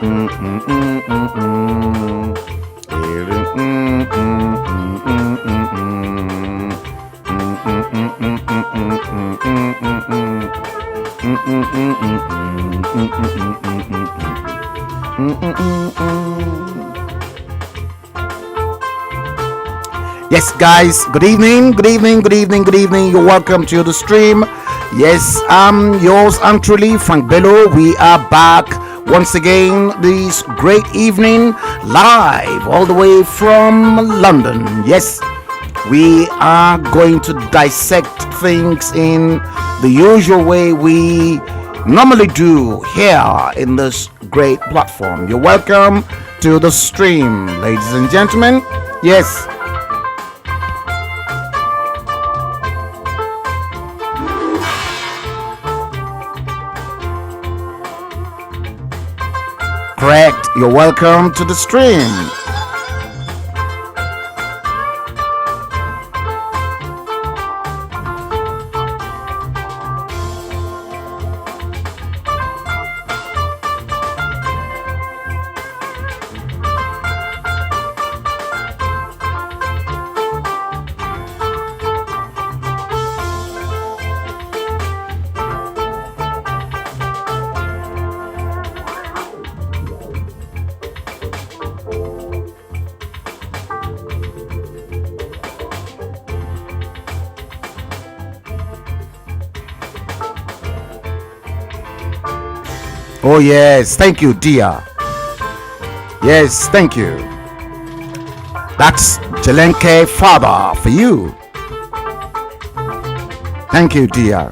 Yes, guys, good evening. You're welcome to the stream. Yes, I'm yours and truly, Frank Bello. We are back once again this great evening, live all the way from London. Yes, we are going to dissect things in the usual way we normally do here in this great platform. You're welcome to the stream, ladies and gentlemen. Yes. Correct. You're welcome to the stream. Oh yes, thank you, dear. Yes, thank you. That's Jelenke Father for you. Thank you, dear.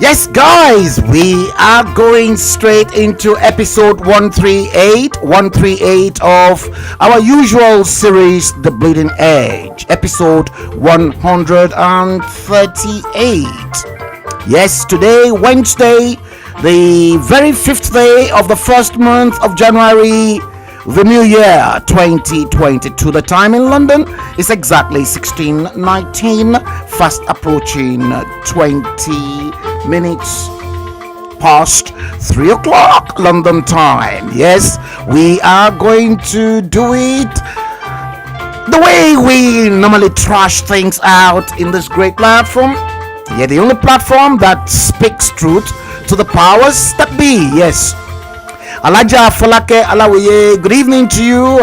Yes, guys, we are going straight into episode 138 of our usual series, The Bleeding Edge, episode 138. Yes, today, Wednesday, the very 5th day of the first month of January, the new year 2022. The time in London is exactly 16:19, fast approaching 20 minutes past 3 o'clock London time. Yes, we are going to do it the way we normally trash things out in this great platform. Yeah, the only platform that speaks truth to the powers that be. Yes, Alaja Folake Alawiye, good evening to you,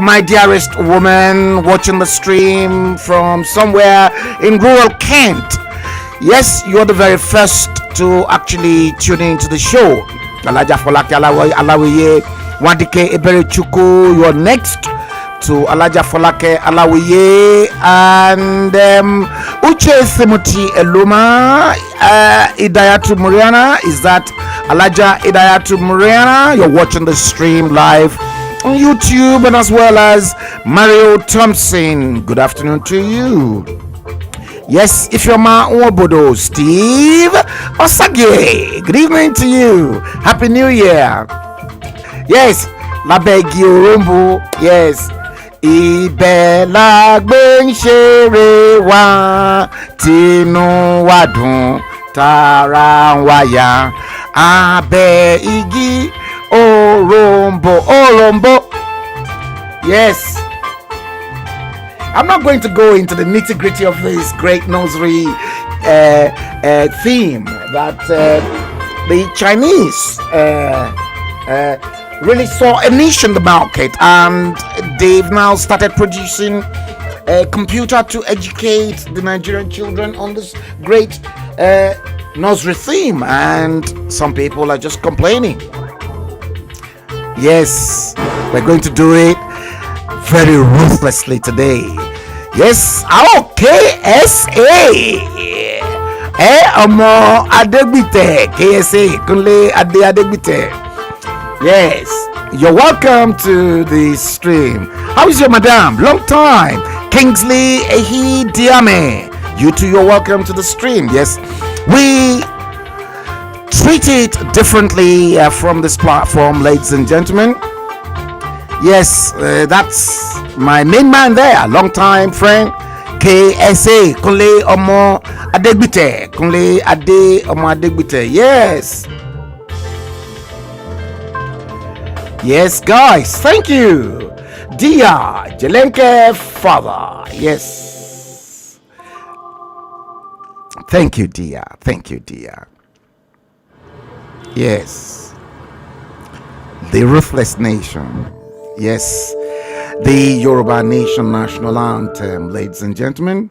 my dearest woman watching the stream from somewhere in rural Kent. Yes, you're the very first to actually tune into the show. Alaja Folake Alawiye, Wadike Ebere Chuku, you're next to Alaja Folake Alawiye, and Uche Semuti Eluma, Idayatu Muriana. Is that Alaja Idayatu Muriana? You're watching the stream live on YouTube, and as well as Mario Thompson. Good afternoon to you. Yes, if you're my Obodo, Steve Osage, good evening to you. Happy New Year. Yes, Labegi Orumbu. Yes, Ibẹ̀ la gbé ń ṣeré wa, tinú wa dùn, tara wa yá. Abe igi orombo orombo. Yes. I'm not going to go into the nitty-gritty of this great nursery theme that the Chinese really saw a niche in the market, and they've now started producing a computer to educate the Nigerian children on this great nursery theme, and some people are just complaining. Yes, we're going to do it very ruthlessly today. Yes, KSA. Ọmọ Adegbite, KSA, Kunle Adegbite. Yes, you're welcome to the stream. How is your madam? Long time. Kingsley Ehi Diame. You too, you're welcome to the stream. Yes, we treat it differently from this platform, ladies and gentlemen. Yes, that's my main man there, long time friend, KSA, Kunle Omo Adegbite, Kunle Ade Omo Adegbite. Yes. Yes, guys, thank you. Dia, Jelenke father. Yes. Thank you, Dia. Thank you, Dia. Yes. The Ruthless Nation. Yes, the Yoruba Nation national anthem, ladies and gentlemen.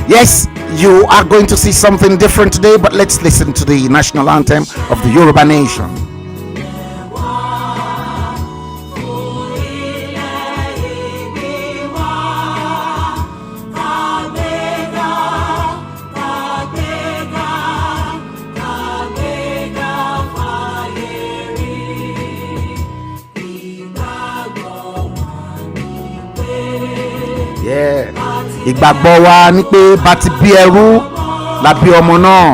Yes, you are going to see something different today, but let's listen to the national anthem of the Yoruba Nation. Ìgbàgbọ́ wa ni pé bá ti bí ẹrú la bí ọmọ náà.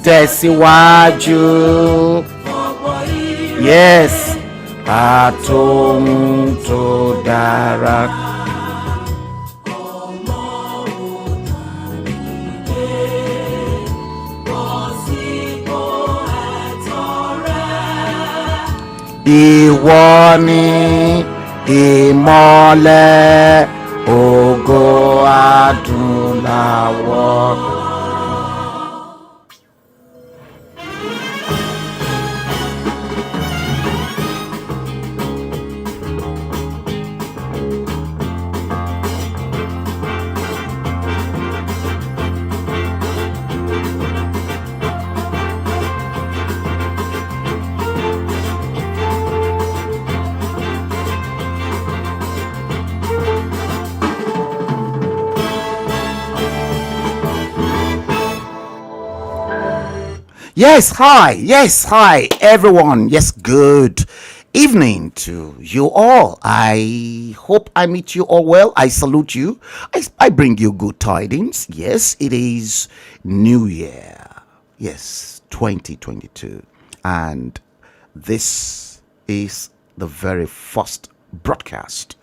Tẹ̀síwájú. Yes. Àtòhun tó dára. Ìwọ ni ìmọ́lẹ̀ ògo adúláwọ̀. Yes, hi, everyone. Yes, good evening to you all. I hope I meet you all well. I salute you. I bring you good tidings. Yes, it is New Year. Yes, 2022. And this is the very first broadcast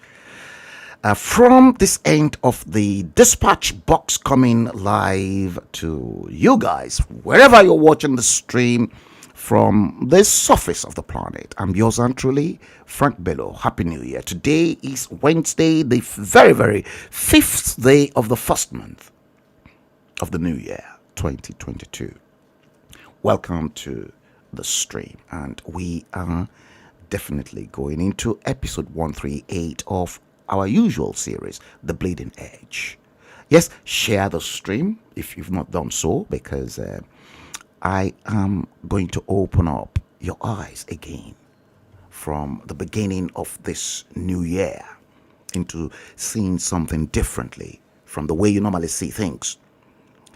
from this end of the dispatch box, coming live to you guys wherever you're watching the stream from the surface of the planet. I'm yours and truly, Frank Bello. Happy New Year. Today is Wednesday, the very, very 5th day of the first month of the new year, 2022. Welcome to the stream, and we are definitely going into episode 138 of our usual series, The Bleeding Edge. Yes, share the stream if you've not done so, because I am going to open up your eyes again from the beginning of this new year into seeing something differently from the way you normally see things.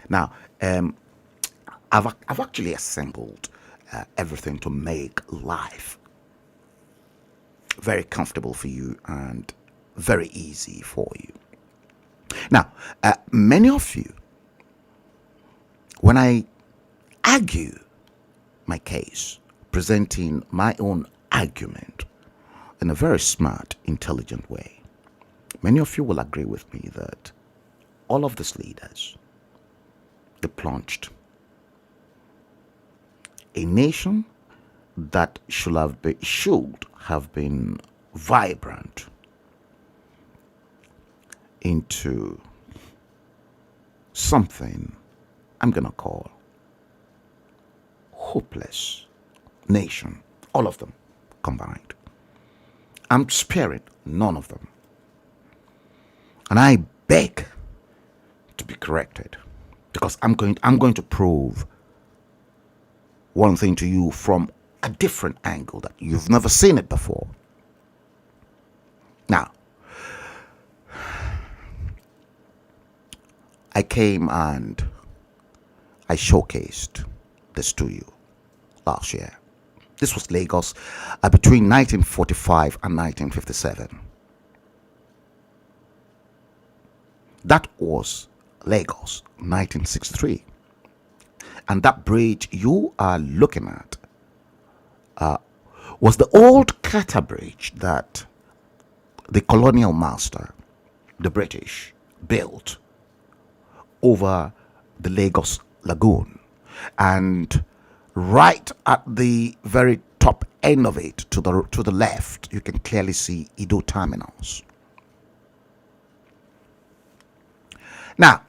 Now, I've actually assembled everything to make life very comfortable for you and very easy for you. Now, many of you, when I argue my case, presenting my own argument in a very smart, intelligent way, many of you will agree with me that all of these leaders, they plunged a nation that should have been vibrant into something I'm gonna call hopeless nation. All of them combined. I'm sparing none of them. And I beg to be corrected, because I'm going to prove one thing to you from a different angle that you've never seen it before. Now, I came and I showcased this to you last year. This was Lagos between 1945 and 1957. That was Lagos, 1963. And that bridge you are looking at was the old Qatar bridge that the colonial master, the British, built over the Lagos Lagoon. And right at the very top end of it, to the left, you can clearly see Ido terminals. Now,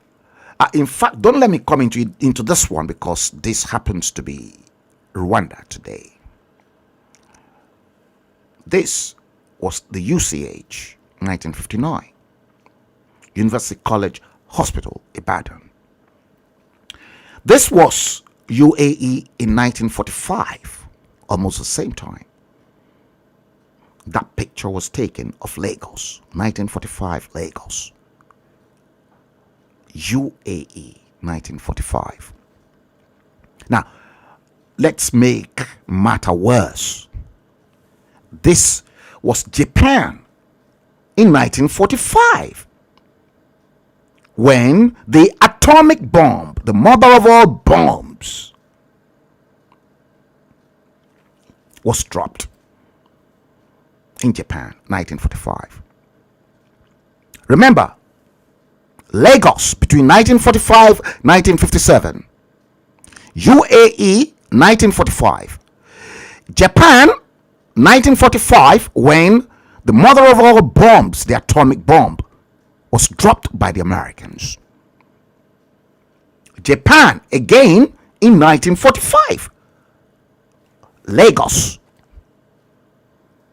in fact, don't let me come into this one, because this happens to be Rwanda today. This was the UCH, 1959, University College Hospital, Ibadan. This was UAE in 1945, almost the same time. That picture was taken of Lagos, 1945 Lagos. UAE, 1945. Now, let's make matter worse. This was Japan in 1945, when the atomic bomb, the mother of all bombs, was dropped in Japan, 1945. Remember, Lagos between 1945 1957, UAE 1945, Japan 1945, when the mother of all bombs, the atomic bomb, was dropped by the Americans. Japan again in 1945, Lagos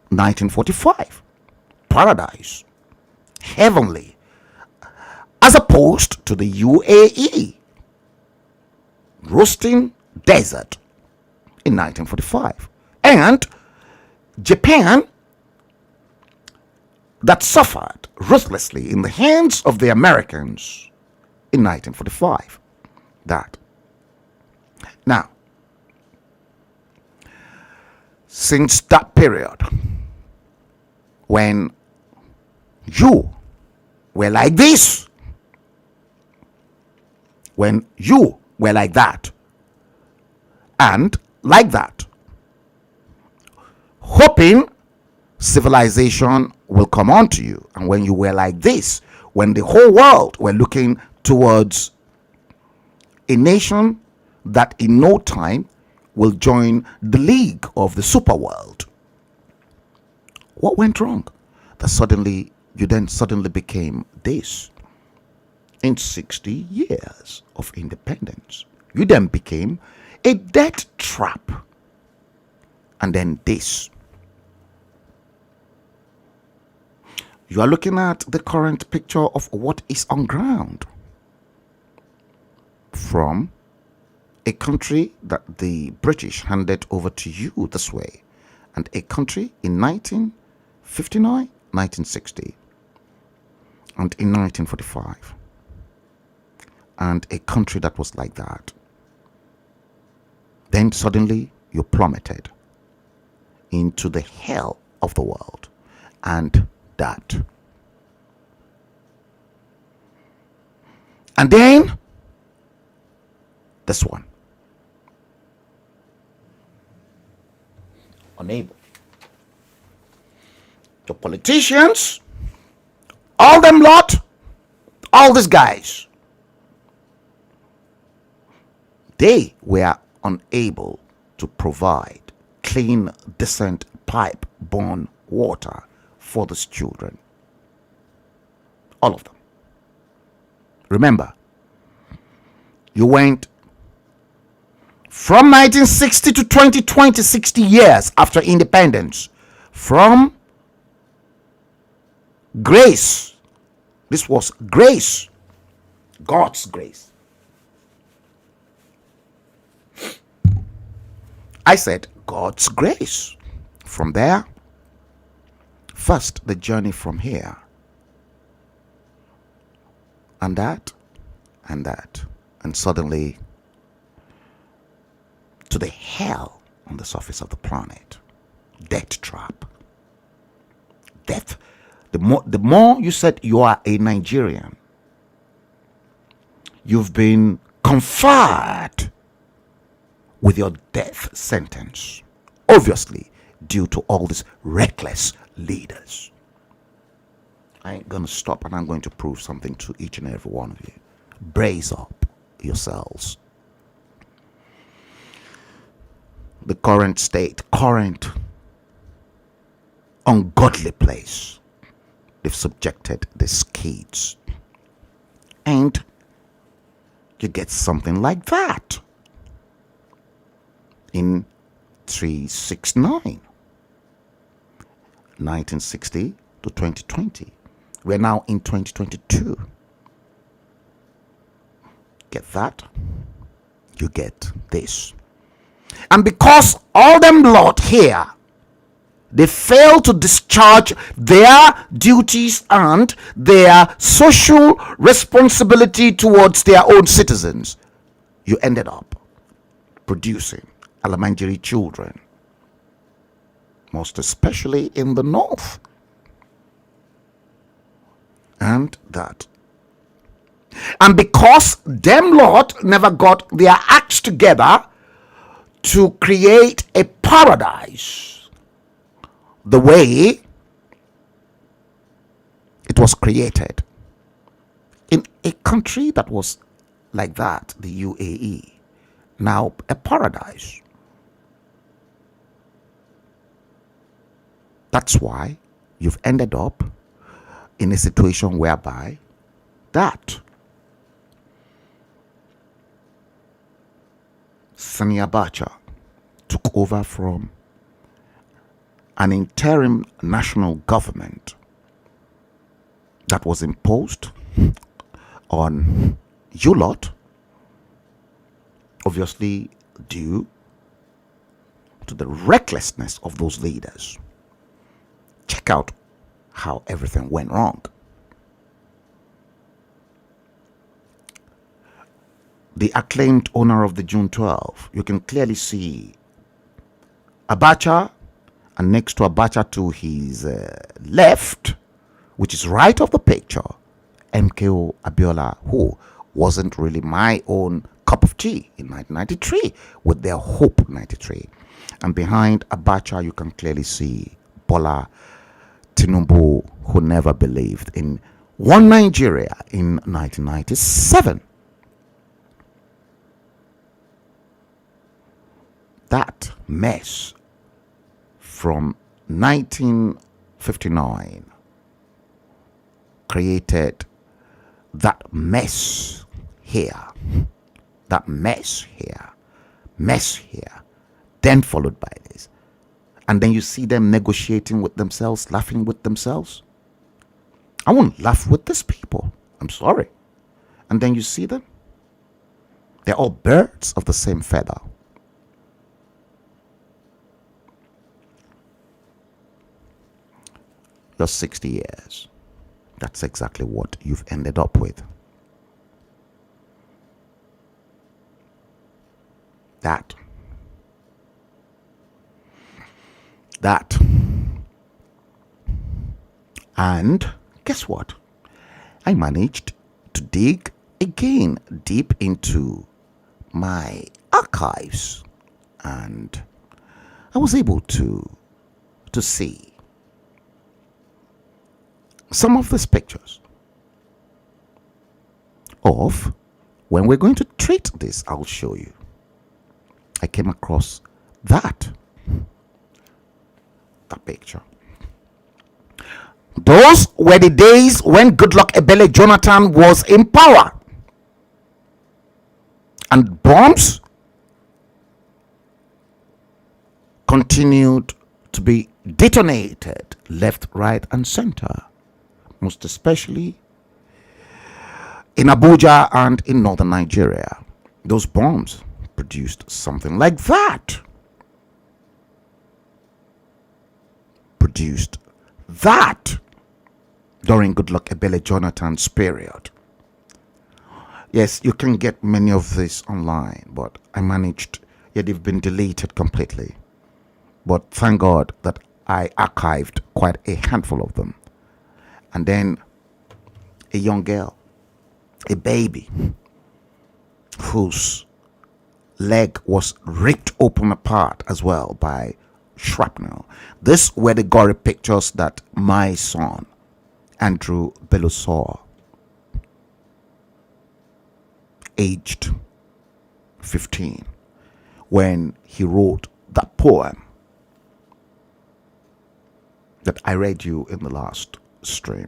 1945, paradise, heavenly, as opposed to the UAE, roasting desert in 1945, and Japan that suffered ruthlessly in the hands of the Americans in 1945. That. Now, since that period, when you were like this, when you were like that, and like that, hoping civilization will come on to you, and when you were like this, when the whole world were looking towards a nation that in no time will join the league of the superworld, what went wrong? That you then suddenly became this. In 60 years of independence, you then became a debt trap. And then this. You are looking at the current picture of what is on ground from a country that the British handed over to you this way, and a country in 1959, 1960, and in 1945, and a country that was like that. Then suddenly you plummeted into the hell of the world. And that. And then this one. Unable. The politicians, all them lot, all these guys, they were unable to provide clean, decent, pipe-borne water for these children. All of them. Remember, you went from 1960 to 2020, 60 years after independence, from grace. This was grace, God's grace. I said God's grace. From there, first the journey from here, and that, and suddenly to the hell on the surface of the planet. Death trap. Death. The more you said you are a Nigerian, you've been conferred with your death sentence, obviously due to all these reckless leaders. I ain't gonna stop, and I'm going to prove something to each and every one of you. Brace up yourselves. The current state, current ungodly place they've subjected these kids, and you get something like that in 369, 1960 to 2020. We're now in 2022. Get that? You get this. And because all them lot here, they fail to discharge their duties and their social responsibility towards their own citizens, you ended up producing elementary children, most especially in the north. And that. And because them lot never got their acts together to create a paradise the way it was created in a country that was like that, the UAE, now a paradise. That's why you've ended up in a situation whereby that Sani Abacha took over from an interim national government that was imposed on you lot, obviously due to the recklessness of those leaders. Check out how everything went wrong. The acclaimed owner of the June 12, you can clearly see Abacha, and next to Abacha to his left, which is right of the picture, MKO Abiola, who wasn't really my own cup of tea in 1993 with their Hope 93. And behind Abacha, you can clearly see Bola Tinubu, who never believed in one Nigeria in 1997. That mess from 1959 created that mess here, mess here, then followed by this. And then you see them negotiating with themselves, laughing with themselves. I won't laugh with these people. I'm sorry. And then you see them. They're all birds of the same feather. Just 60 years. That's exactly what you've ended up with. That And guess what? I managed to dig again deep into my archives, and I was able to see some of these pictures of when we're going to treat this. I'll show you. I came across that picture. Those were the days when Goodluck Ebele Jonathan was in power, and bombs continued to be detonated left, right, and center, most especially in Abuja and in northern Nigeria. Those bombs produced something like that. During Goodluck Ebele Jonathan's period. Yes, you can get many of this online, but I managed, yet they've been deleted completely. But thank God that I archived quite a handful of them. And then a young girl, a baby, whose leg was ripped open apart as well by shrapnel. These were the gory pictures that my son, Andrew Bello, saw, aged 15, when he wrote that poem that I read you in the last stream.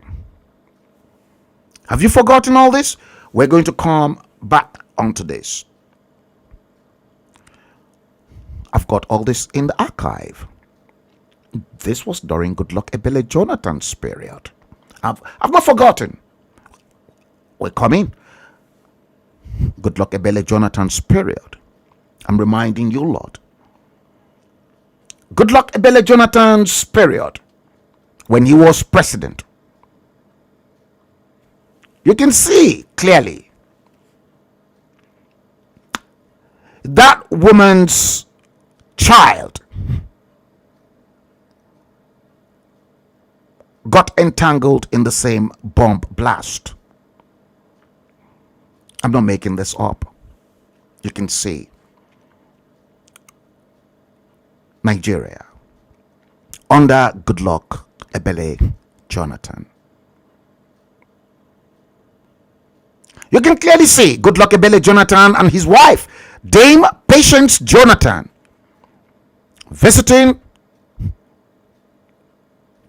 Have you forgotten all this? We're going to come back onto this. I've got all this in the archive. This was during Goodluck Ebele Jonathan's period. I've not forgotten. We're coming. Goodluck Ebele Jonathan's period. I'm reminding you, Lord. Goodluck Ebele Jonathan's period, when he was president. You can see clearly that woman's child got entangled in the same bomb blast. I'm not making this up. You can see Nigeria under Goodluck Ebele Jonathan. You can clearly see Goodluck Ebele Jonathan and his wife, Dame Patience Jonathan, visiting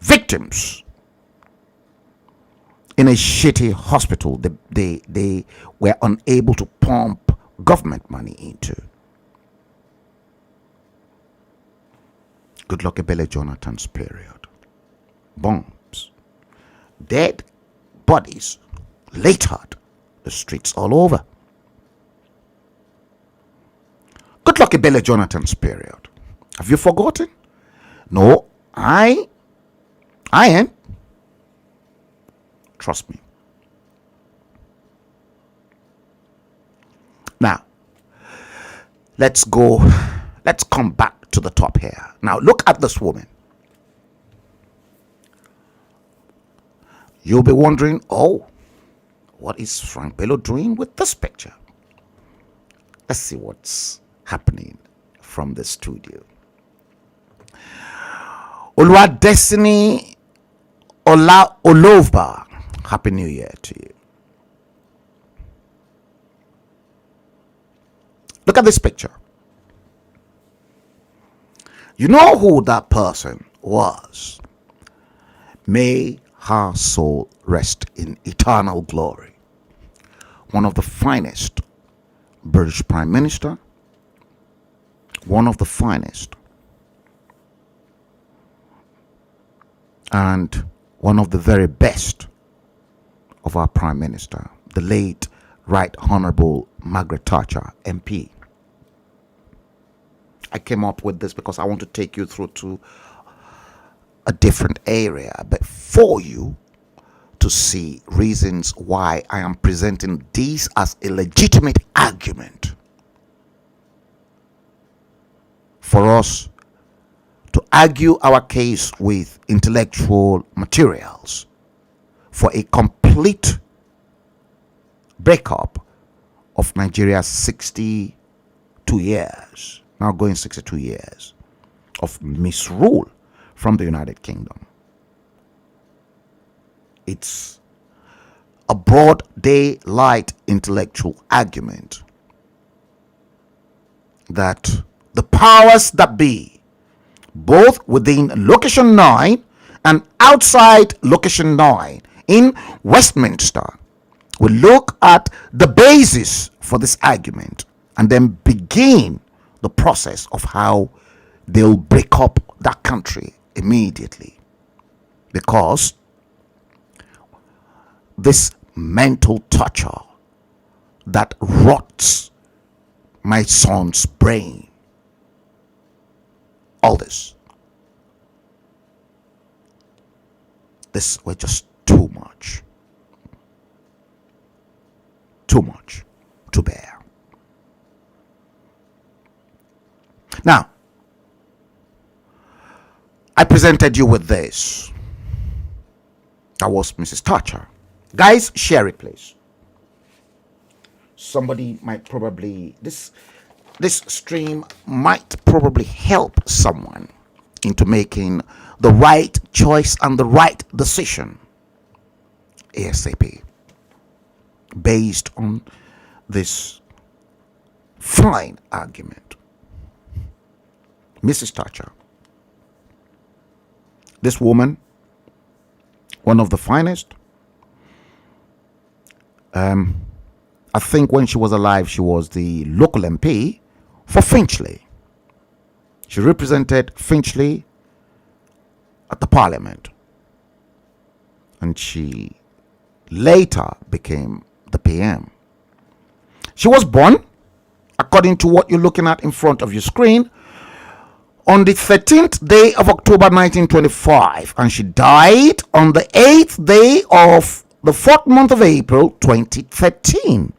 victims in a shitty hospital they were unable to pump government money into. Goodluck Ebele Jonathan's period. Bombs. Dead bodies littered the streets all over. Goodluck Ebele Jonathan's period. Have you forgotten? No, I am. Trust me. Now, let's come back to the top here. Now, look at this woman. You'll be wondering, oh, what is Frank Bello doing with this picture? Let's see what's happening from the studio. Olua Destiny Ola Olovba, Happy New Year to you. Look at this picture. You know who that person was. May her soul rest in eternal glory. One of the finest British Prime Minister. One of the finest. And one of the very best of our Prime Minister, the late Right Honorable Margaret Thatcher, MP. I came up with this because I want to take you through to a different area, but for you to see reasons why I am presenting this as a legitimate argument for us to argue our case with intellectual materials for a complete breakup of Nigeria's 62 years, now going 62 years of misrule from the United Kingdom. It's a broad daylight intellectual argument that the powers that be, both within Location 9 and outside Location 9 in Westminster, will look at the basis for this argument and then begin the process of how they'll break up that country immediately. Because this mental torture that rots my son's brain, all this was just too much to bear. Now, I presented you with this. That was Mrs. Thatcher. Guys, share it, please. Somebody might probably, this stream might probably help someone into making the right choice and the right decision ASAP, based on this fine argument. Mrs. Thatcher, this woman, one of the finest. I think when she was alive, she was the local MP for Finchley. She represented Finchley at the parliament, and she later became the PM. She was born, according to what you're looking at in front of your screen, on the 13th day of October 1925, and she died on the 8th day of the 4th month of April 2013.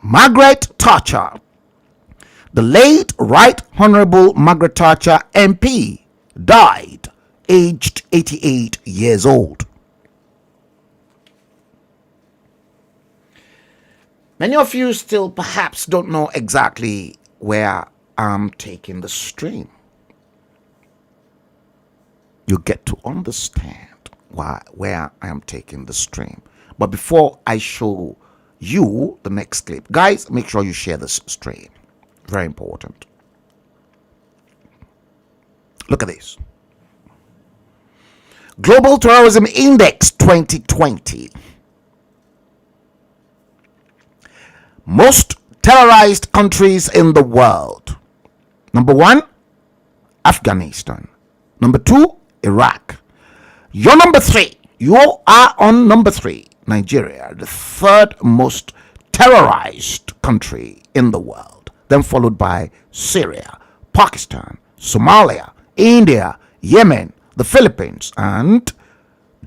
Margaret Thatcher, the late Right Honorable Margaret Thatcher MP, died aged 88 years old. Many of you still perhaps don't know exactly where I'm taking the stream. You get to understand where I am taking the stream. But before I show you the next clip, guys, make sure you share this stream. Very important. Look at this. Global Terrorism Index 2020. Most terrorized countries in the world. Number 1, Afghanistan. Number 2, Iraq. You're number 3. You are on number 3. Nigeria, the 3rd most terrorized country in the world. Then followed by Syria, Pakistan, Somalia, India, Yemen, the Philippines, and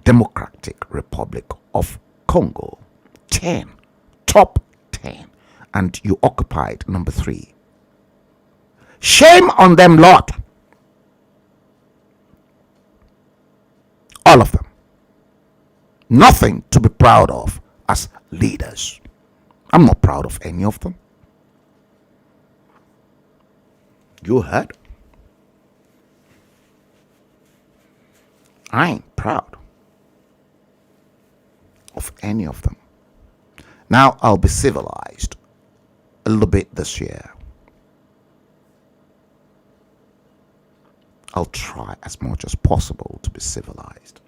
Democratic Republic of Congo. 10. Top 10. And you occupied number 3. Shame on them lot. All of them. Nothing to be proud of as leaders. I'm not proud of any of them. You heard? I ain't proud of any of them. Now I'll be civilized a little bit this year. I'll try as much as possible to be civilized.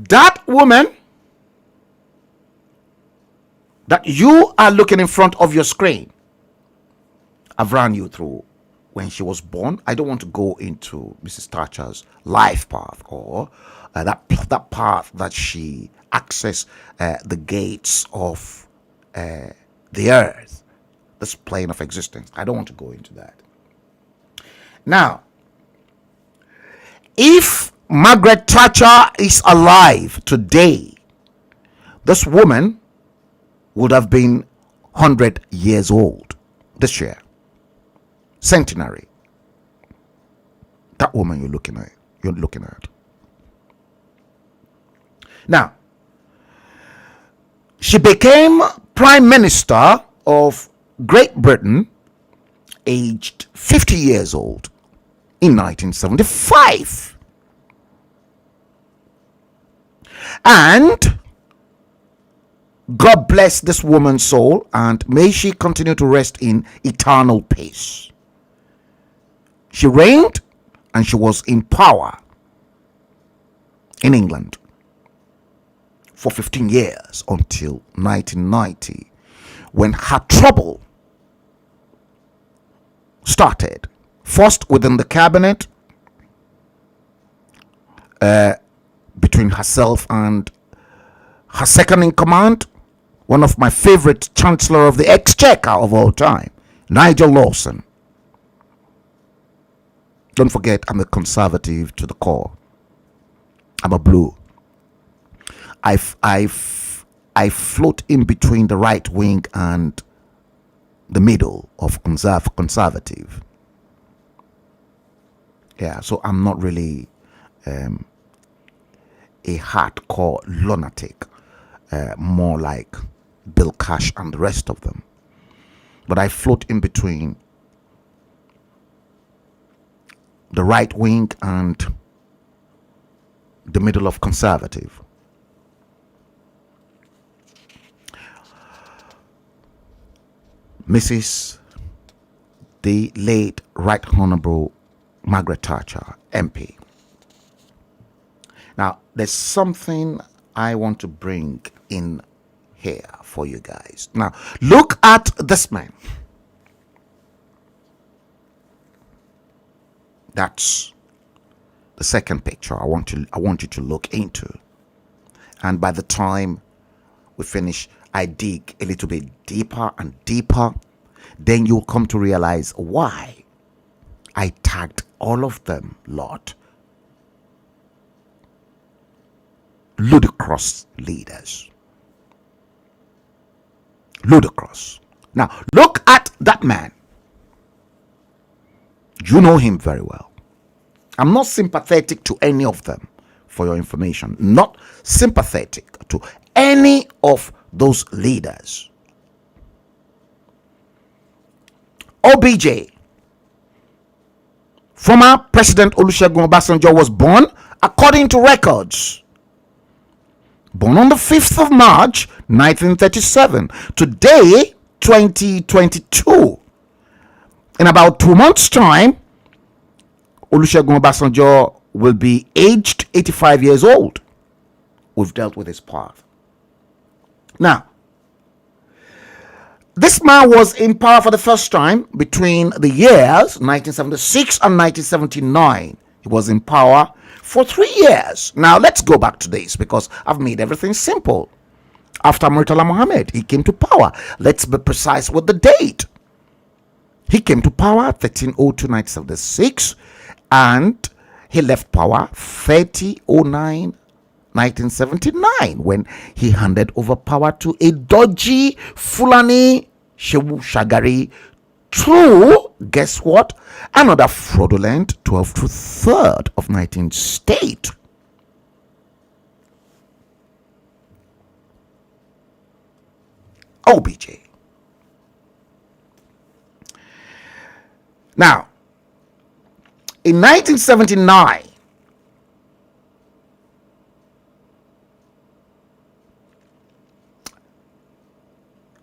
That woman that you are looking in front of your screen, I've run you through when she was born. I don't want to go into Mrs. Thatcher's life path or that path that she accessed the gates of the earth, this plane of existence. I don't want to go into that. Now, if Margaret Thatcher is alive today, this woman would have been 100 years old this year. Centenary. That woman you're looking at. Now, she became Prime Minister of Great Britain aged 50 years old in 1975. And God bless this woman's soul, and may she continue to rest in eternal peace. She reigned and she was in power in England for 15 years until 1990, when her trouble started. First within the cabinet, between herself and her second in command, one of my favorite Chancellor of the Exchequer of all time, Nigel Lawson. Don't forget, I'm a conservative to the core. I'm a blue. I float in between the right wing and the middle of conservative. Yeah, so I'm not really a hardcore lunatic, more like Bill Cash and the rest of them. But I float in between the right wing and the middle of conservative. Mrs. the late Right Honorable Margaret Thatcher, MP. Now, there's something I want to bring in here for you guys. Now, look at this man. That's the second picture I want you to look into. And by the time we finish, I dig a little bit deeper and deeper. Then you'll come to realize why I tagged all of them, Lord, ludicrous leaders. Ludicrous. Now, look at that man. You know him very well. I'm not sympathetic to any of them, for your information. Not sympathetic to any of those leaders. OBJ, former President Olusegun Obasanjo, was born, according to records, born on the 5th of March 1937. Today, 2022. In about 2 months' time, Olusegun Obasanjo will be aged 85 years old. We've dealt with his path. Now, this man was in power for the first time between the years 1976 and 1979. He was in power for 3 years. Now, let's go back to this because I've made everything simple. After Murtala Mohammed, he came to power. Let's be precise with the date. He came to power 13/02/1976 and he left power 30/09/1979 when he handed over power to a dodgy Fulani Shehu Shagari through, guess what, another fraudulent 12th to 3rd of 19th state. OBJ. Now, in 1979,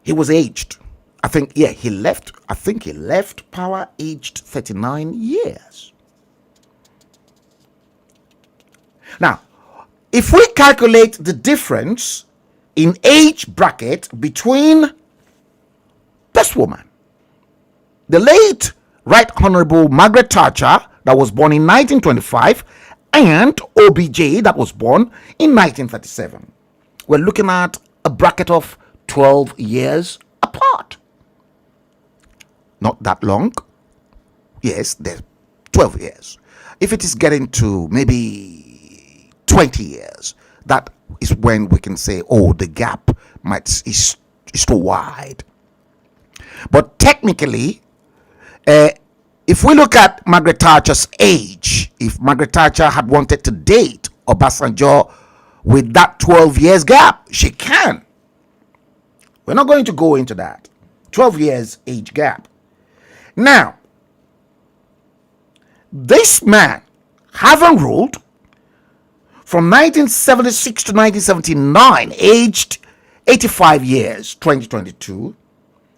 he was aged. He left power aged 39 years. Now, if we calculate the difference in age bracket between this woman, the late Right Honorable Margaret Thatcher, that was born in 1925, and OBJ, that was born in 1937, we're looking at a bracket of 12 years apart. Not that long. Yes, there's 12 years. If it is getting to maybe 20 years, that is when we can say, oh, the gap is too wide. But technically, if we look at Margaret Thatcher's age, if Margaret Thatcher had wanted to date Obasanjo with that 12 years gap. She can. We're not going to go into that. 12 years age gap. Now, this man, having ruled from 1976 to 1979, aged 85 years, 2022,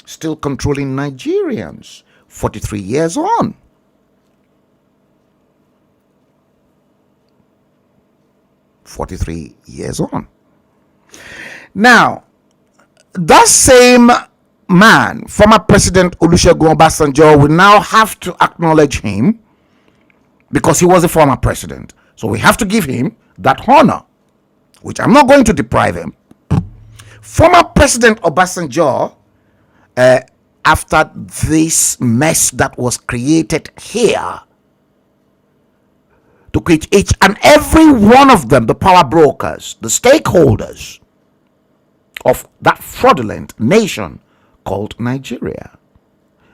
still controlling Nigerians 43 years on. Now, that same man, former President Olusegun Obasanjo, will now have to acknowledge him because he was a former president. So we have to give him that honor, which I'm not going to deprive him. Former President Obasanjo, after this mess that was created here, to create each and every one of them, the power brokers, the stakeholders of that fraudulent nation called Nigeria,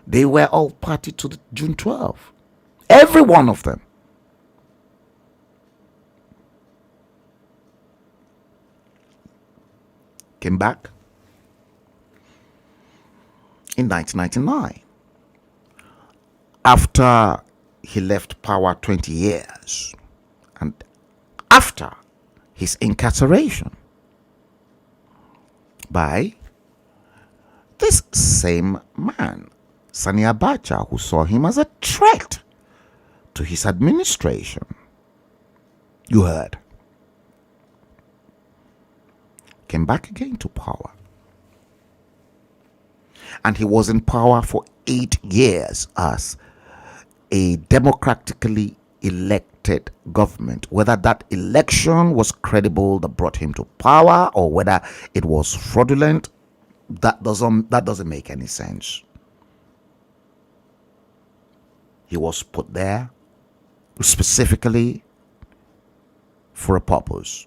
they were all party to the June 12. Every one of them. Came back in 1999 after he left power 20 years and after his incarceration by this same man, Sani Abacha, who saw him as a threat to his administration. You heard. Came back again to power. And he was in power for 8 years as a democratically elected government. Whether that election was credible that brought him to power or whether it was fraudulent, that doesn't make any sense. He was put there specifically for a purpose.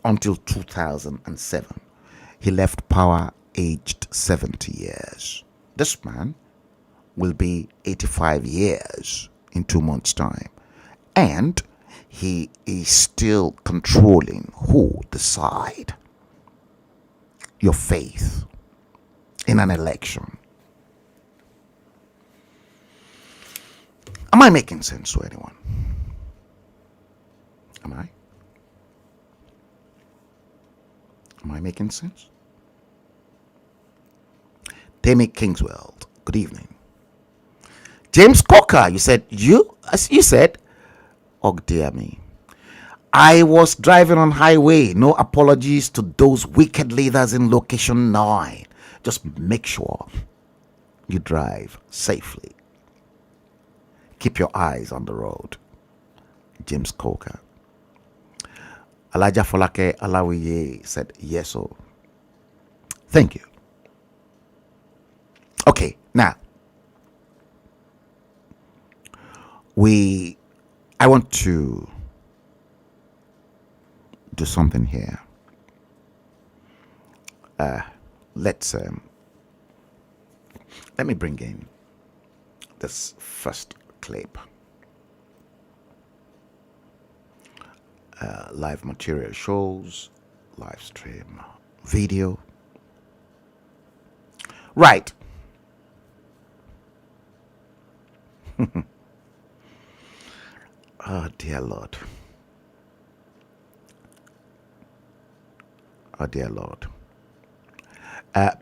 Until 2007, he left power aged 70 years. This man will be 85 years in 2 months' time, and he is still controlling who decide your faith in an election. Am I making sense to anyone? Am I? Am I making sense? Temi Kingswell, good evening. James Coker, you said, oh dear me. I was driving on highway. No apologies to those wicked leaders in location 9. Just make sure you drive safely. Keep your eyes on the road. James Coker. Elijah Folake Alawiye said, yes, oh. Thank you. Okay, now, I want to do something here. Let me bring in this first clip. Live material shows, live stream, video. Right. Oh dear Lord. Oh dear Lord.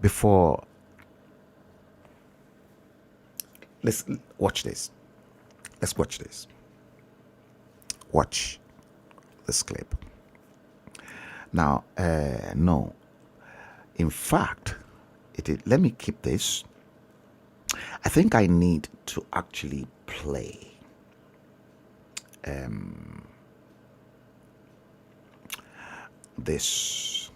Before, let's watch this. Let's watch this. Watch this clip. Now, no. In fact, let me keep this. I think I need to actually play this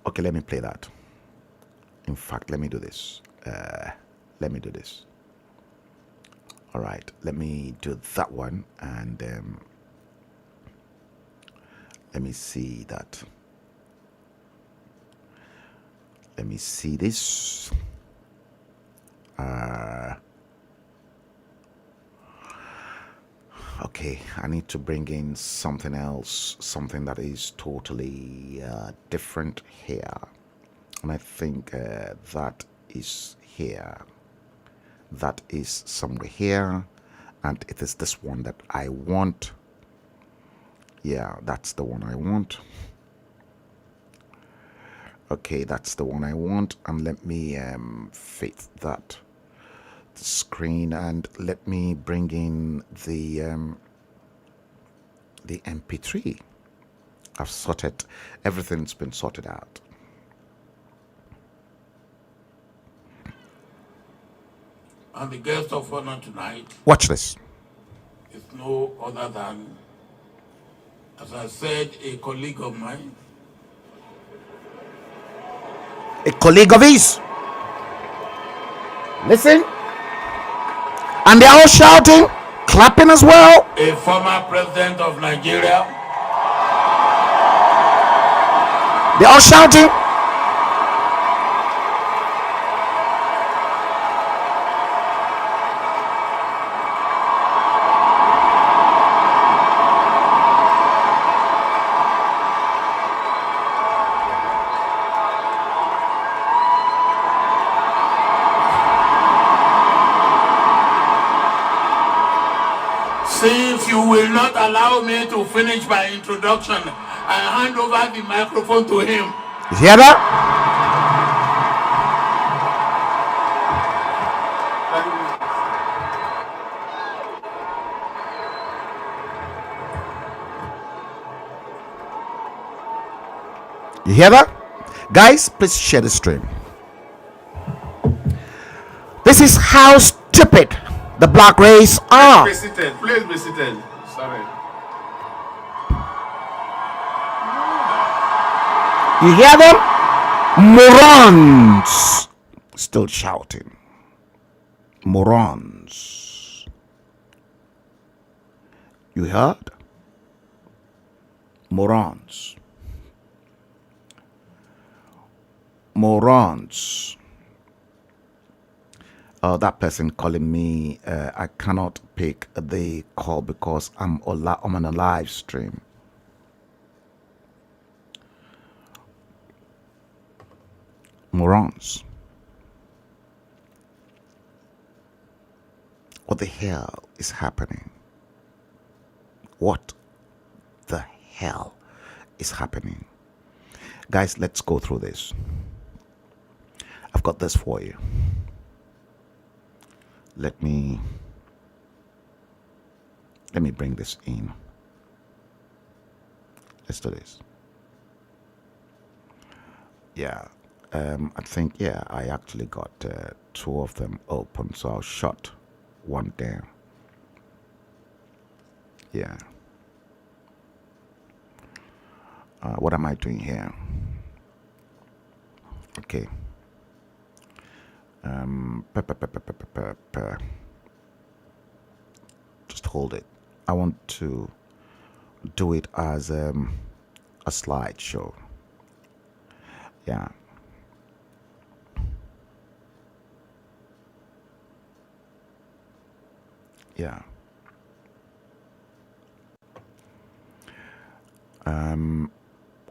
okay, let me play that. In fact, let me do this. All right, let me do that one, and let me see that. Let me see this. Okay, I need to bring in something else, something that is totally different here. And I think that is here. That is somewhere here. And it is this one that I want. Yeah, that's the one I want. Okay, that's the one I want. And let me fit that screen, and let me bring in the MP3. I've sorted, everything's been sorted out. And the guest of honor tonight, Watch this. is no other than, as I said, a colleague of mine. A colleague of his. Listen. And they're all shouting, clapping as well. A former president of Nigeria. They're all shouting. Since you will not allow me to finish my introduction, I hand over the microphone to him. You hear that? You hear that? Guys, please share the stream. This is how stupid the black race are. Please be seated. Please be seated. Sorry. You hear them? Morons. Still shouting. Morons. You heard? Morons. Morons. That person calling me, I cannot pick the call because I'm on a live stream. Morons. What the hell is happening? What the hell is happening? Guys, let's go through this. I've got this for you. Let me bring this in. Let's do this. Yeah, I think, yeah, I actually got two of them open, so I'll shut one down. Yeah. What am I doing here? Okay. Just hold it. I want to do it as a slideshow. Yeah. Yeah.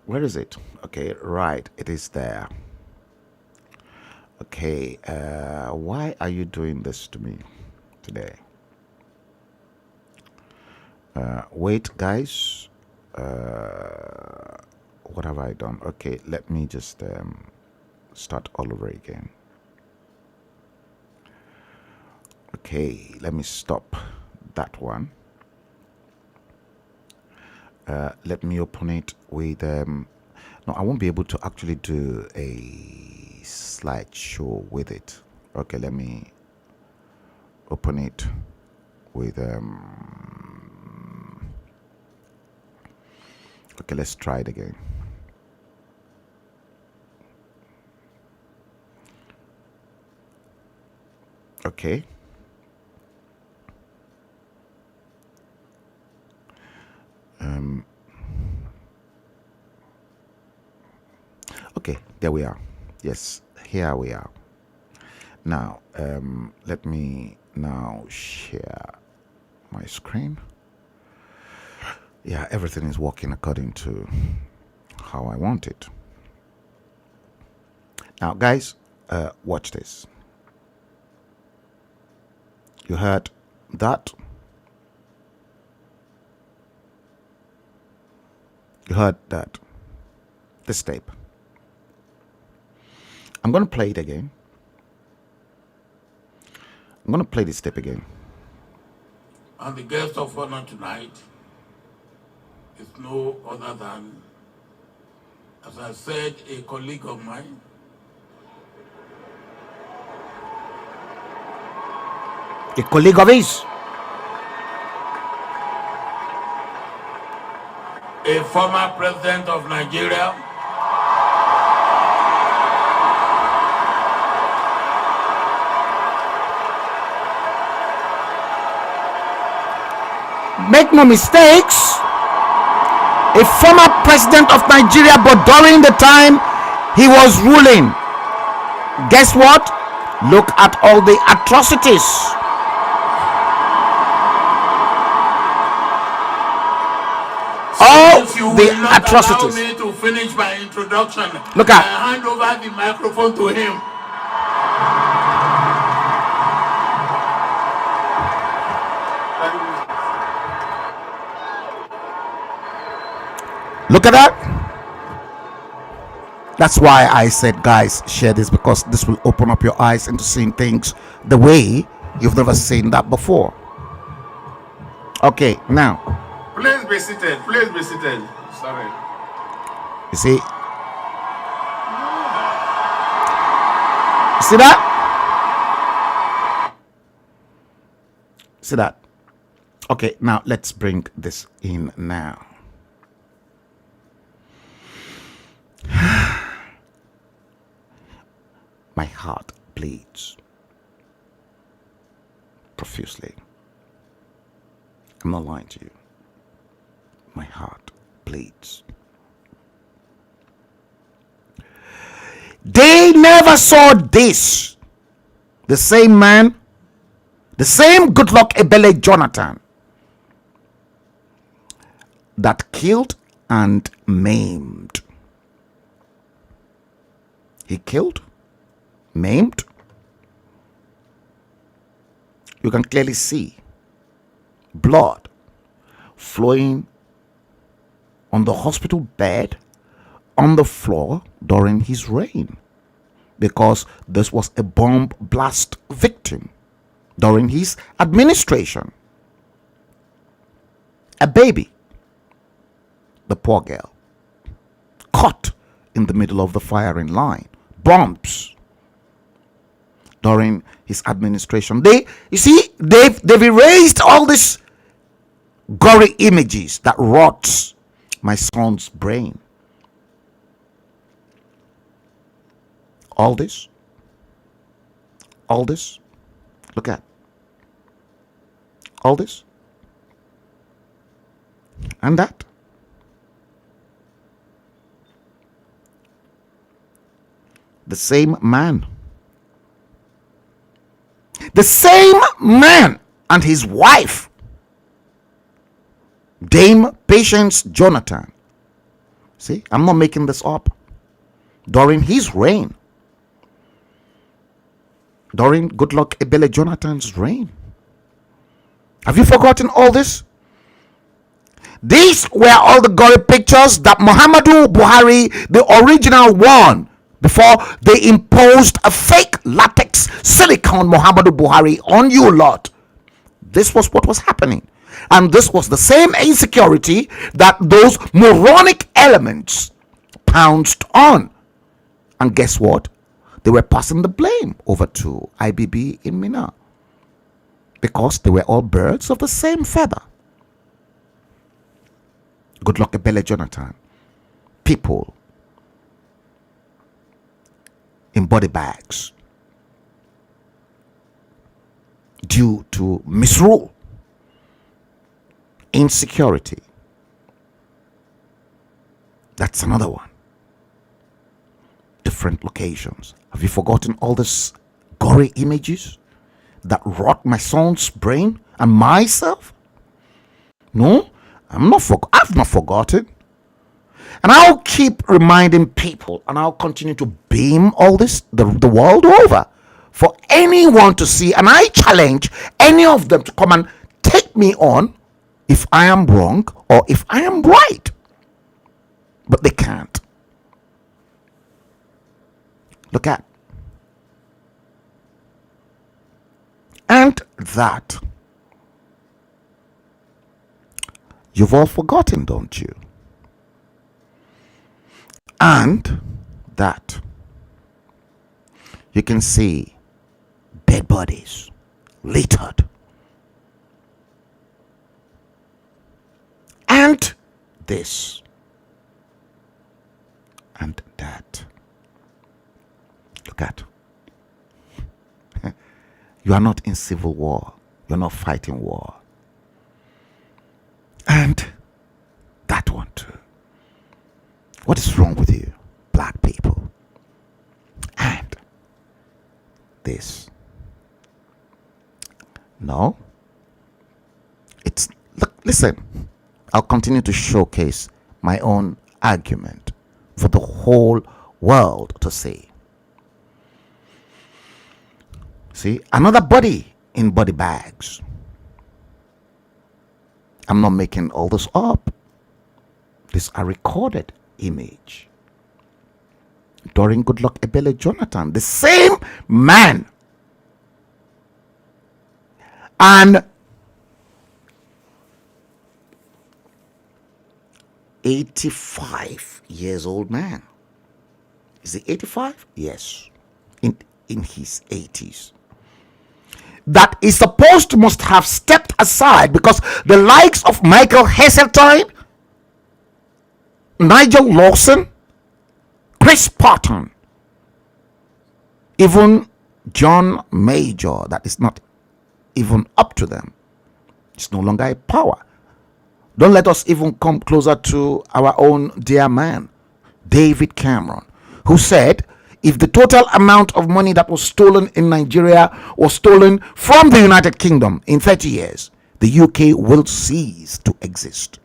Where is it? Okay, right. It is there. Okay. Why are you doing this to me today? Wait, guys. What have I done? Okay, let me just start all over again. Okay, let me stop that one. Let me open it with no, I won't be able to actually do a slideshow with it. Okay, let me open it with okay, let's try it again. Okay. Okay, there we are. Yes, here we are. Now, let me now share my screen. Yeah, everything is working according to how I want it. Now, guys, watch this. You heard that? You heard that? This tape. I'm going to play it again. I'm going to play this tape again. And the guest of honor tonight is no other than, as I said, a colleague of mine. A colleague of his. A former president of Nigeria. Make no mistakes, a former president of Nigeria, but during the time he was ruling, guess what? Look at all the atrocities. All If you the will not atrocities. allow me to finish my introduction, Look at. I hand over the microphone to him. Look at that. That's why I said, guys, share this, because this will open up your eyes into seeing things the way you've never seen that before. Okay, now. Please be seated. Please be seated. Sorry. You see? See that? See that? Okay, now let's bring this in now. My heart bleeds profusely. I'm not lying to you. My heart bleeds. They never saw this. The same man, the same Goodluck Ebele Jonathan that killed and maimed. He killed, maimed. You can clearly see blood flowing on the hospital bed, on the floor during his reign, because this was a bomb blast victim during his administration. A baby, the poor girl, caught in the middle of the firing line, bombs during his administration. They've erased all these gory images that rots my son's brain. All this, look at all this and that. The same man and his wife, Dame Patience Jonathan. See, I'm not making this up. During his reign, during Goodluck Ebele Jonathan's reign. Have you forgotten all this? These were all the gory pictures that Muhammadu Buhari, the original one, before they imposed a fake latex silicone Muhammadu Buhari on you lot. This was what was happening. And this was the same insecurity that those moronic elements pounced on. And guess what? They were passing the blame over to IBB in Minna, because they were all birds of the same feather. Goodluck Ebele Jonathan, people in body bags due to misrule, insecurity. That's another one. The different locations. Have you forgotten all these gory images that rot my son's brain and myself? No, I've not forgotten. And I'll keep reminding people, and I'll continue to beam all this the world over for anyone to see. And I challenge any of them to come and take me on if I am wrong or if I am right. But they can't. Look at. And that. You've all forgotten, don't you? And that you can see dead bodies littered. And this. And that. Look at. You are not in civil war. You're not fighting war. And that one too. What is wrong with you, black people? And this. No. It's, look, listen. I'll continue to showcase my own argument for the whole world to see. See, another body in body bags. I'm not making all this up. These are recorded image. During Goodluck Ebele Jonathan, the same man, an 85 years old man. Is he 85? Yes. In his 80s. That is supposed to must have stepped aside because the likes of Michael Heseltine, Nigel Lawson, Chris Patton, even John Major, that is not even up to them. It's no longer a power. Don't let us even come closer to our own dear man, David Cameron, who said if the total amount of money that was stolen in Nigeria was stolen from the United Kingdom in 30 years, the UK will cease to exist.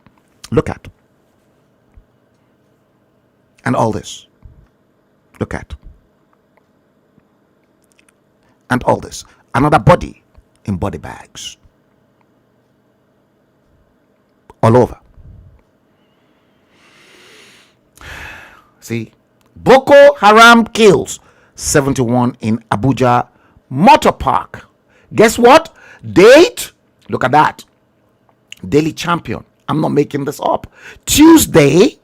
Look at. And all this. Look at. And all this. Another body in body bags. All over. See? Boko Haram kills 71 in Abuja Motor Park. Guess what? Date? Look at that. Daily Champion. I'm not making this up. Tuesday,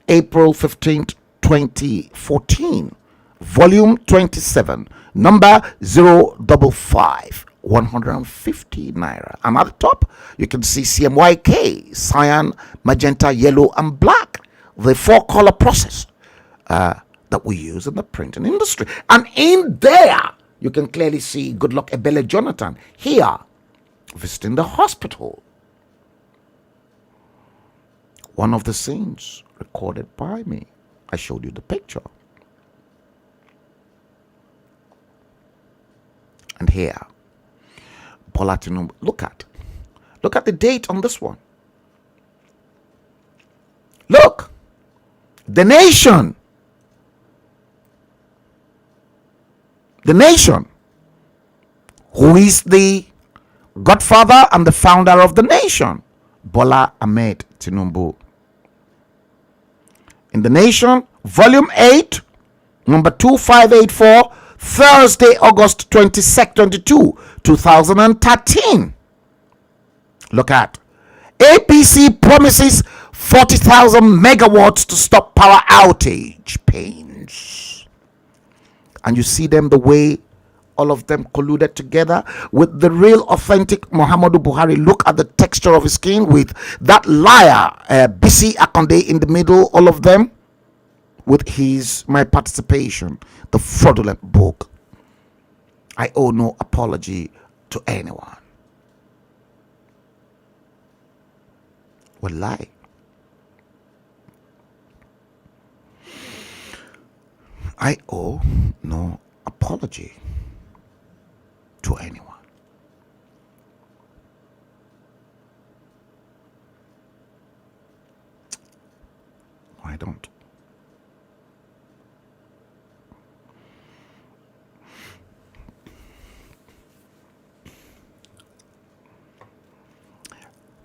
April 15th, 2014, volume 27, number 055, 150 naira. And at the top, you can see CMYK, cyan, magenta, yellow, and black, the four-color process that we use in the printing industry. And in there, you can clearly see Goodluck Ebele Jonathan here visiting the hospital. One of the scenes recorded by me. I showed you the picture. And here, Bola Tinubu, look at the date on this one. Look, the nation, who is the godfather and the founder of the nation, Bola Ahmed Tinubu. In the Nation, Volume 8, number 2584, Thursday, August 22nd, 2013. Look at. APC promises 40,000 megawatts to stop power outage pains. And you see them the way all of them colluded together with the real authentic Muhammadu Buhari. Look at the texture of his skin with that liar Bisi Akonde in the middle, all of them with my participation, the fraudulent book. I owe no apology to anyone. Wallahi. I owe no apology to anyone. I don't.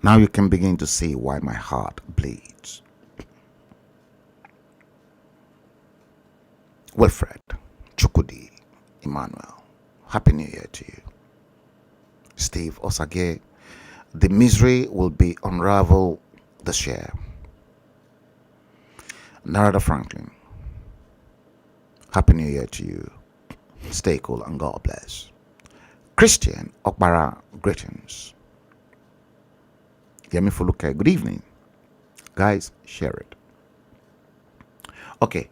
Now you can begin to see why my heart bleeds. Wilfred, Chukudi, Emmanuel, Happy New Year to you. Steve Osage, the misery will be unraveled this year. Narada Franklin, Happy New Year to you. Stay cool and God bless. Christian Okbara, greetings. Yemi Fuluke, good evening. Guys, share it. Okay,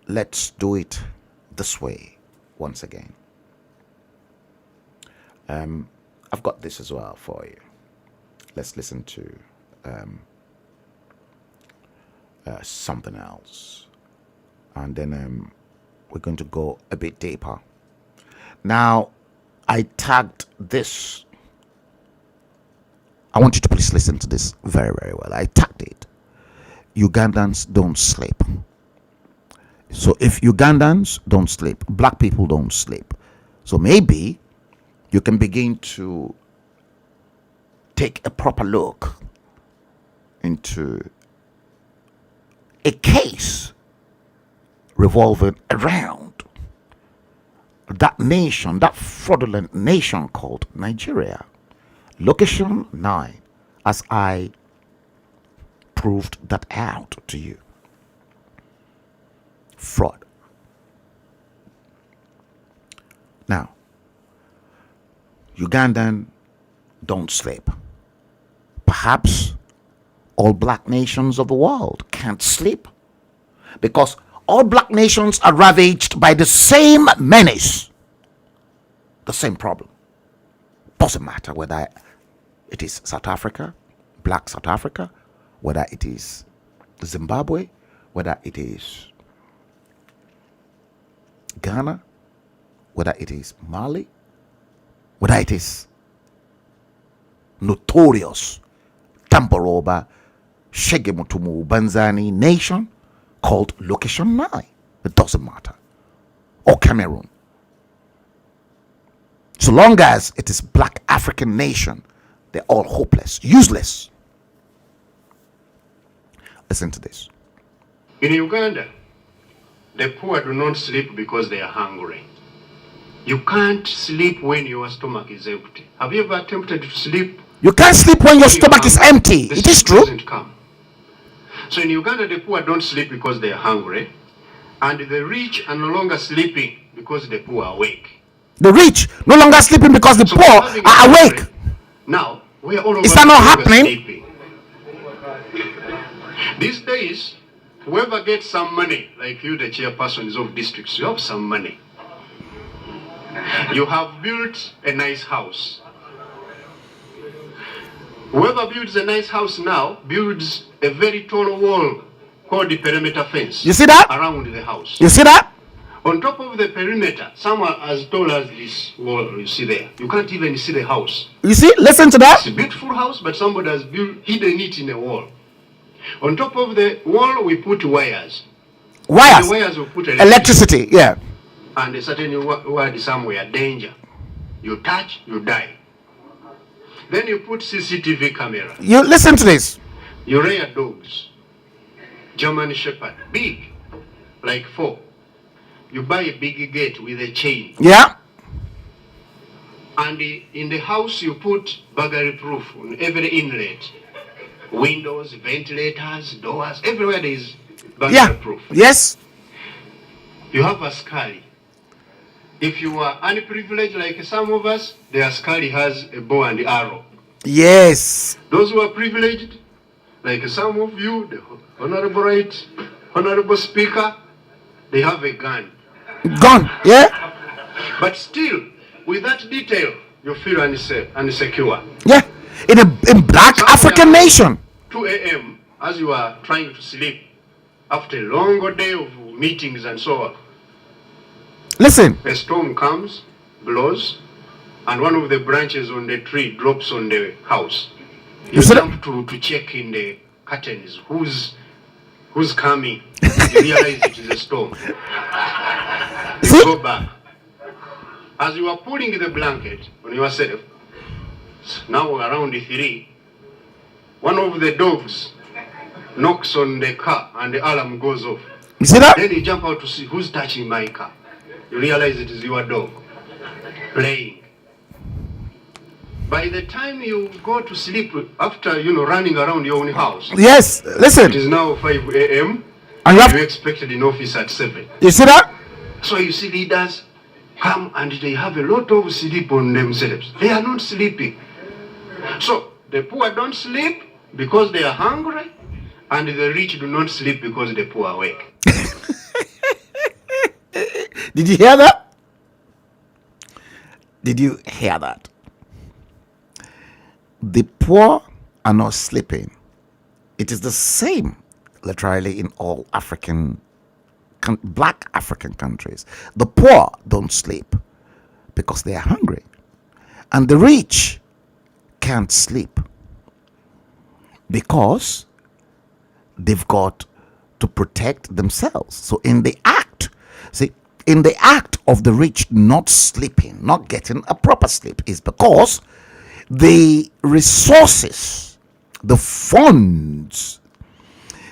let's do it this way once again. I've got this as well for you. Let's listen to something else. And then we're going to go a bit deeper. Now, I tagged this. I want you to please listen to this very, very well. I tagged it. Ugandans don't sleep. So if Ugandans don't sleep, black people don't sleep. So maybe you can begin to take a proper look into a case revolving around that nation, that fraudulent nation called Nigeria. Location 9, as I proved that out to you. Fraud. Now, Ugandan don't sleep. Perhaps all black nations of the world can't sleep because all black nations are ravaged by the same menace, the same problem. Doesn't matter whether it is South Africa, black South Africa, whether it is Zimbabwe, whether it is Ghana, whether it is Mali, whether it is notorious Tamboroba Shegemutumu Banzani nation called Location 9. It doesn't matter. Or Cameroon. So long as it is black African nation, they're all hopeless, useless. Listen to this. In Uganda, the poor do not sleep because they are hungry. You can't sleep when your stomach is empty. Have you ever attempted to sleep? You can't sleep when your stomach is empty. It is true. Doesn't come. So in Uganda, the poor don't sleep because they are hungry, and the rich are no longer sleeping because the poor are awake. The rich no longer sleeping because the poor are awake. Now, we are all over. Is that not happening? Sleeping. These days, whoever gets some money, like you, the chairpersons of districts, you have some money. You have built a nice house. Whoever builds a nice house now builds a very tall wall called the perimeter fence. You see that? Around the house. You see that? On top of the perimeter, someone as tall as this wall you see there. You can't even see the house. You see? Listen to that. It's a beautiful house, but somebody has hidden it in a wall. On top of the wall, we put wires. Wires. The wires we put electricity. Yeah. And a certain word somewhere, danger. You touch, you die. Then you put CCTV camera. You listen to this. You rear dogs. German Shepherd, big, like 4. You buy a big gate with a chain. Yeah. And in the house you put burglary proof on every inlet. Windows, ventilators, doors, everywhere there is burglary proof. Yes. You have a scully. If you are unprivileged like some of us, the scully has a bow and arrow. Yes. Those who are privileged, like some of you, the Honorable Right, Honorable Speaker, they have a gun. Gun, yeah? But still, with that detail, you feel unsafe, insecure. Yeah. In black African nation. 2 a.m., as you are trying to sleep, after a long day of meetings and so on, Listen. A storm comes, blows, and one of the branches on the tree drops on the house. You jump to check in the curtains. Who's coming? You realize it is a storm. You go back. As you are pulling the blanket on yourself, now around 3, one of the dogs knocks on the car and the alarm goes off. You see that? Then you jump out to see who's touching my car. You realize it is your dog playing. By the time you go to sleep after running around your own house. Yes, listen. It is now 5 a.m. and you expected in office at 7. You see that? So you see leaders come and they have a lot of sleep on themselves. They are not sleeping. So the poor don't sleep because they are hungry, and the rich do not sleep because the poor are awake. Did you hear that? Did you hear that? The poor are not sleeping. It is the same literally in all black African countries. The poor don't sleep because they are hungry, and the rich can't sleep because they've got to protect themselves. So in the act of the rich not sleeping, not getting a proper sleep, is because the resources, the funds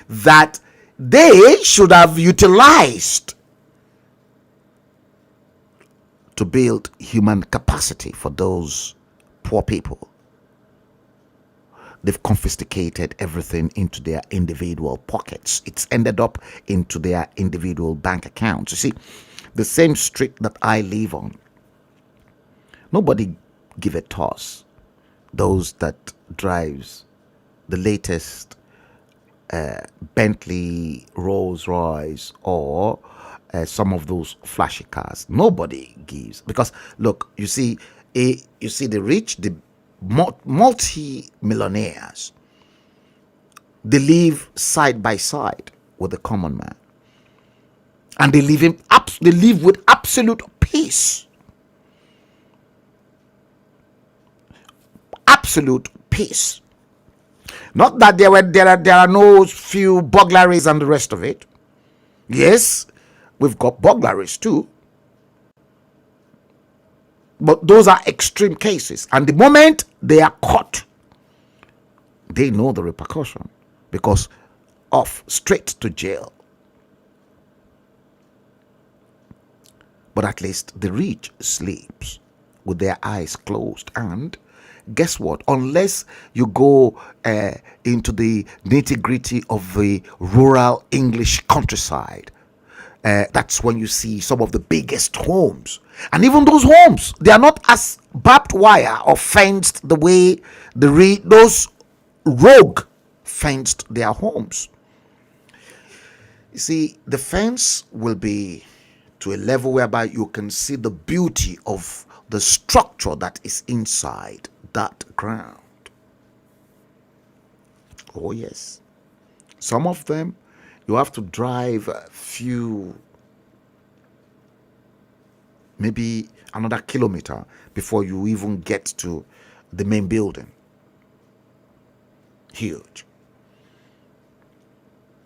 that they should have utilized to build human capacity for those poor people, they've confiscated everything into their individual pockets. It's ended up into their individual bank accounts. You see, the same street that I live on, nobody give a toss those that drives the latest Bentley, Rolls Royce, or some of those flashy cars. Nobody gives, because look, you see the rich, the multi-millionaires, they live side by side with the common man, and they live with absolute peace. Absolute peace. Not that there are no few burglaries and the rest of it. Yes, we've got burglaries too, but those are extreme cases, and the moment they are caught, they know the repercussion, because off straight to jail. But at least the rich sleeps with their eyes closed, and guess what? Unless you go into the nitty-gritty of the rural English countryside, that's when you see some of the biggest homes. And even those homes, they are not as barbed wire or fenced the way those rogue fenced their homes. You see, the fence will be to a level whereby you can see the beauty of the structure that is inside that ground. Oh yes, some of them you have to drive a few, maybe another kilometer before you even get to the main building. Huge.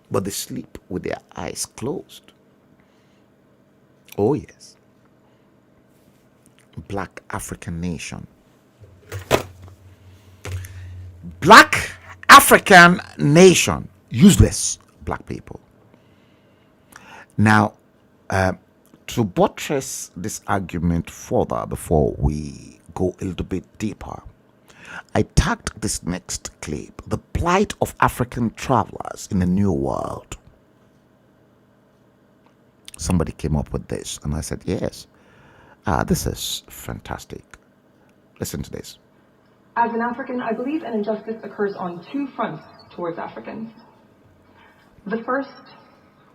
But they sleep with their eyes closed. Oh yes. Black African nation. Black African nation. Useless black people. Now, to buttress this argument further before we go a little bit deeper, I tagged this next clip, the plight of African travelers in the New World. Somebody came up with this, and I said, yes, this is fantastic. Listen to this. As an African, I believe an injustice occurs on two fronts towards Africans. The first,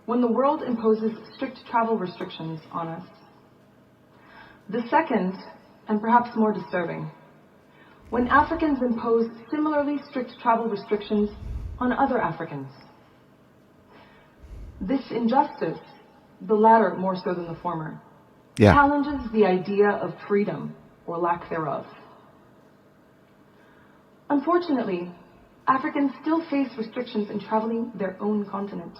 when the world imposes strict travel restrictions on us. The second, and perhaps more disturbing, when Africans impose similarly strict travel restrictions on other Africans. This injustice, the latter more so than the former, Yeah. challenges the idea of freedom or lack thereof. Unfortunately, Africans still face restrictions in traveling their own continent.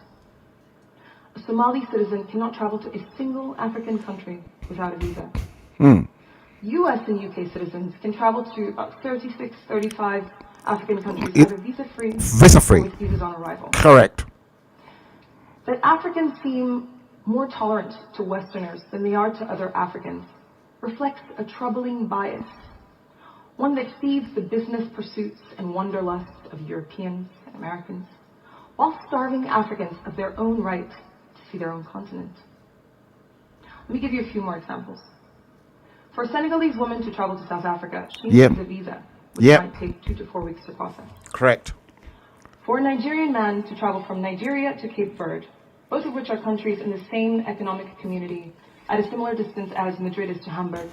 A Somali citizen cannot travel to a single African country without a visa. US and UK citizens can travel to about 36, 35 African countries either visa-free or with visas on arrival. Correct. That Africans seem more tolerant to Westerners than they are to other Africans reflects a troubling bias, one that feeds the business pursuits and wanderlust of Europeans and Americans, while starving Africans of their own right to see their own continent. Let me give you a few more examples. For a Senegalese woman to travel to South Africa, she needs a visa, which might take 2 to 4 weeks to process. Correct. For a Nigerian man to travel from Nigeria to Cape Verde, both of which are countries in the same economic community at a similar distance as Madrid is to Hamburg,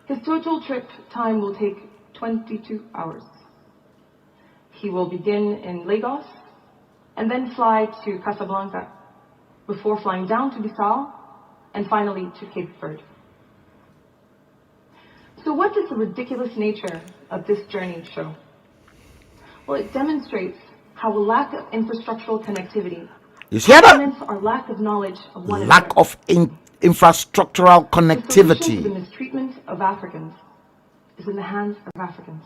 his total trip time will take 22 hours. He will begin in Lagos and then fly to Casablanca before flying down to Bissau and finally to Cape Verde. So what does the ridiculous nature of this journey show? Well, it demonstrates how a lack of infrastructural connectivity complements our lack of knowledge of one another. Lack of infrastructural connectivity. The solution to the mistreatment of Africans is in the hands of Africans.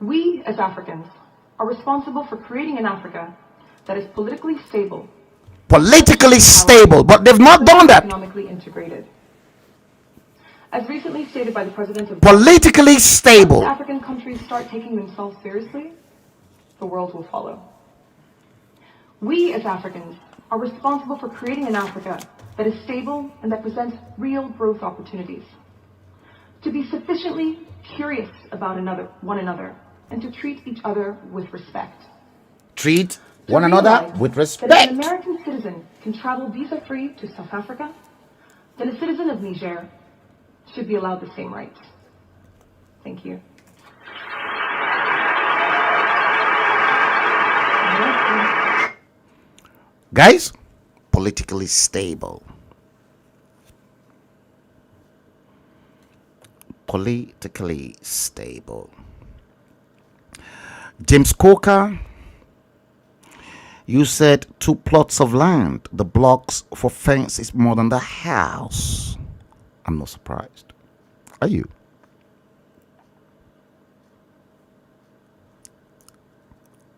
We, as Africans, are responsible for creating an Africa that is politically stable. Politically stable, but they've not done that. Economically integrated. As recently stated by the President of politically stable. Once African countries start taking themselves seriously, the world will follow. We, as Africans, are responsible for creating an Africa that is stable and that presents real growth opportunities. To be sufficiently curious about one another and to treat each other with respect. Treat one another with respect. That if an American citizen can travel visa-free to South Africa, then a citizen of Niger should be allowed the same rights. Thank you. Guys, politically stable. Politically stable. James Coker, you said 2 plots of land. The blocks for fence is more than the house. I'm not surprised. Are you?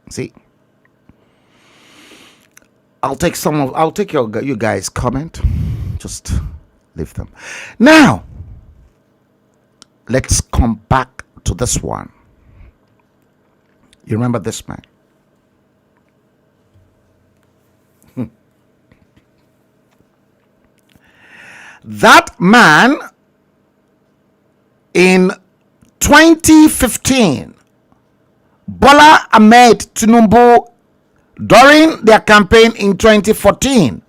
See, I'll take you guys' comment. Just leave them. Now, let's come back to this one. You remember this man? That man in 2015, Bola Ahmed Tinubu, during their campaign in 2014,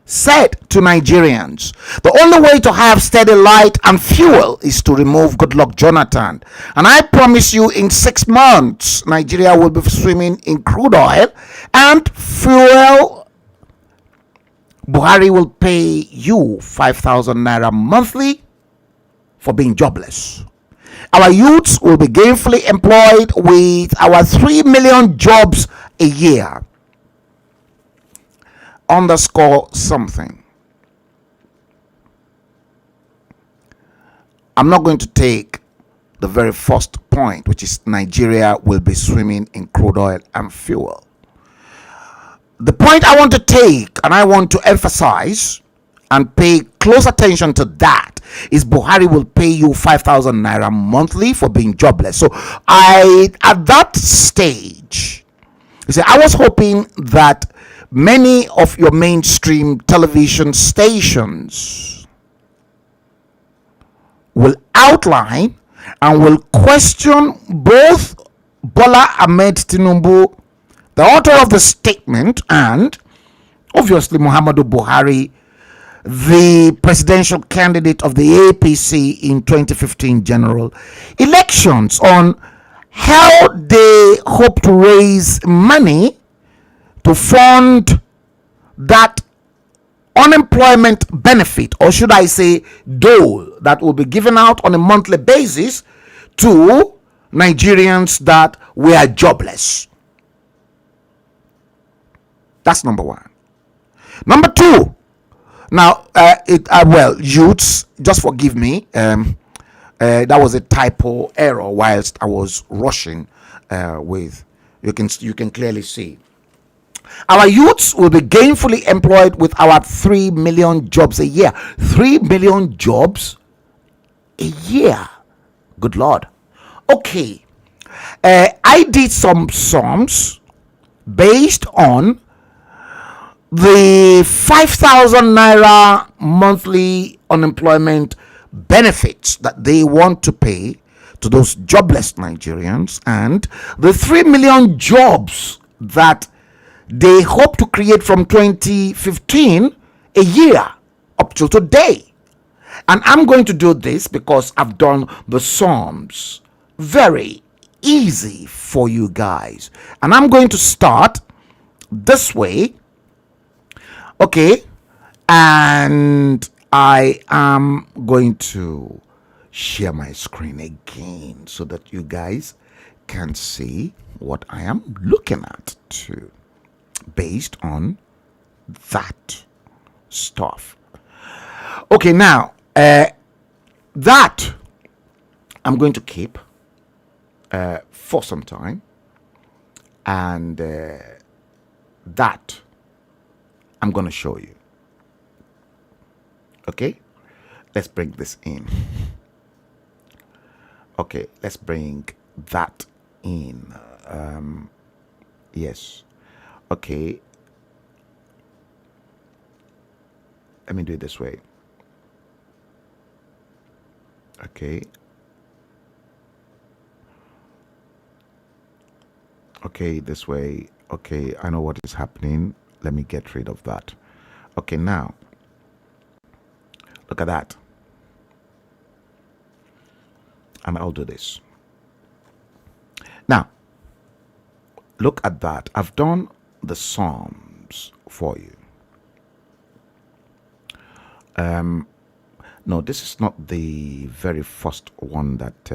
said to Nigerians, the only way to have steady light and fuel is to remove Goodluck Jonathan. And I promise you, in 6 months, Nigeria will be swimming in crude oil and fuel. Buhari will pay you 5,000 naira monthly for being jobless. Our youths will be gainfully employed with our 3 million jobs a year. Underscore something. I'm not going to take the very first point, which is Nigeria will be swimming in crude oil and fuel. The point I want to take and I want to emphasize and pay close attention to that is Buhari will pay you 5,000 naira monthly for being jobless. So at that stage, you see, I was hoping that many of your mainstream television stations will outline and will question both Bola Ahmed Tinubu, the author of the statement, and obviously Muhammadu Buhari, the presidential candidate of the APC in 2015 general elections, on how they hope to raise money to fund that unemployment unemployment benefit, or should I say dole, that will be given out on a monthly basis to Nigerians that were jobless. That's number one. Number two, now well, youths, just forgive me, that was a typo error whilst I was rushing with, you can clearly see. Our youths will be gainfully employed with our 3 million jobs a year. 3 million jobs a year. Good Lord. Okay. I did some sums based on the 5,000 naira monthly unemployment benefits that they want to pay to those jobless Nigerians, and the 3 million jobs that they hope to create from 2015 a year up till today. And I'm going to do this because I've done the sums very easy for you guys, and I'm going to start this way. Okay, and I am going to share my screen again so that you guys can see what I am looking at too, based on that stuff. Okay, now that I'm going to keep for some time, and that I'm going to show you. Okay, let's bring this in. Okay, let's bring that in. Yes. Okay, let me do it this way. Okay. Okay, this way. Okay, I know what is happening. Let me get rid of that. Okay, now look at that. And I'll do this. Now, look at that. I've done the sums for you. No, this is not the very first one that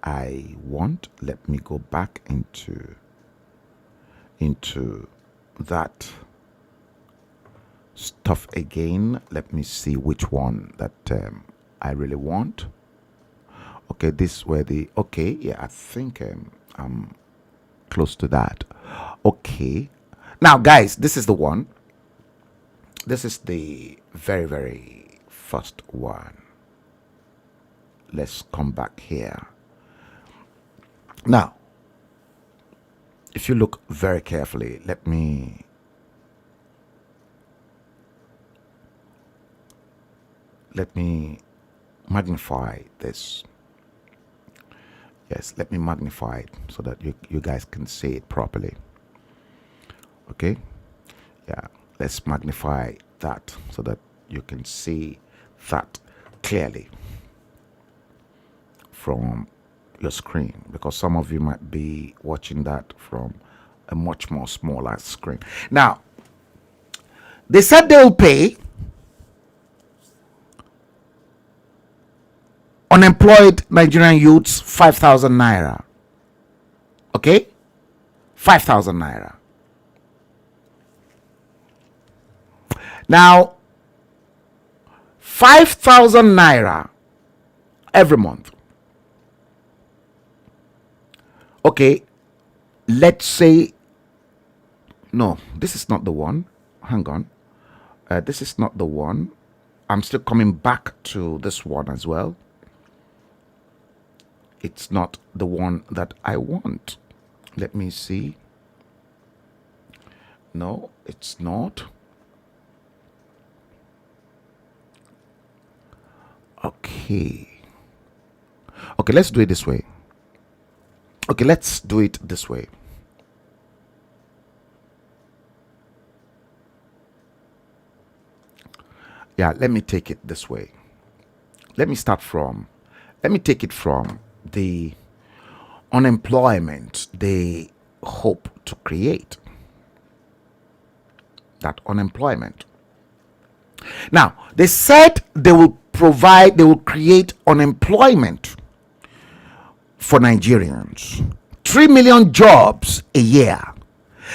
I want. Let me go back into that stuff again. Let me see which one that I really want. Okay, this where the, okay, yeah, I think I'm close to that. Okay, now guys, this is the one. This is the very, very first one. Let's come back here. Now, if you look very carefully, let me magnify this. Yes, let me magnify it so that you guys can see it properly. Okay, yeah, let's magnify that so that you can see that clearly from your screen, because some of you might be watching that from a much more smaller screen. Now, they said they'll pay unemployed Nigerian youths 5,000 naira. Okay, 5,000 naira. Now, 5,000 naira every month. Okay, let's say, no, this is not the one. Hang on. This is not the one. I'm still coming back to this one as well. It's not the one that I want. Let me see. No, it's not. Okay. Okay, let's do it this way. Okay, let's do it this way. Yeah, let me take it this way. Let me take it from the unemployment they hope to create. That unemployment. Now, they said they will create unemployment for Nigerians. 3 million jobs a year.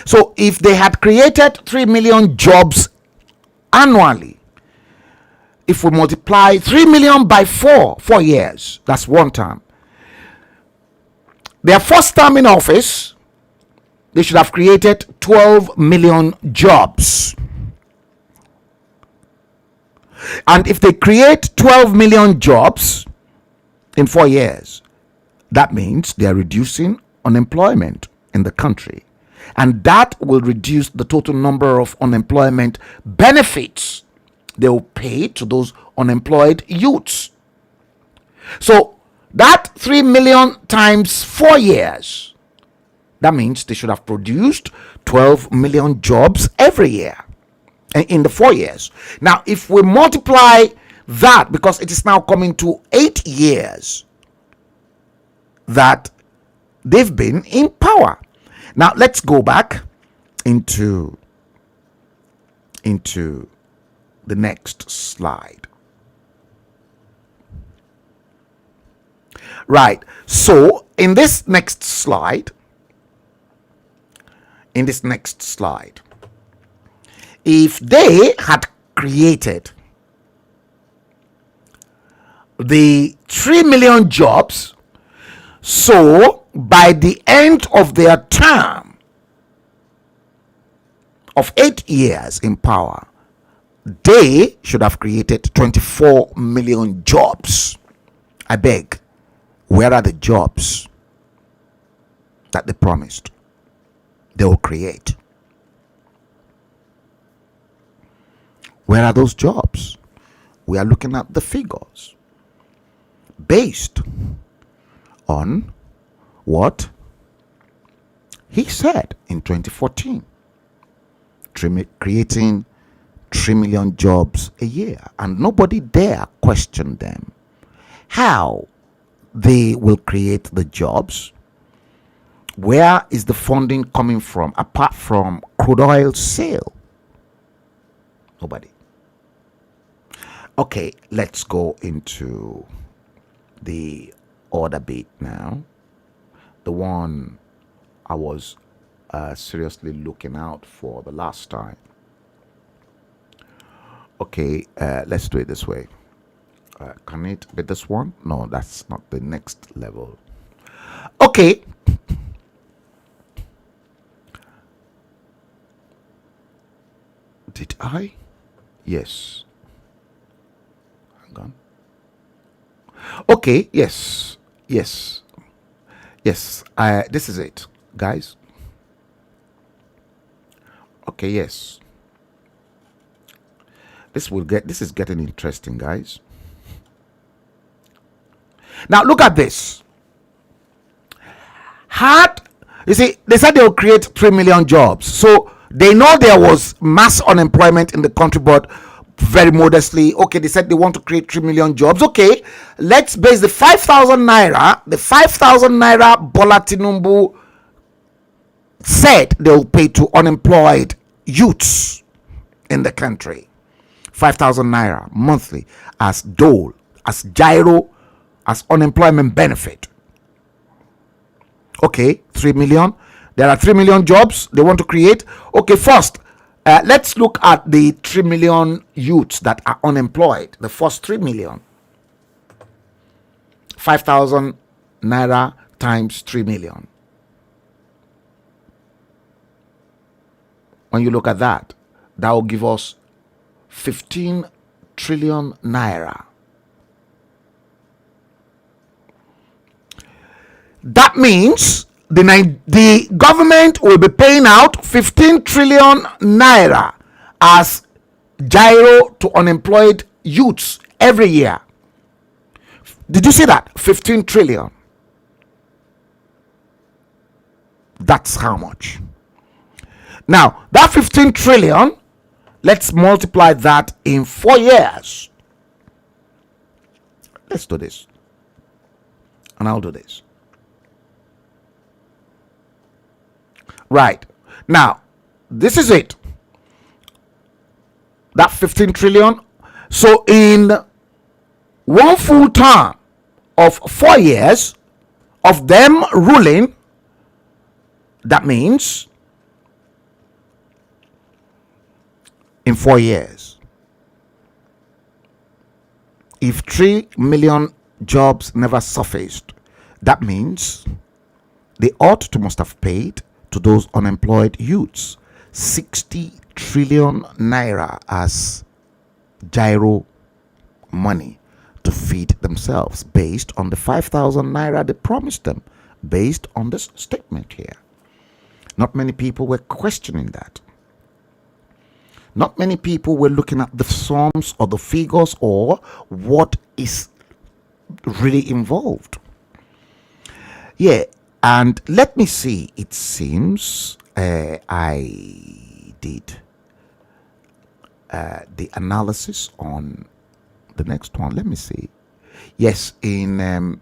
So if they had created 3 million jobs annually, if we multiply 3 million by 4 years, that's one term. Their first term in office, they should have created 12 million jobs. And if they create 12 million jobs in 4 years, that means they are reducing unemployment in the country. And that will reduce the total number of unemployment benefits they will pay to those unemployed youths. So that 3 million times 4 years, that means they should have produced 12 million jobs every year in the 4 years. Now, if we multiply that, because it is now coming to 8 years that they've been in power. Now, let's go back into the next slide. Right. So, in this next slide, if they had created the 3 million jobs, so by the end of their term of 8 years in power, they should have created 24 million jobs. I beg, where are the jobs that they promised they will create? Where are those jobs? We are looking at the figures based on what he said in 2014, creating 3 million jobs a year, and nobody dare question them how they will create the jobs. Where is the funding coming from apart from crude oil sale? Nobody. Okay, let's go into the other bit now, the one I was seriously looking out for the last time. Okay, let's do it this way. Can it be this one? No, that's not the next level. Okay. Did I? Yes. Hang on. Okay, yes. This is it, guys. Okay, yes. This is getting interesting, guys. Now look at this. You see, they said they will create 3 million jobs. So they know there was mass unemployment in the country, but very modestly, okay, they said they want to create 3 million jobs. Okay, let's base the 5,000 naira, Bola Tinubu said they will pay to unemployed youths in the country. 5,000 naira monthly as dole, as gyro, as unemployment benefit. Okay, 3 million. There are 3 million jobs they want to create. Okay, first, let's look at the 3 million youths that are unemployed. The first 3 million. 5,000 naira times 3 million. When you look at that, that will give us 15 trillion naira. That means the government will be paying out 15 trillion naira as gyro to unemployed youths every year. Did you see that? 15 trillion. That's how much. Now, that 15 trillion, let's multiply that in 4 years. Let's do this. And I'll do this. Right. Now, this is it. That 15 trillion, So in one full term of 4 years of them ruling, that means in 4 years, if 3 million jobs never surfaced, that means they ought to must have paid to those unemployed youths 60 trillion naira as gyro money to feed themselves based on the 5,000 naira they promised them based on this statement here. Not many people were questioning that. Not many people were looking at the sums or the figures or what is really involved. Yeah, and let me see. It seems I did the analysis on the next one. Let me see. Yes, in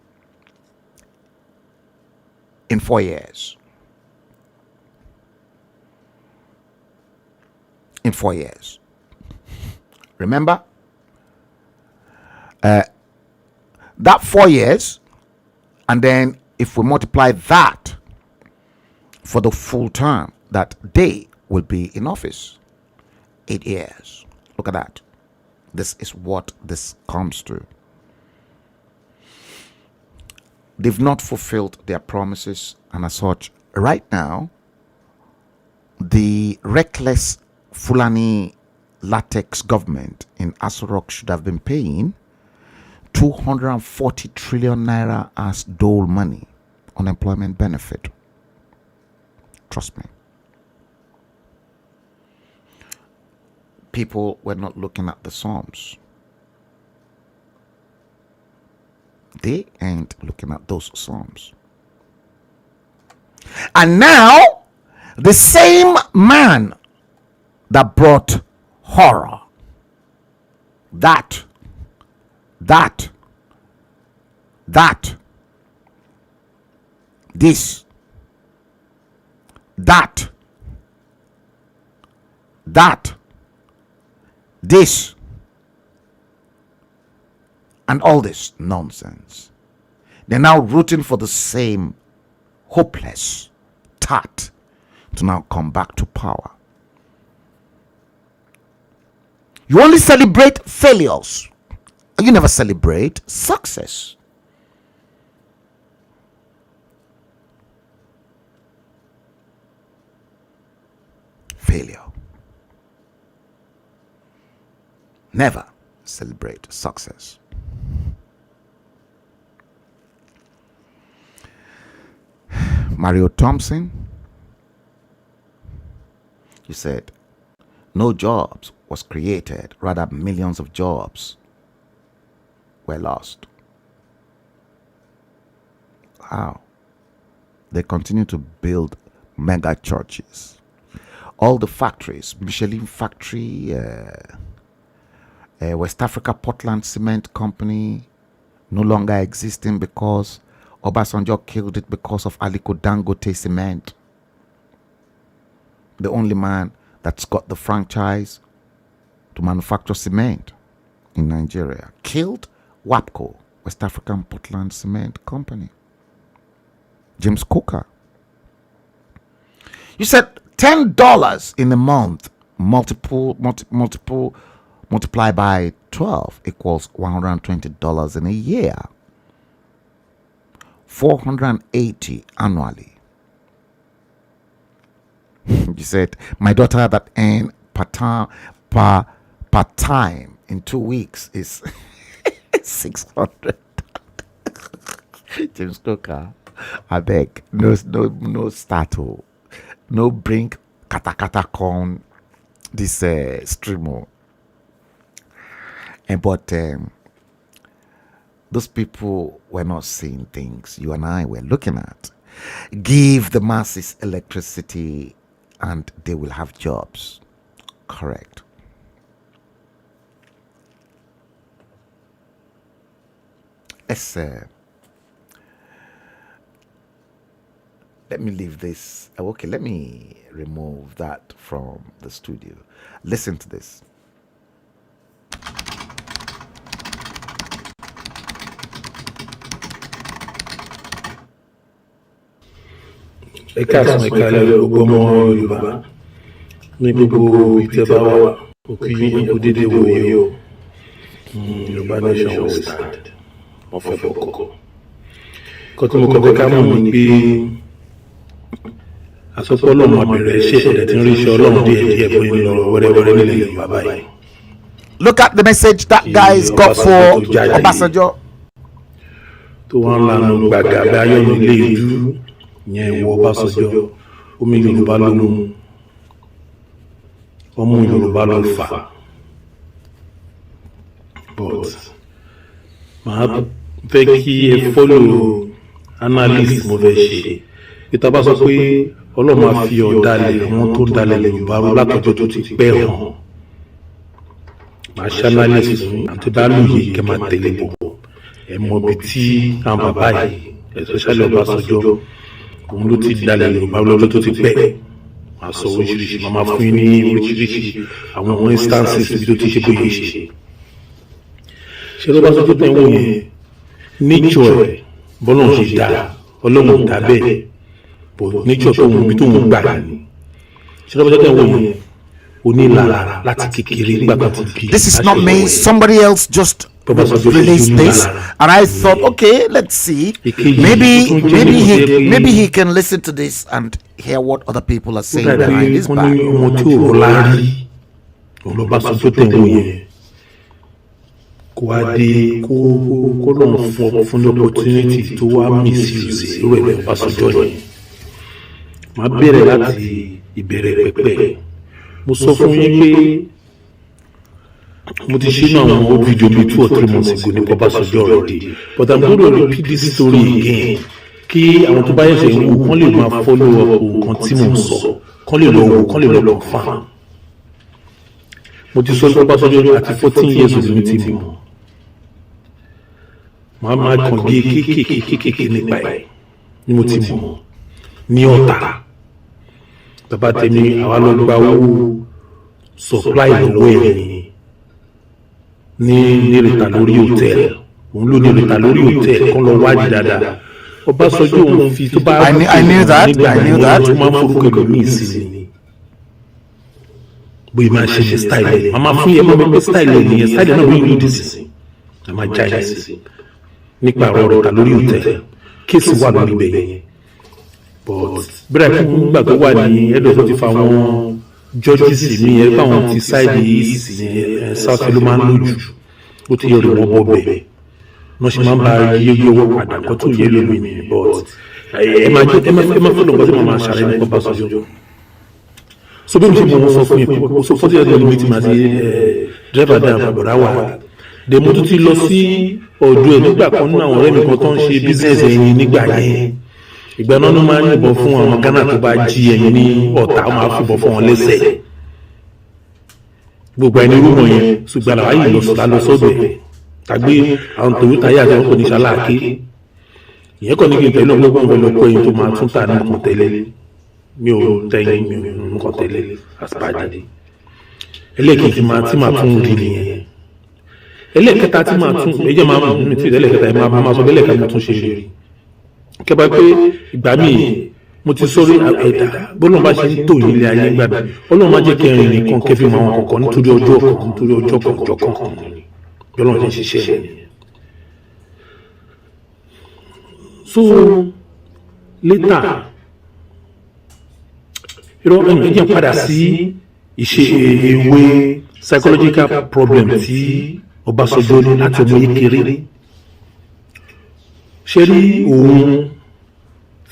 4 years. In 4 years. Remember? That 4 years, and then if we multiply that for the full term that they will be in office, 8 years. Look at that. This is what this comes to. They've not fulfilled their promises, and as such, right now, the reckless Fulani latex government in Asorok should have been paying 240 trillion naira as dole money, unemployment benefit. Trust me. People were not looking at the sums. They ain't looking at those sums. And now, the same man that brought horror, that, this, this, and all this nonsense. They're now rooting for the same hopeless tart to now come back to power. You only celebrate failures. You never celebrate success. Failure. Never celebrate success. Mario Thompson, you said, no jobs was created, rather millions of jobs were lost. Wow. They continue to build mega churches. All the factories, Michelin factory, West Africa Portland Cement Company, no longer existing because Obasanjo killed it because of Aliko Dangote Cement. The only man that's got the franchise to manufacture cement in Nigeria. Killed WAPCO, West African Portland Cement Company. James Coker. You said $10 in a month, multiply by 12 equals $120 in a year. 480 annually. You said my daughter that earn part time in 2 weeks is 600. James Coker, I beg, no startle, no bring kata con this streamer. And but those people were not seeing things you and I were looking at. Give the masses electricity and they will have jobs. Correct. Let's let me leave this. Okay, let me remove that from the studio. Listen to this. ẹ̀ka àsán ẹ̀ka ẹlẹ́rọ gbogbo ọmọ Yorùbá ní gbogbo ìtẹ́bá wa òkú yín kò dédé wòye o. Yorùbá nation will stand. Wọ́n fẹ́ bọ̀kọ̀. Kọ́ tí mo kọ́ fẹ́ ká mọ̀ ní pé àsopọ̀ ọlọ́run abẹ̀rẹ̀ ṣe ẹ̀dẹ̀ tí ń rí iṣẹ́ ọlọ́run díẹ̀ bóyá ń lọ wẹ́rẹ́wẹ́rẹ́ nílẹ̀ Yorùbá báyìí. Look at the message that guys got for Obasanjo. Tó wọ́n lànà gbàgà bí ayọ́nu ilé ìlú yẹn ìwọ Ọbásanjọ́ omi Yorùbá ló mú ọmú Yorùbá ló fà. But màá fẹ́ kí ẹ follow analyst mo fẹ́ ṣe. Ìta bá sọ pé Ọlọ́run máa fi ọ̀dàlẹ̀ àwọn tó dalẹ̀ Yorùbá látọjọ́ tó ti pẹ́ hàn. Màá ṣe analyst àti bá lóye kẹ́ máa tẹ̀lé bọ̀. Ẹ mọ ibi tí àwọn bàbá yìí especially Ọbásanjọ́ òun ló ti dalẹ̀ Yorùbá lọ́jọ́ tó ti pẹ́. Màá sọ oríṣiríṣi màá fún yín ní oríṣiríṣi àwọn instances ibi tó ti ṣe bóyá ṣe. Ṣé Ọbásanjọ́ tẹ̀ ń wò yẹn nature ẹ̀ bọ́lọ̀ ṣe dá Ọlọ́run dá bẹ́ẹ̀ bọ̀ nature tó ń bí tó ń gbà ní. Ṣé Ọbásanjọ́ tẹ̀ ń wò yẹn onílára láti kékeré nígbà tó ti bí. This is not me, somebody else just released this, and I thought, okay, let's see. Maybe he can listen to this and hear what other people are saying behind his back. Kò wá dé kó lọ́n fún opportunity tó wá misuse ìwé Ọbásanjọ́ yẹn. Màá bẹ̀rẹ̀ láti ìbẹ̀rẹ̀ pẹ̀pẹ̀. Mo sọ fún yín pé mo ti ṣe náà àwọn fídíò bíi 2 or 3 months ago ní Ọbásanjọ́ already, but I'm going to repeat this story again kí àwọn tó bá yẹ ṣe ń wò kán lè máa follow up nǹkan tí mo sọ, kán lè lọ wò, kán lè lọ confirm. Mo ti sọ fún Ọbásanjọ́ àti 14 years old ní ti mọ̀. Màá máa kàn gé kéékèèké nípa ẹ̀ ni mo ti mọ̀ ní Ọ̀tà. Bàbá tèmi àwa lọ gba owó supply lọ́wọ́ ẹ̀ ní ìrètà lórí hòtẹ́ẹ̀lì. Òun ló ní ìrètà lórí hòtẹ́ẹ̀lì kan lọ wádìí dáadáa. Ọbásanjọ́ òun fi tó bá I knew that. Tó máa ń forúkọ ẹlòmíì sí ni. Bóyá máa ṣe style ẹ̀. Màmá fún yẹn mọ́ pé style ẹ̀ nìyẹn, style ẹ̀ náà ló ń lòdì sí. Màmá já ẹ̀ sí. Nípa ọ̀rọ̀ ìrètà lórí hòtẹ́ẹ̀lì. Kéèsì wà lórí ibẹ̀ yẹn. But bẹ́ẹ̀ fún gbà tó wà ní ẹ̀dọ̀ tó ti fa àwọn judges mi ẹ̀ fáwọn ti side east yẹn south ló máa ń lójú. Ó ti yọrọ wọn bọ̀ bẹ́ẹ̀. Wọ́n ṣe máa ń bá iye owó padà kó tó yẹ lómi ni. But ẹ máa fọlọ́ nǹkan tí mo máa ṣàlàyé nípa Ọbásanjọ́. So bí mo ṣe mọ̀ wọ́n sọ fún yẹn so 40 years old meeting àti driver down àbọ̀dá wà. Dè mo tún ti lọ sí ọ̀dọ̀ ẹ̀ nígbà kan nínú àwọn ọ̀rẹ́ mi kan tó ń ṣe business ẹ̀yìn nígbà yẹn. Ìgbà náà ló máa ń yìnbọn fún àwọn Ghana tó bá jí ẹ̀yìn ní Ọ̀tà ó máa fìbọn fún wọn lẹ́sẹ̀. Gbogbo ẹni rúmọ̀ yẹn ṣùgbọ́n àlàyé yìí lọ sọ́dọ̀ ẹ̀ tàgbé àwọn Toyota yà àti wọn kò ní ṣaláàké. Ìyẹn kàn ní kí n tẹ̀lé ọgbọ́n fẹ́ lọ kọ́ ẹyin tó máa tún tà ní nǹkan tẹ́lẹ̀. Mi ò tẹ́yìn mi ò nǹkan tẹ́lẹ̀ àsìpàdé. Ẹlẹ́ẹ̀kejì tí máa tún rí nìyẹn. Ẹlẹ́ẹ̀kẹta tí máa tún ẹjẹ́ máa mú mi tí ẹlẹ́ẹ̀kẹta yẹn máa sọ bẹ́lẹ̀ ká mo tún ṣe rí. Kẹ́bà pé ìgbà míì mo ti sọrí ẹ̀dá bọ́lọ́n bá ṣe ń tò yín ilé ayé gbà mí Ọlọ́run má jẹ́ kẹrin nìkan kẹfì máa wọn kọ̀ọ̀kan nítorí ọjọ́ kọ̀ọ̀kan Ọlọ́run ṣe ṣiṣẹ́ ni. So later ẹ̀jẹ̀ padà sí ìṣe ewé psychological problem tí Ọbásanjọ́ ní láti ọmọ yìí kéré. Ṣé rí òun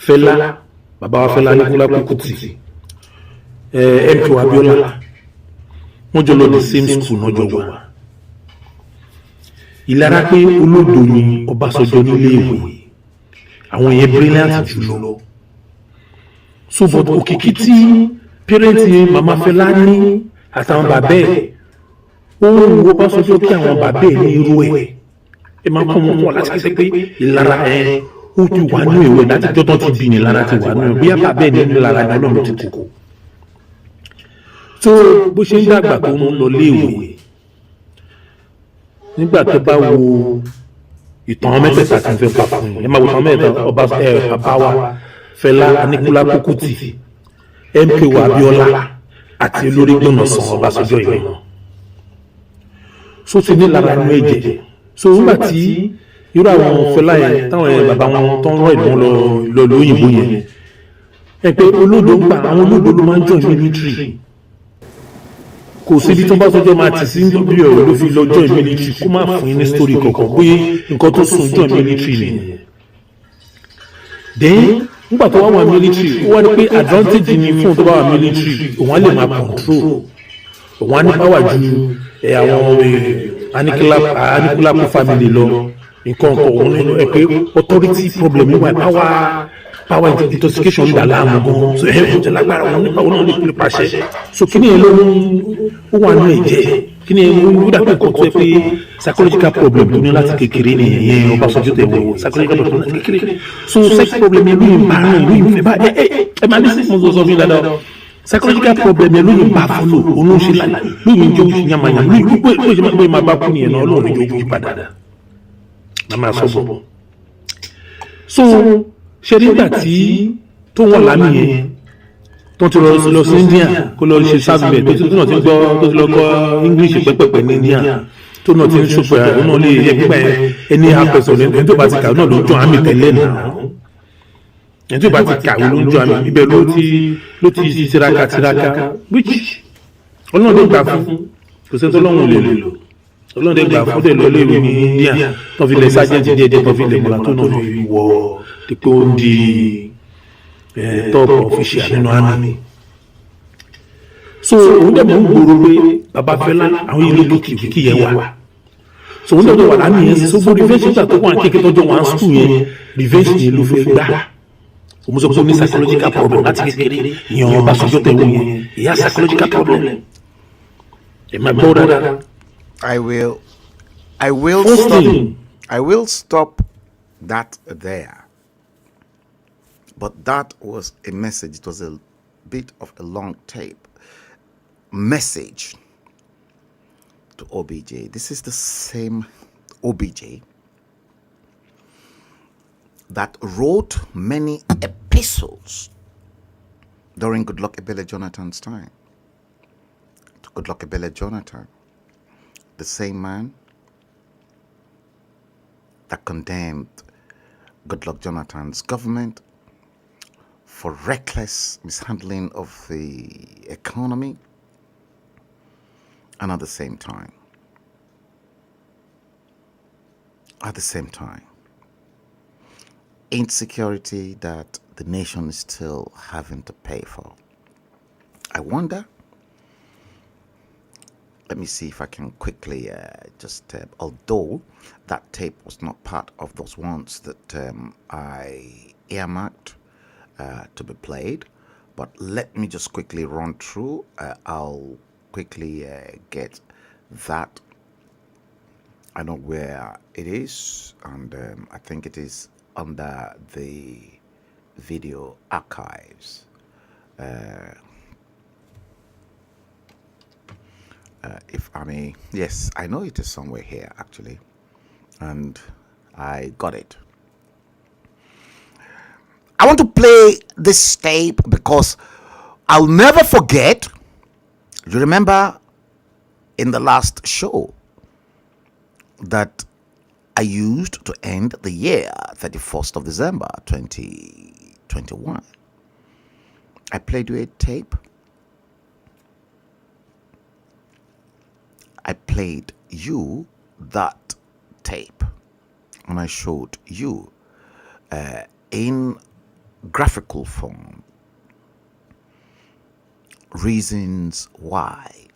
Fẹlá bàbá wa Fẹlá Aníkúlápó Kútì MP Abíọ́lá wọ́n jọ lọ the same school náà jọ wà. Ìlara pé olódo ni Ọbásanjọ́ nílé ìwé àwọn yẹn brilliant jùlọ. So but òkìkí tí pẹ́rẹ́ǹtì màmá Fẹlá ní àtàwọn bàbá ẹ̀ ó ń wo Ọbásanjọ́ kí àwọn bàbá ẹ̀ ní irú ẹ̀ ẹ máa kọ́ wọn láti kí sẹ́ pé ìlara ẹ̀ ó ti wà ní ìwé láti jọ́tọ́ ti bí ní lára ti wà ní ìwé bí bàbá ẹ̀ ní lára ní Ọlọ́run ti kókó. So bó ṣe ń dàgbà tó ń lọ léèwé nígbà tó bá wo ìtàn mẹ́tẹ̀ẹ̀ta tí ń fẹ́ pa fún yín ẹ máa wo ìtàn mẹ́tẹ̀ẹ̀ta bàbá wa Fela Aníkúlápó Kútì, MKO Abíọ́lá àti olórí Gbọ̀nàsàn Ọbásanjọ́ yìí náà. So ti ní lára inú ẹ̀jẹ̀. So nígbà tí irú àwọn Fẹlá yẹn táwọn bàbá wọn tó ń rọ ìlú lọ lóyìnbó yẹn ẹ pé olódò ń gbà àwọn olódò ló máa ń join military. Kò síbi tó bá tọjọ́ máa tì sí bí ọ̀rọ̀ ló fi lọ join military kó má fún yín ní story kankan pé nǹkan tó sùn join military nìyẹn. Then nígbà tó wá wà military ó wá ní pé advantage ni fún tó bá wà military òun á lè máa control òun á ní power ju àwọn Aníkúlápó family lọ nǹkan kan òun nínú ẹ pé authority problem wà power intoxication gbà láàmú gan so ẹ kò jẹ lágbára òun nípa òun náà lè pè pàṣẹ so kí ni ẹ ló ń ó wà nínú ẹ̀jẹ̀ kí ni ẹ ń dàbí nǹkan tó yẹ pé psychological problem tó ní láti kékeré nìyẹn Ọbásanjọ́ tẹ̀ wọ̀ psychological problem láti kékeré so sex problem yẹn ló yìí bá rìn ló yìí fẹ́ bá ẹ máa ní sí mo sọ fún yín dáadáa psychological problem yẹn ló yìí bá fọlọ òun ló ń ṣe láì ló yìí ń jẹ́ oṣù yamayama ló yìí pé máa bá kú nìyẹn náà Ọlọ́run yóò yí padà náà máa sọ bọ̀ so ṣe nígbà tí tó wọ́n lámì yẹn tó ti lọ sí India kó lọ ṣe sáfìbẹ̀ tó náà ti gbọ́ tó ti lọ kọ́ English pẹ́pẹ́pẹ́ ní India tó náà ti ń ṣòfò ẹ̀ òun náà lè yẹ pípa ẹni apẹ̀sọ̀ ẹni tó bá ti kàwé náà ló ń jọ àmì tẹ́lẹ̀ náà ẹni tó bá ti kàwé ló ń jọ àmì ibẹ̀ ló ti tiraka which Ọlọ́run lè gbà fún kò sẹ́ni tó lọ́run lè lò Ọlọ́run lè gbà fún tẹ̀lé olóòrùn ní India tó fi lẹ̀ sájẹ́ntì díẹ̀ tó fi lẹ̀ mọ́ra tó náà fi wọ dípò ó di top official nínú àmì. So òun dẹ̀ mọ̀ ń gbòòrò pé bàbá Fẹlá àwọn ilé kìkì yẹn wà. So òun dẹ̀ wà lámì yẹn so bó revenge nígbà tó wà kékeré tọ́jọ́ wọn school yẹn revenge yẹn ló fẹ́ gbà. Òun sọ pé ó ní psychological problem láti kékeré ìyẹn Ọbásanjọ́ tẹ̀wé yẹn ìyá psychological problem. Ẹ máa gbọ́ dáadáa. I will stop that there. But that was a message. It was a bit of a long tape message to OBJ. This is the same OBJ that wrote many epistles during Goodluck Ebele Jonathan's time. To Goodluck Ebele Jonathan, the same man that condemned Goodluck Jonathan's government for reckless mishandling of the economy, and at the same time, insecurity that the nation is still having to pay for. I wonder, let me see if I can quickly although that tape was not part of those ones that I earmarked to be played, but let me just quickly run through. I'll quickly get that. I know where it is, and I think it is under the video archives. If I may, yes, I know it is somewhere here actually, and I got it. I want to play this tape because I'll never forget. You remember in the last show that I used to end the year 31st of December 2021. I played you a tape. I played you that tape and I showed you in graphical form reasons why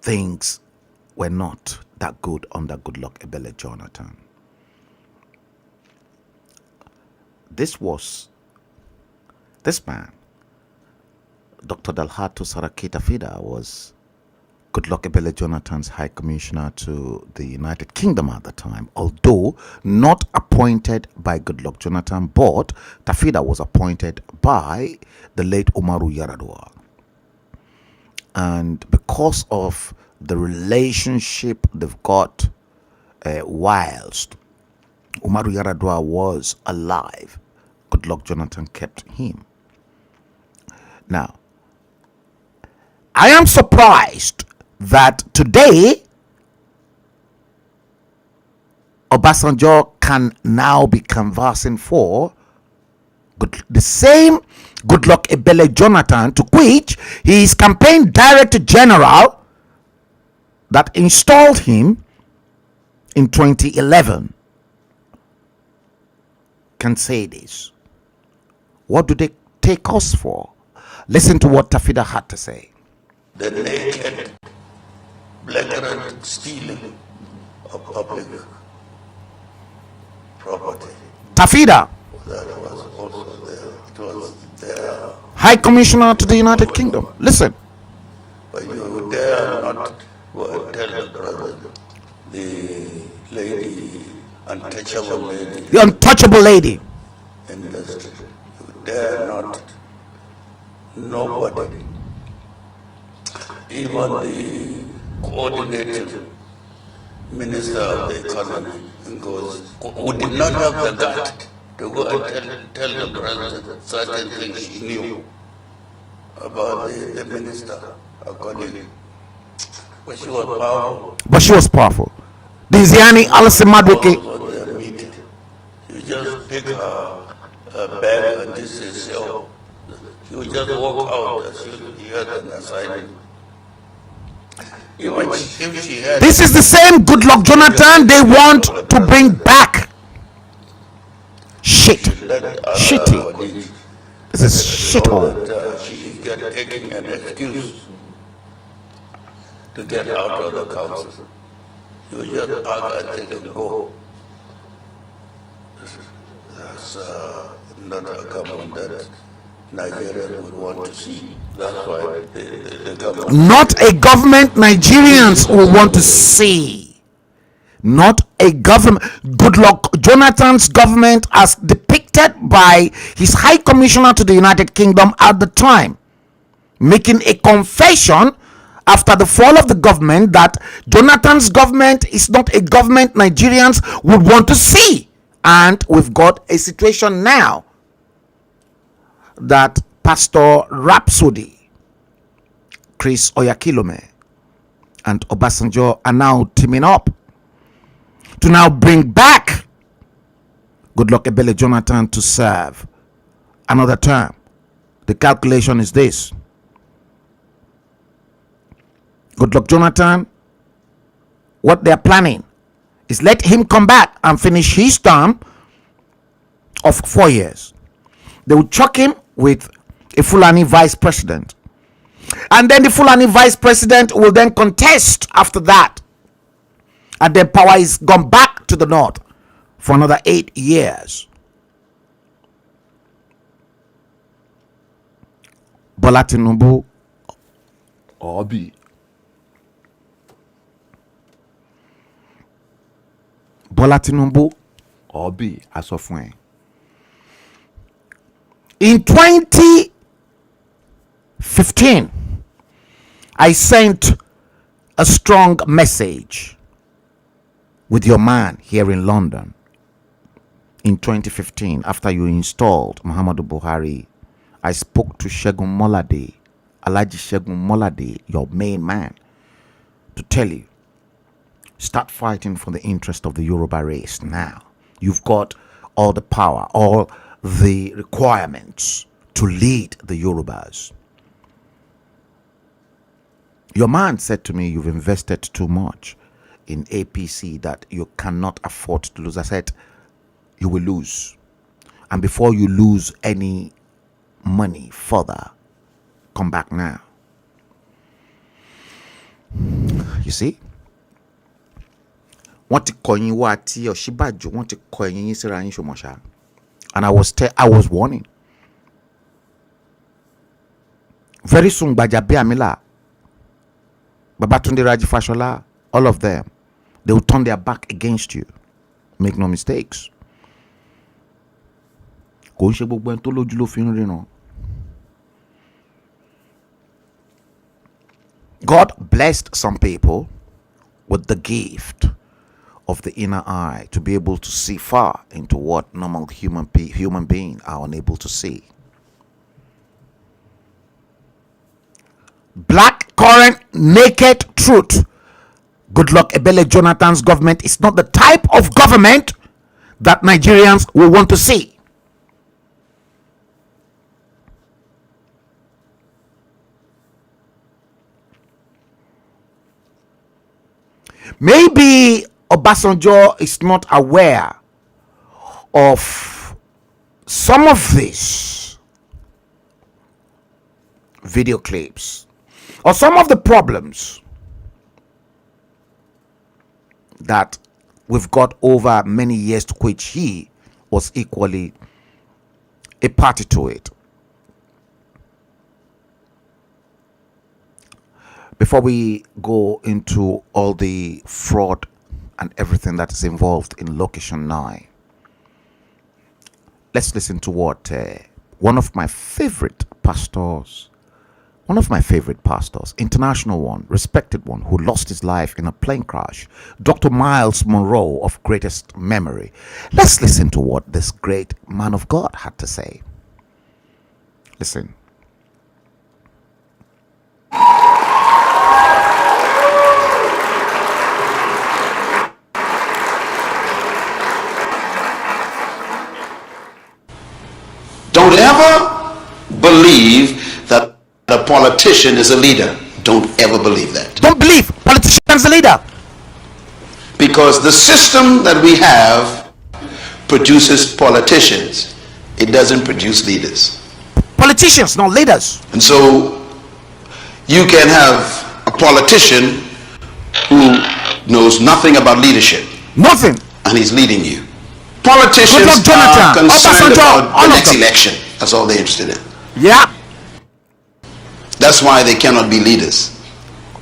things were not that good under Goodluck Ebele Jonathan. This man, Dr. Dalhatu Saraki Tafida, was Goodluck Ebele Jonathan's High Commissioner to the United Kingdom at the time, although not appointed by Goodluck Jonathan, but Tafida was appointed by the late Umaru Yar'Adua. And because of the relationship they've got whilst Umaru Yar'Adua was alive, Goodluck Jonathan kept him. Now, I am surprised that today Obasanjo can now be canvassing for the same Goodluck Ebele Jonathan, to which his campaign director general that installed him in 2011 can say this. What do they take us for? Listen to what Tafida had to say. The naked, blatant stealing of public property. Tafida, That was also there. It was there. High Commissioner to the United Kingdom. Listen. But you dare not go and tell the president, the lady, untouchable lady The untouchable lady. in the street. You dare not. Nobody, even the coordinating minister of the economy, goes, who did not have the gut to go and tell the president certain things he knew about the minister, according. But she was powerful. But she was powerful. Dinziani Alison Madwike. Also their meeting. You just pick her bag and this is your. You just walk out as she had an assignment. Even if she had. This is the same Goodluck Jonathan they want to bring back. Shit. Shitty. This is shithole. She is taking an excuse to get out of the council. You just pack and take and go. That's not a government that Nigerians would want to see. That's why the government. Not a government Nigerians will want to see. Not a government. Goodluck Jonathan's government, as depicted by his High Commissioner to the United Kingdom at the time, making a confession after the fall of the government that Jonathan's government is not a government Nigerians would want to see. And we've got a situation now that Pastor Rhapsody, Chris Oyakilome, and Obasanjo are now teaming up to now bring back Goodluck Ebele Jonathan to serve another term. The calculation is this: Goodluck Jonathan, what they're planning is let him come back and finish his term of 4 years. They will chuck him with a Fulani vice president, and then the Fulani vice president will then contest after that, and then power is gone back to the north for another 8 years. Bola Tinubu Obi. Bola Tinubu Obi Asofwen. In 2015, I sent a strong message with your man here in London. In 2015, after you installed Muhammadu Buhari, I spoke to Segun Molade, Alhaji Segun Molade, your main man, to tell you, start fighting for the interest of the Yoruba race now. You've got all the power, all the requirements to lead the Yorubas. Your man said to me, you've invested too much in APC that you cannot afford to lose. I said, you will lose. And before you lose any money further, come back now. You see? Want to call you what or Shibaju want to call you Shomosha. And I was warning. Very soon, Bajabe Amila, Babatunde Raji Fashola, all of them, they will turn their back against you. Make no mistakes. God blessed some people with the gift of the inner eye to be able to see far into what normal human beings are unable to see. Black current naked truth. Goodluck Ebele Jonathan's government is not the type of government that Nigerians will want to see. Maybe Obasanjo is not aware of some of these video clips or some of the problems that we've got over many years, to which he was equally a party to it. Before we go into all the fraud and everything that is involved in Location 9, let's listen to what one of my favorite pastors, international one, respected one, who lost his life in a plane crash, Dr. Miles Monroe of greatest memory. Let's listen to what this great man of God had to say. Listen. Don't ever believe that a politician is a leader. Don't ever believe that. Don't believe politicians a leader. Because the system that we have produces politicians. It doesn't produce leaders. Politicians, not leaders. And so you can have a politician who knows nothing about leadership. Nothing. And he's leading you. Politicians are concerned about the next election. That's all they're interested in. Yeah. That's why they cannot be leaders.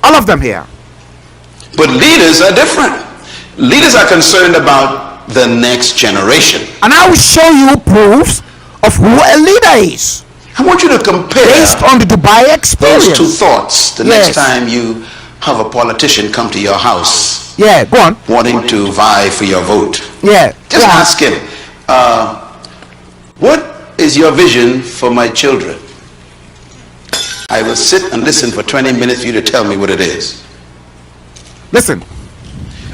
All of them here. But leaders are different. Leaders are concerned about the next generation. And I will show you proofs of who a leader is. I want you to compare based on the Dubai experience. Those two thoughts the next time you have a politician come to your house. Yeah, go on. Wanting to vie for your vote. Yeah. Just ask him, what is your vision for my children? I will sit and listen for 20 minutes for you to tell me what it is. Listen.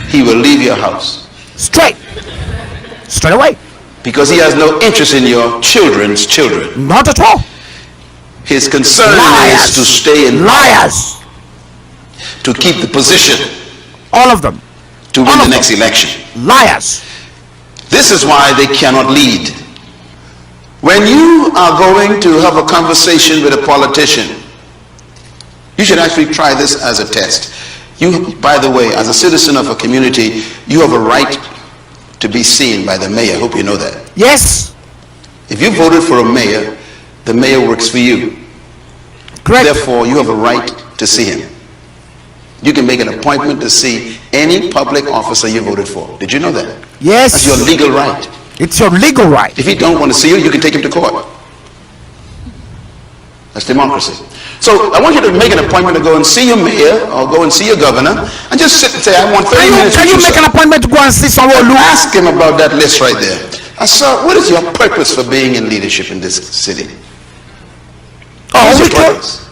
He will leave your house. Straight away. Because he has no interest in your children's children. Not at all. His concern is to stay in liars. To keep the position. All of them. To win the next election. Liars. This is why they cannot lead. When you are going to have a conversation with a politician, you should actually try this as a test. You, by the way, as a citizen of a community, you have a right to be seen by the mayor. I hope you know that. Yes. If you voted for a mayor, the mayor works for you. Correct. Therefore, you have a right to see him. You can make an appointment to see any public officer you voted for. Did you know that? Yes. That's your legal right. It's your legal right. If he don't want to see you, you can take him to court. That's democracy. So I want you to make an appointment to go and see your mayor or go and see your governor and just sit and say, I want 30 minutes. Can you make an appointment to go and see someone? Ask him about that list right there. Sir, what is your purpose for being in leadership in this city? Oh, what's your purpose?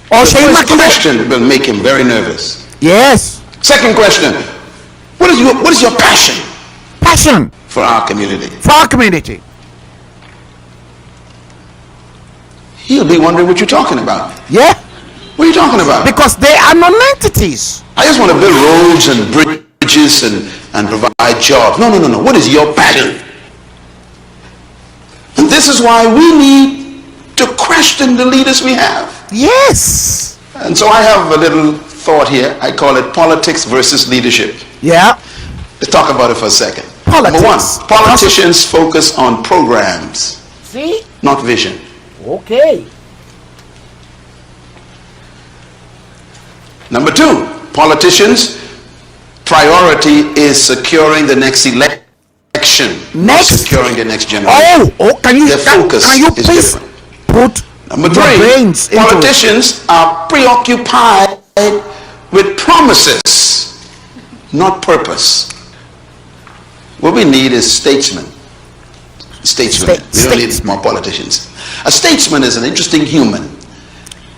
The first question will make him very nervous. Yes. Second question, what is your passion? Passion. For our community. For our community. He'll be wondering what you're talking about. Yeah. What are you talking about? Because they are non-entities. I just want to build roads and bridges and provide jobs. No. What is your passion? And this is why we need to question the leaders we have. Yes. And so I have a little thought here. I call it politics versus leadership. Yeah. Let's talk about it for a second. Politics. Number one, politicians focus on programs. See? Not vision. Okay. Number two, politicians' priority is securing the next election. Not securing the next generation. Can you is please different. put Number three, politicians are preoccupied with promises, not purpose. What we need is statesmen. Statesmen. We don't need more politicians. A statesman is an interesting human.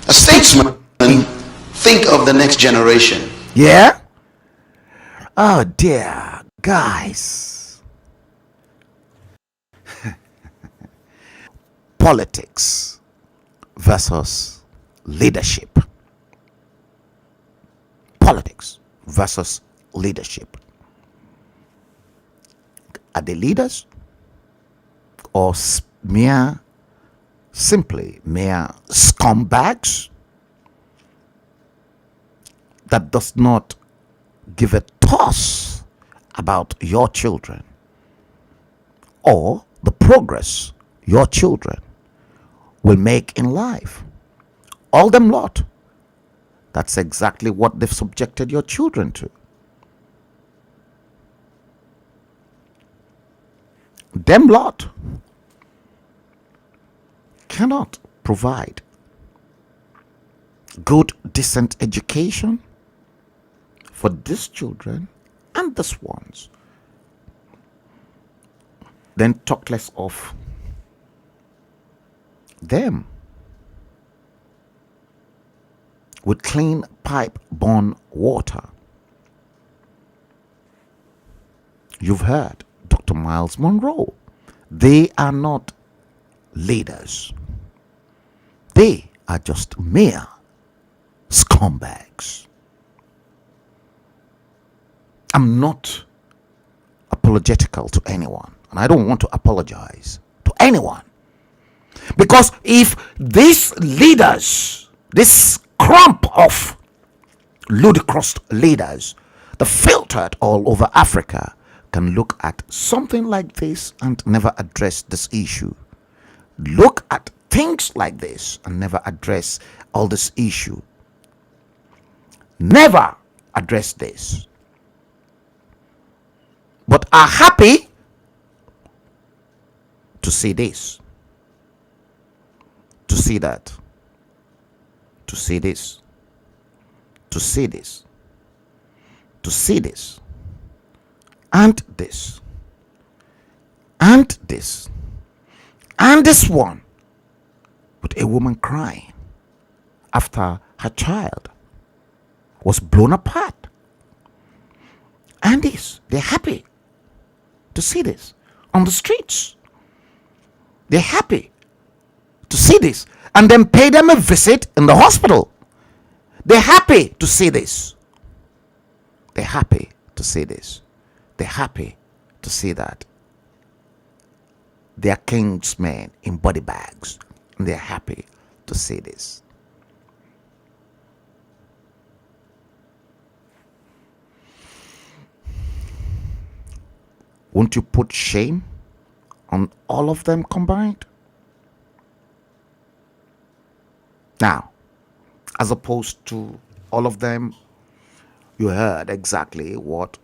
A statesman think of the next generation. Yeah? Oh dear, guys. Politics versus leadership. Politics versus leadership. Are they leaders or simply mere scumbags that does not give a toss about your children or the progress your children will make in life? All them lot. That's exactly what they've subjected your children to. Them lot cannot provide good, decent education for these children and these ones. Then talk less of them with clean pipe-borne water. You've heard Dr. Miles Monroe. They are not leaders. They are just mere scumbags. I'm not apologetical to anyone, and I don't want to apologize to anyone. Because if these leaders, this crump of ludicrous leaders, the filtered all over Africa, can look at something like this and never address this issue, look at things like this and never address all this issue, never address this, but are happy to see this, to see that, to see this, to see this, to see this, and this, and this, and this one, with a woman crying after her child was blown apart. And this, they're happy to see this on the streets. They're happy to see this and then pay them a visit in the hospital. They're happy to see this. They're happy to see this. They're happy to see that. They are kingsmen in body bags, and they're happy to see this. Won't you put shame on all of them combined? Now, as opposed to all of them, you heard exactly what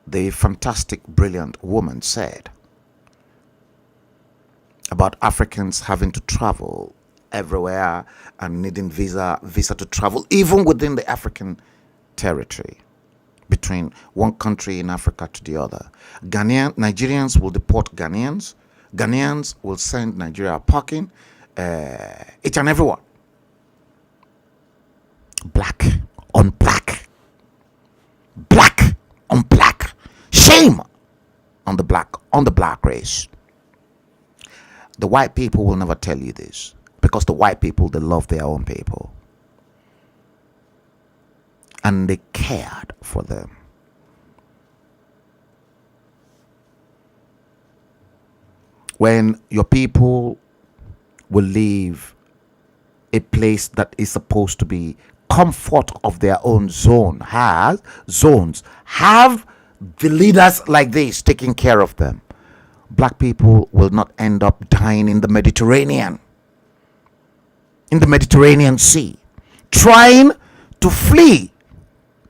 the fantastic, brilliant woman said about Africans having to travel everywhere and needing visa to travel, even within the African territory, between one country in Africa to the other. Nigerians will deport Ghanaians. Ghanaians will send Nigeria packing, each and everyone. Black on black. Black on black. Shame on the black race. The white people will never tell you this, because the white people, they love their own people and they cared for them. When your people will leave a place that is supposed to be comfort of their own have the leaders like this taking care of them. Black people will not end up dying in the Mediterranean Sea, trying to flee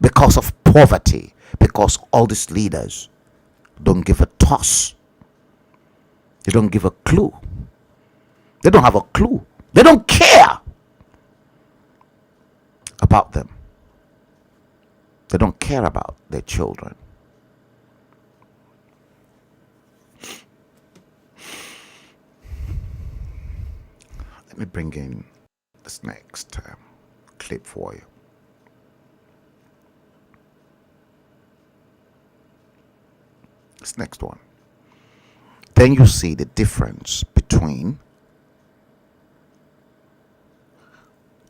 because of poverty, because all these leaders don't give a toss. They don't give a clue. They don't have a clue. They don't care about them. They don't care about their children. Let me bring in this next clip for you. This next one. Then you see the difference between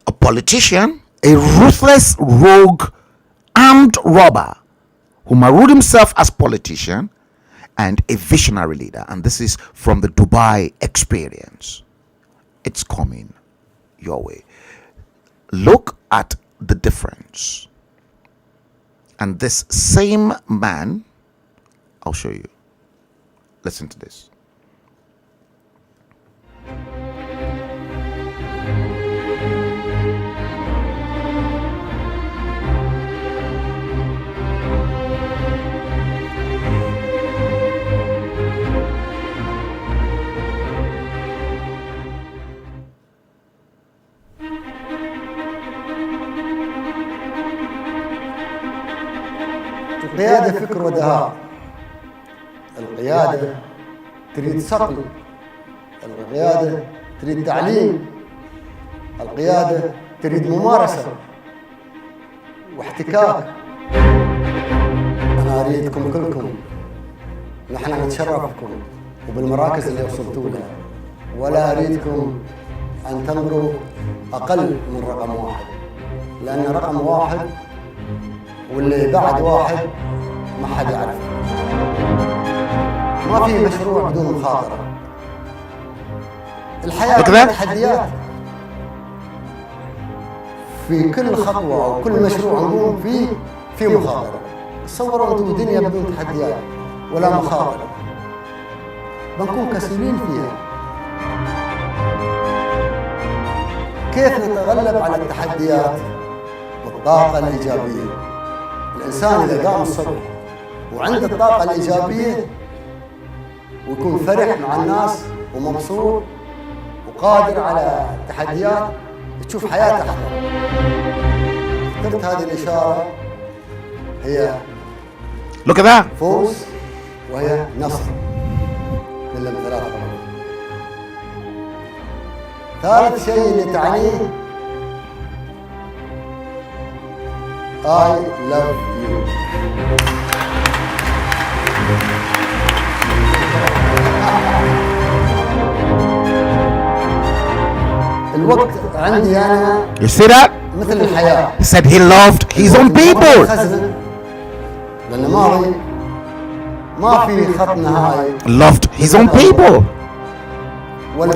a politician, a ruthless rogue armed robber who marooned himself as politician, and a visionary leader. And this is from the Dubai experience. It's coming your way. Look at the difference. And this same man, I'll show you. Listen to this. القيادة فكر ودهاء. القيادة تريد صقل. القيادة تريد تعليم. القيادة تريد ممارسة واحتكاك. أنا أريدكم كلكم نحن نتشرف بكم وبالمراكز اللي وصلتوا لها، ولا أريدكم أن تنظروا أقل من رقم واحد، لأن رقم واحد واللي بعد واحد ما حد يعرف. ما في مشروع بدون مخاطرة. الحياة تحديات. في كل خطوة أو كل مشروع نقوم فيه في مخاطرة. تصوروا أنتم دنيا بدون تحديات ولا مخاطرة، بنكون كسولين فيها. كيف نتغلب على التحديات والطاقة الإيجابية؟ الإنسان إذا قام الصبح وعنده الطاقة الإيجابية ويكون فرح مع الناس ومبسوط وقادر على التحديات، تشوف حياته أحلى. اخترت هذه الإشارة هي Look at that. فوز وهي نصر. كلهم ثلاثة. ثالث شيء اللي تعنيه I love you. الوقت عندي أنا. You see that? مثل الحياة. He said he loved his own people. لأن ما في خط نهائي. Loved his own people.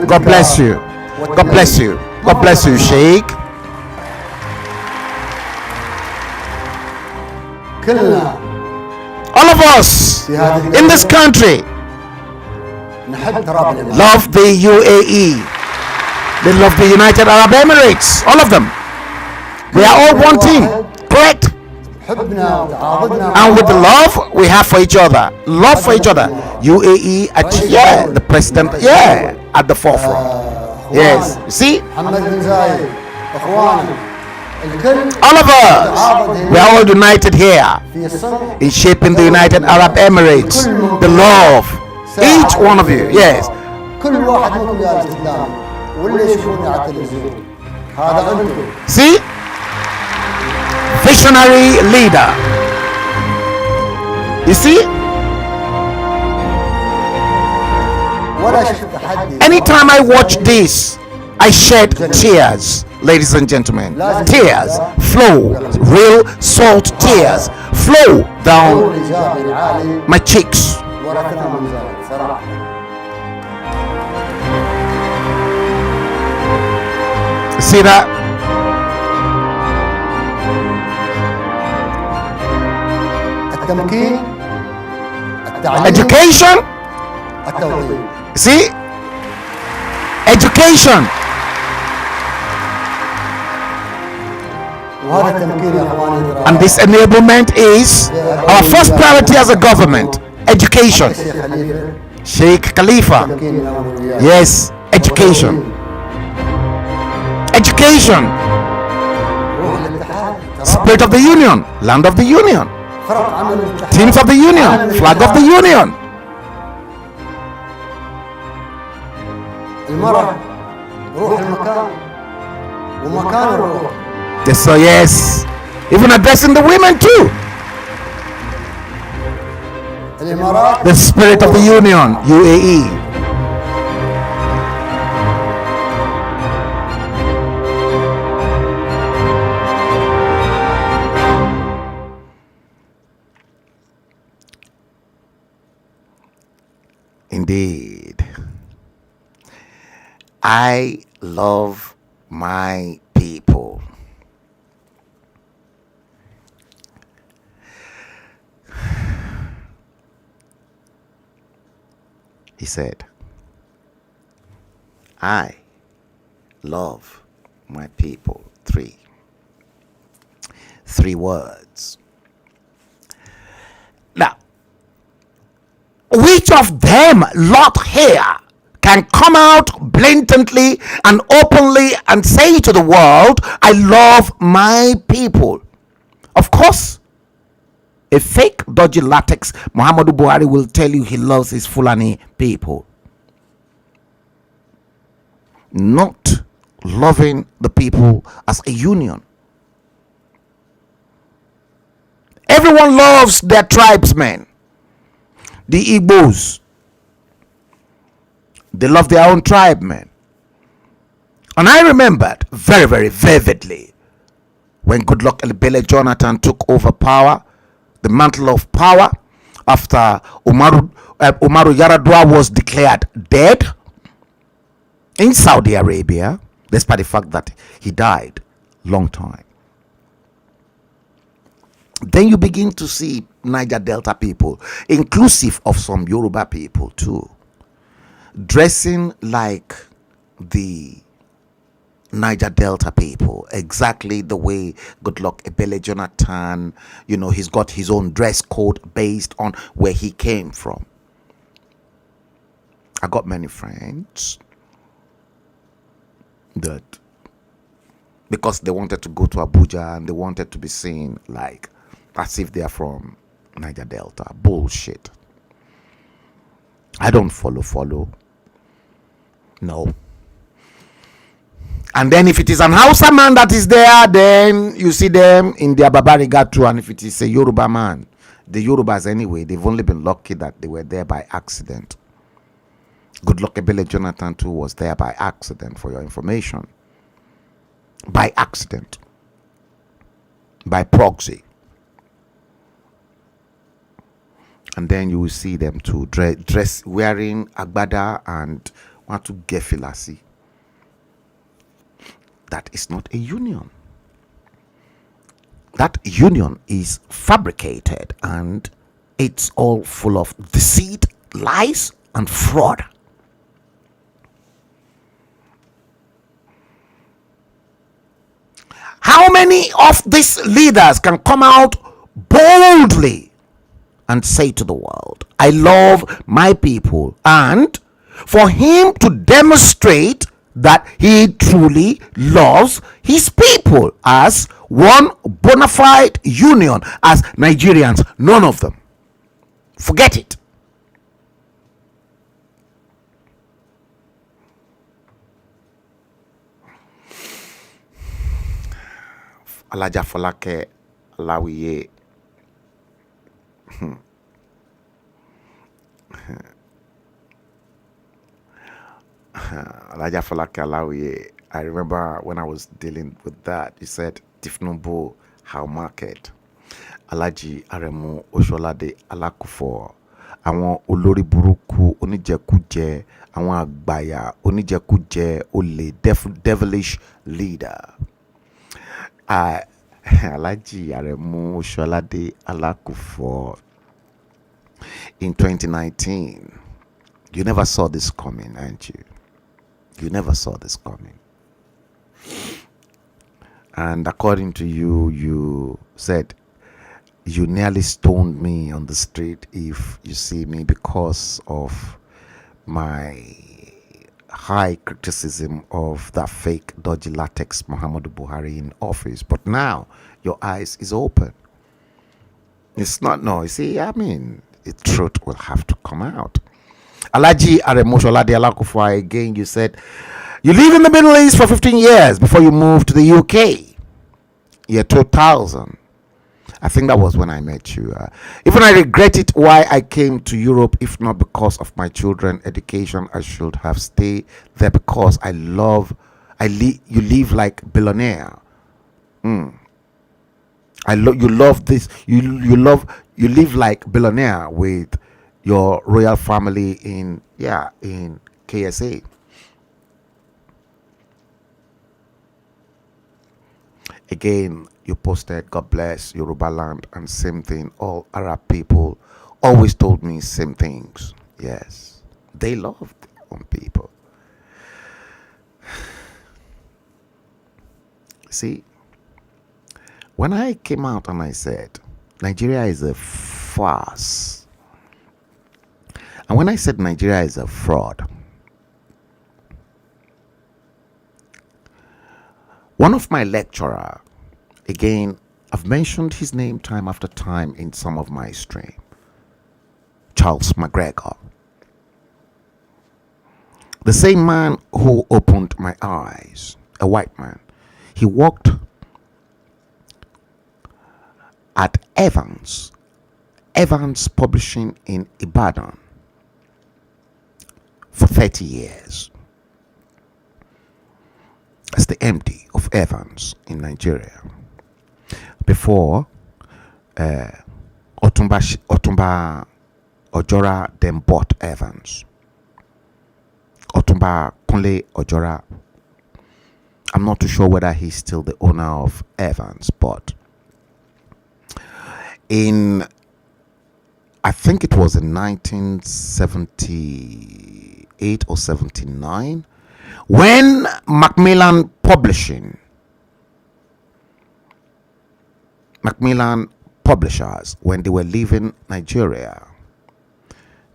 God bless you. God bless you. God bless you, Sheikh. كلنا. All of us in this country نحب تراب الإمارات. love the UAE. They love the United Arab Emirates. All of them. We are all one team. Correct? حبنا وتعاضدنا. And with the love we have for each other. Love for each other. UAE at the president, at the forefront. Yes. You see? محمد بن زايد. إخوانا. All of us, we are all united here in shaping the United Arab Emirates. The love, each one of you, yes. See, visionary leader. You see, anytime I watch this, I shed tears. Ladies and gentlemen, tears flow, real salt tears flow down my cheeks. See that? Education. See? Education. And this enablement is our first priority as a government. Education. Sheikh Khalifa. Yes, education. Education. Spirit of the Union. Land of the Union. Teams of the Union. Flag of the Union. روح المكان ومكان الروح. So yes, even addressing the women too. الإمارات The spirit of the union, UAE. Indeed. I love my people. He said, I love my people. Three words. Now, which of them, lot here, can come out blatantly and openly and say to the world, I love my people? Of course, a fake dodgy latex Muhammadu Buhari will tell you he loves his Fulani people. Not loving the people as a union. Everyone loves their tribesmen. The Igbos, they love their own tribemen. And I remembered very, very vividly when Goodluck Ebele Jonathan took over power, the mantle of power, after Umaru Yar'Adua was declared dead in Saudi Arabia, despite the fact that he died long time. Then you begin to see Niger Delta people, inclusive of some Yoruba people too, dressing like the Niger Delta people, exactly the way Goodluck Ebele Jonathan, he's got his own dress code based on where he came from. I got many friends that, because they wanted to go to Abuja and they wanted to be seen like as if they are from Niger Delta. Bullshit. I don't follow. No. And then if it is an Hausa man that is there, then you see them in their Babariga too. And if it is a Yoruba man, the Yorubas anyway, they've only been lucky that they were there by accident. Goodluck Ebele Jonathan too was there by accident, for your information. By accident. By proxy. And then you will see them to dress wearing agbada and want to get filasi. That is not a union. That union is fabricated and it's all full of deceit, lies, and fraud. How many of these leaders can come out boldly and say to the world, I love my people, and for him to demonstrate that he truly loves his people as one bona fide union, as Nigerians? None of them. Forget it. Alaja Folake Alawiye. Alaja Folake Alawiye. I remember when I was dealing with that, he said, Tifnubu, how market? Alaji Aremu Osholade Alakufo. Àwọn olórí burúkú oníjẹkújẹ, àwọn àgbàyà oníjẹkújẹ, olè devilish leader. Alaji Aremu Osholade Alakufo. In 2019, you never saw this coming, aren't you? You never saw this coming. And according to you, you said you nearly stoned me on the street if you see me, because of my high criticism of that fake dodgy latex Muhammadu Buhari in office. But now your eyes is open. It's not, no, you see, I mean, the truth will have to come out. Alaji Aremosholade Alakufo, again, you said, You live in the Middle East for 15 years before you move to the UK. Year 2000. I think that was when I met you. Even I regret it why I came to Europe, if not because of my children' education. I should have stayed there because you live like billionaire. You love this. You live like billionaire with your royal family in KSA. Again, you posted, God bless Yoruba land, and same thing. All Arab people always told me same things. Yes, they love their own people. See, when I came out and I said Nigeria is a farce, and when I said Nigeria is a fraud, one of my lecturer, again, I've mentioned his name time after time in some of my stream, Charles McGregor, the same man who opened my eyes, a white man. He worked at Evans Publishing in Ibadan for 30 years as the MD of Evans in Nigeria before Otumba Ojora then bought Evans. Otumba Kunle Ojora, I'm not too sure whether he's still the owner of Evans, but I think it was in 1978 or 79, when Macmillan Publishers, when they were leaving Nigeria,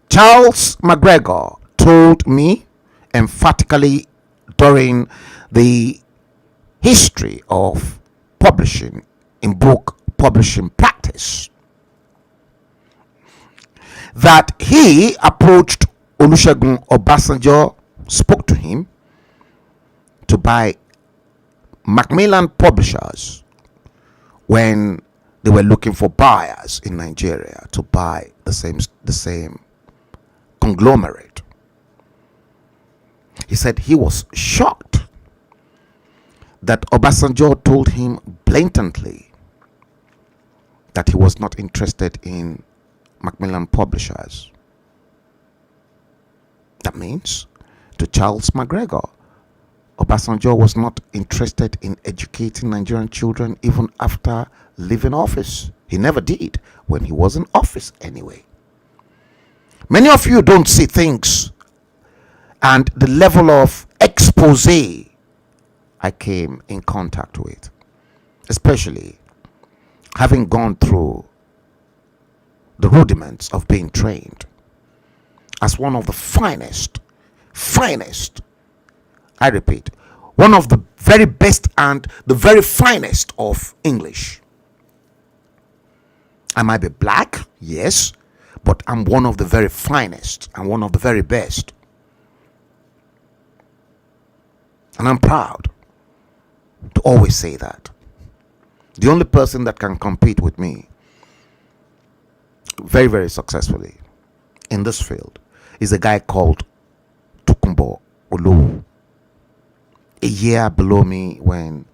Charles McGregor told me emphatically during the history of publishing in book publishing practice that he approached Olusegun Obasanjo, spoke to him to buy Macmillan Publishers when they were looking for buyers in Nigeria to buy the same conglomerate. He said he was shocked that Obasanjo told him blatantly that he was not interested in Macmillan Publishers. That means, to Charles McGregor, Obasanjo was not interested in educating Nigerian children even after leaving office. He never did when he was in office anyway. Many of you don't see things and the level of expose I came in contact with, especially having gone through the rudiments of being trained as one of the finest, I repeat, one of the very best and the very finest of English. I might be black, yes, but I'm one of the very finest and one of the very best. And I'm proud to always say that. The only person that can compete with me very, very successfully in this field is a guy called Tukumbo Olowu. A year below me when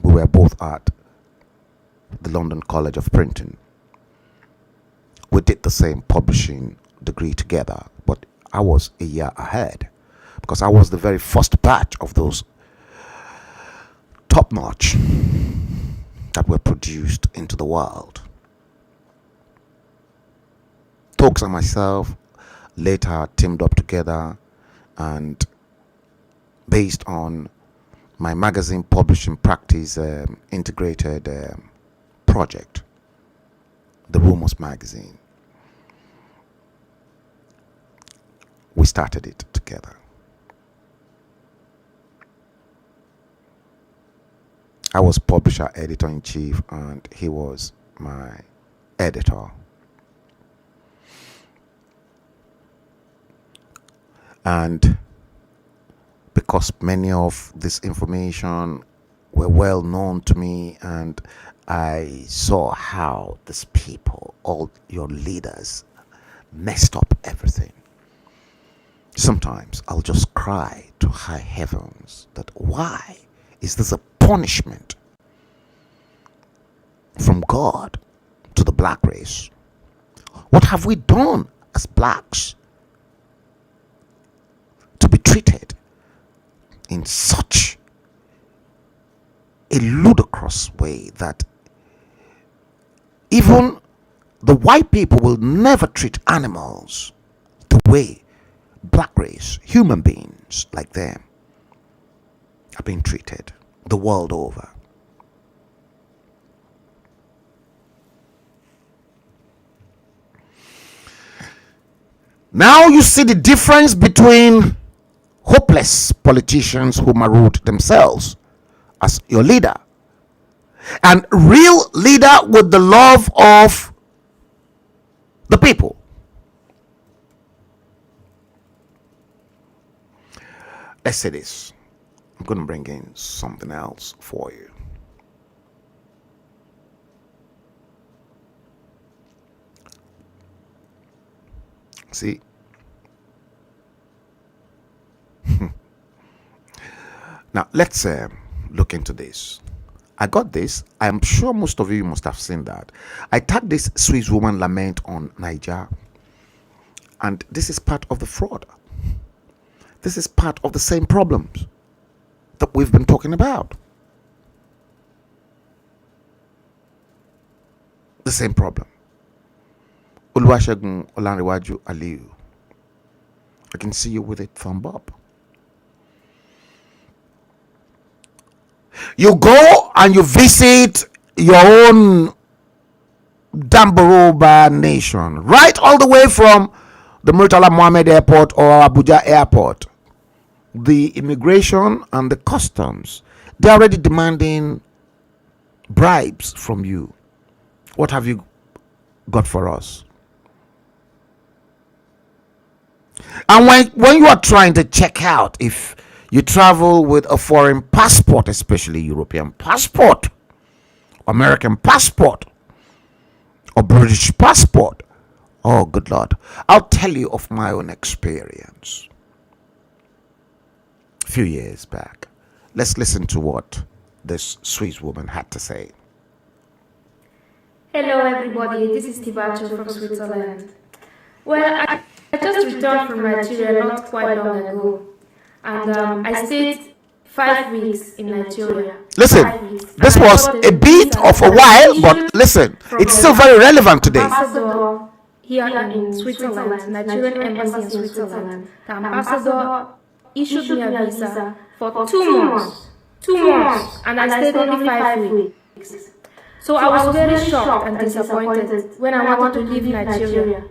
we were both at the London College of Printing. We did the same publishing degree together, but I was a year ahead because I was the very first batch of those top notch that were produced into the world. Tokes and myself later teamed up together, and based on my magazine publishing practice integrated project, the Rumors magazine, we started it together. I was publisher editor-in-chief and he was my editor. And because many of this information were well known to me, and I saw how these people, all your leaders, messed up everything. Sometimes I'll just cry to high heavens that why is this a punishment from God to the black race? What have we done as blacks to be treated in such a ludicrous way that even the white people will never treat animals the way black race, human beings like them, are being treated the world over? Now you see the difference between hopeless politicians who marooned themselves as your leader and real leader with the love of the people. Let's say this. I'm going to bring in something else for you. See? Now, let's look into this. I got this. I'm sure most of you must have seen that. I tagged this Swiss woman lament on Niger. And this is part of the fraud. This is part of the same problems that we've been talking about. The same problem. Oluwasegun Olanrewaju Aliyu. I can see you with it, thumb up. You go and you visit your own Damboroba nation, right all the way from the Murtala Mohammed Airport or Abuja Airport. The immigration and the customs, they're already demanding bribes from you. What have you got for us? And when you are trying to check out if you travel with a foreign passport, especially European passport, American passport, or British passport, oh good Lord, I'll tell you of my own experience a few years back. Let's listen to what this Swiss woman had to say. Hello everybody, this is Tibacho from Switzerland. Well, I just returned from Nigeria not quite long ago, and I stayed 5 weeks in Nigeria. Listen, this was a bit of a while, but listen, it's still very relevant today. Ambassador here in Switzerland, Nigerian embassy in Switzerland, the ambassador issued me a visa for 2 months. 2 months, and I stayed only 5 weeks. So I was very shocked and disappointed when I wanted to leave Nigeria.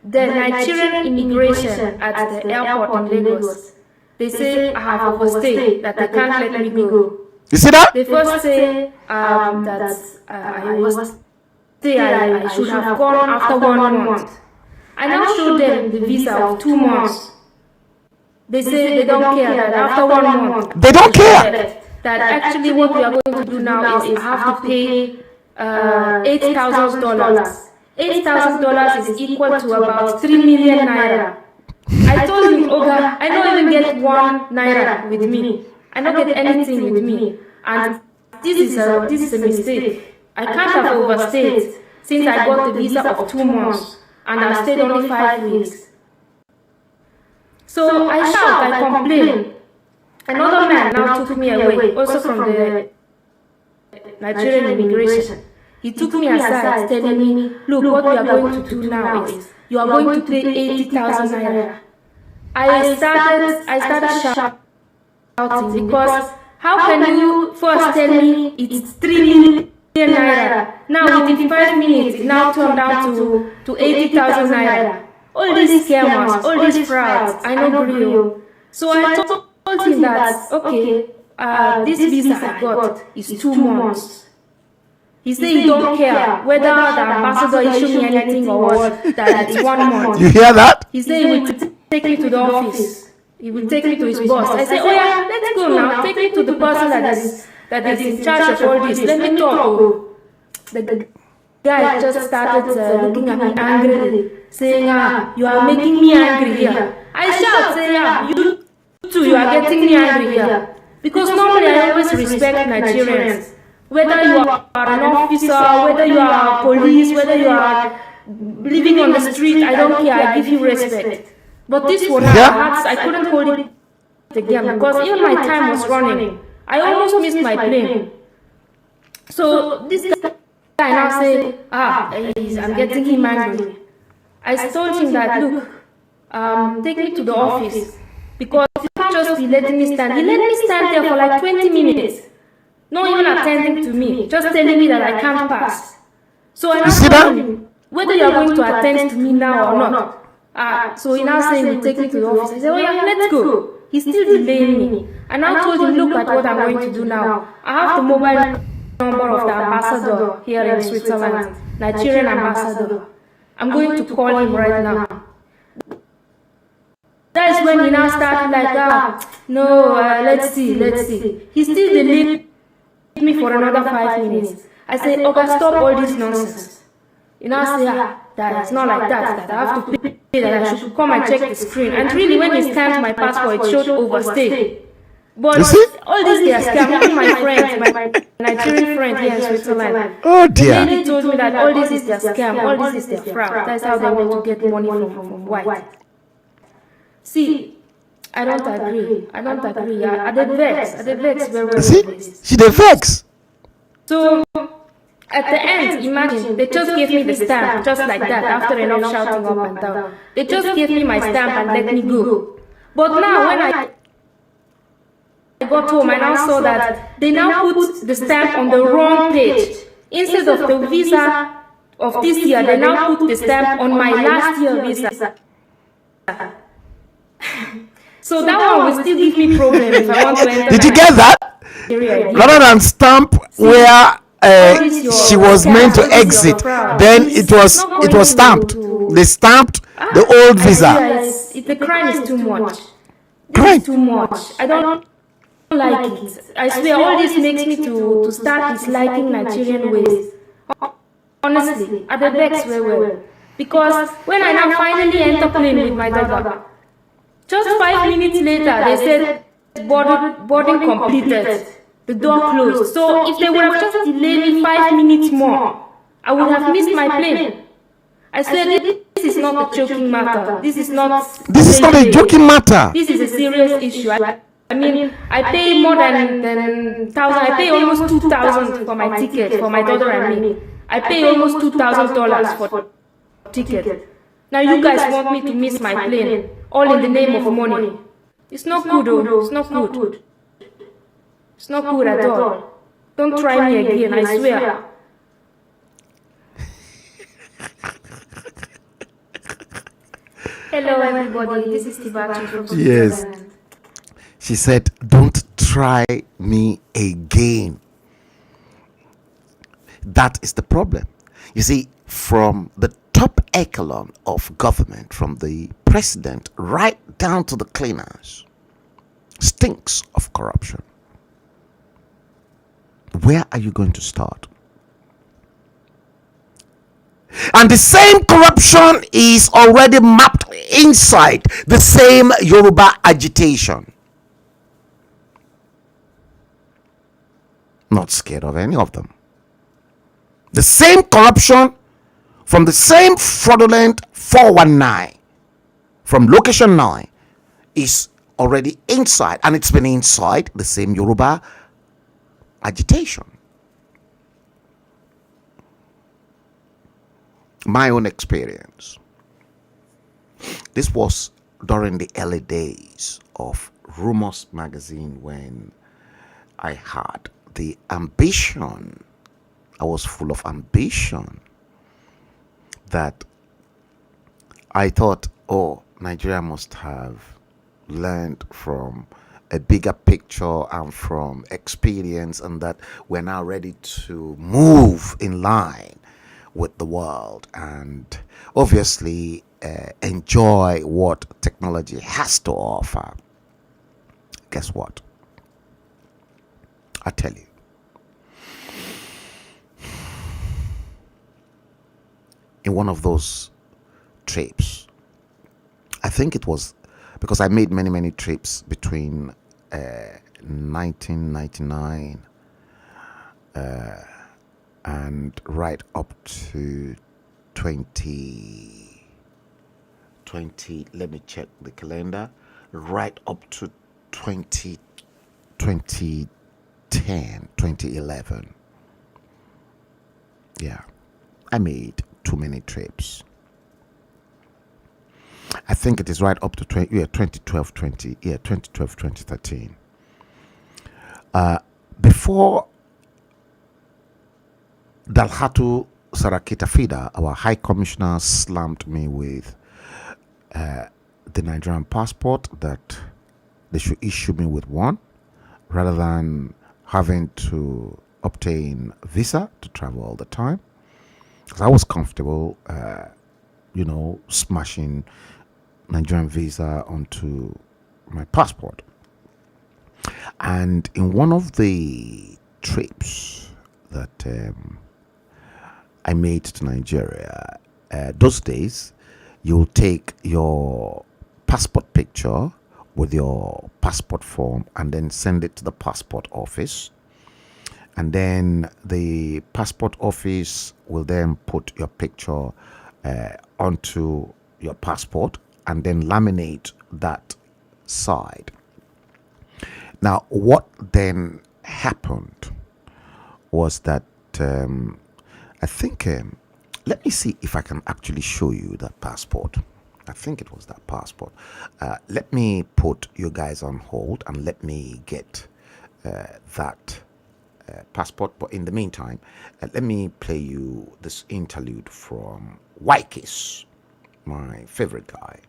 The Nigerian immigration at the airport in Lagos, they say I have overstayed, that they can't let me go. You see that? They first say that I should have gone after 1 month. I now showed them the visa of 2 months. They say they don't care that after 1 month. They don't care. That actually what we are going to do now is I have to pay $8,000. $8,000 is equal to about 3 million naira. I told him, Oga, I don't even get 1 naira with me. I don't get anything with me. And this is a mistake. I can't have overstayed since I got the visa of 2 months and I stayed only 5 weeks. So I shout, I complain. Another man now took me away, also from the Nigerian immigration. He took me aside, telling me, look, what we are going to do now is, you are going to pay 80,000 naira. I started shouting because how can you first tell me it's 3 million naira? Now within 5 minutes, it now turned down to 80,000 naira. All these scammers, all these frauds, I know Brio. So I told him that, okay, this visa I got is 2 months. He said he don't care whether the ambassador issue me anything or what, that it's 1 month. You hear that? He said he will take me to the office. He will take me to his boss. I say, oh yeah, let's go now. Take me to the person that is in charge of all this. Let me talk. Oh. The guy just started looking at me angrily, saying, you are making me angry here. I shout, say, you too, you are getting me angry here. Because normally I always respect Nigerians. Whether you are an officer, whether you are police, whether you are living on the street, I don't care, I give you respect. But this one, I couldn't hold it again because even my time was running. I almost missed my plane. So this guy now say, I'm getting him angry. I told him that, look, take me to the office because you can't just be letting me stand. He let me stand there for like 20 minutes, not even attending to me, just telling me that I can't pass. So I told him whether you are going to attend to me now or not. So he now saying, will take me to the office. I said, oh yeah, let's go. He's still delaying me. I now told him, look at what I'm going to do now. I have the mobile number of the ambassador here in Switzerland, Nigerian ambassador. I'm going to call him right now. That's when he now started like, no, let's see. He still delayed me for another 5 minutes. I said, okay, stop all this nonsense. You know, say, that it's not like that I have to pay, that I should come and check the screen. And really, when he scanned my passport, it showed overstay. But all this they are scam. Even my friend, my Nigerian friend here in Switzerland, oh dear, the lady told me that all this is their scam, all this is their fraud. That's how they want to get money from white. See, I don't agree. I did vex very well. See, she did vex. So at the end, imagine, they just gave me the stamp, just like that, after enough shouting up and down. They just gave me my stamp and let me go. But now, when I got home, I now saw that they now put the stamp on the wrong page. Instead of the visa of this year, they now put the stamp on my last year visa. So that one will still give me problem if I want to enter. Did you get that? Rather than stamp where she was meant to exit, then it was stamped. They stamped the old visa. The crime is too much. Crime. Too much. I don't like it. I swear, all this makes me to start disliking Nigerian ways. Honestly, at the vex very well. Because when I now finally enter plane with my daughter, just 5 minutes later, they said boarding completed. The door closed. So if they would have just delayed me 5 minutes more, I would have missed my plane. I said, this is not a joking matter. This is not a joking matter. This is a serious issue. I mean, I pay more than 1,000. I pay almost 2,000 for my ticket for my daughter and me. I pay almost $2,000 for ticket. Now you guys want me to miss my plane, all in the name of money. It's not good, though. It's not good. It's not good at all. Don't try me again, I swear. Hello everybody, this is Tibatu from Switzerland. Yes. She said, don't try me again. That is the problem. You see, from the top echelon of government, from the president right down to the cleaners, stinks of corruption. Where are you going to start? And the same corruption is already mapped inside the same Yoruba agitation. Not scared of any of them. The same corruption from the same fraudulent 419 from location 9 is already inside, and it's been inside the same Yoruba agitation. My own experience. This was during the early days of Rumors magazine, when I had the ambition. I was full of ambition that I thought, oh, Nigeria must have learned from a bigger picture and from experience, and that we're now ready to move in line with the world and obviously enjoy what technology has to offer. Guess what? I tell you. In one of those trips, I think it was because I made many trips between 1999 and right up to 2020. Let me check the calendar. Right up to 2010, 2011. Yeah, I made too many trips. I think it is right up to 2012, 2013. Before Dalhatu Sarakita Fida, our High Commissioner, slammed me with the Nigerian passport, that they should issue me with one rather than having to obtain visa to travel all the time. Because I was comfortable, smashing Nigerian visa onto my passport. And in one of the trips that I made to Nigeria, those days, you'll take your passport picture with your passport form and then send it to the passport office. And then the passport office will then put your picture onto your passport and then laminate that side. Now, what then happened was that I think, let me see if I can actually show you that passport. I think it was that passport. Let me put you guys on hold and let me get that passport. But in the meantime, let me play you this interlude from Wykes, my favorite guy.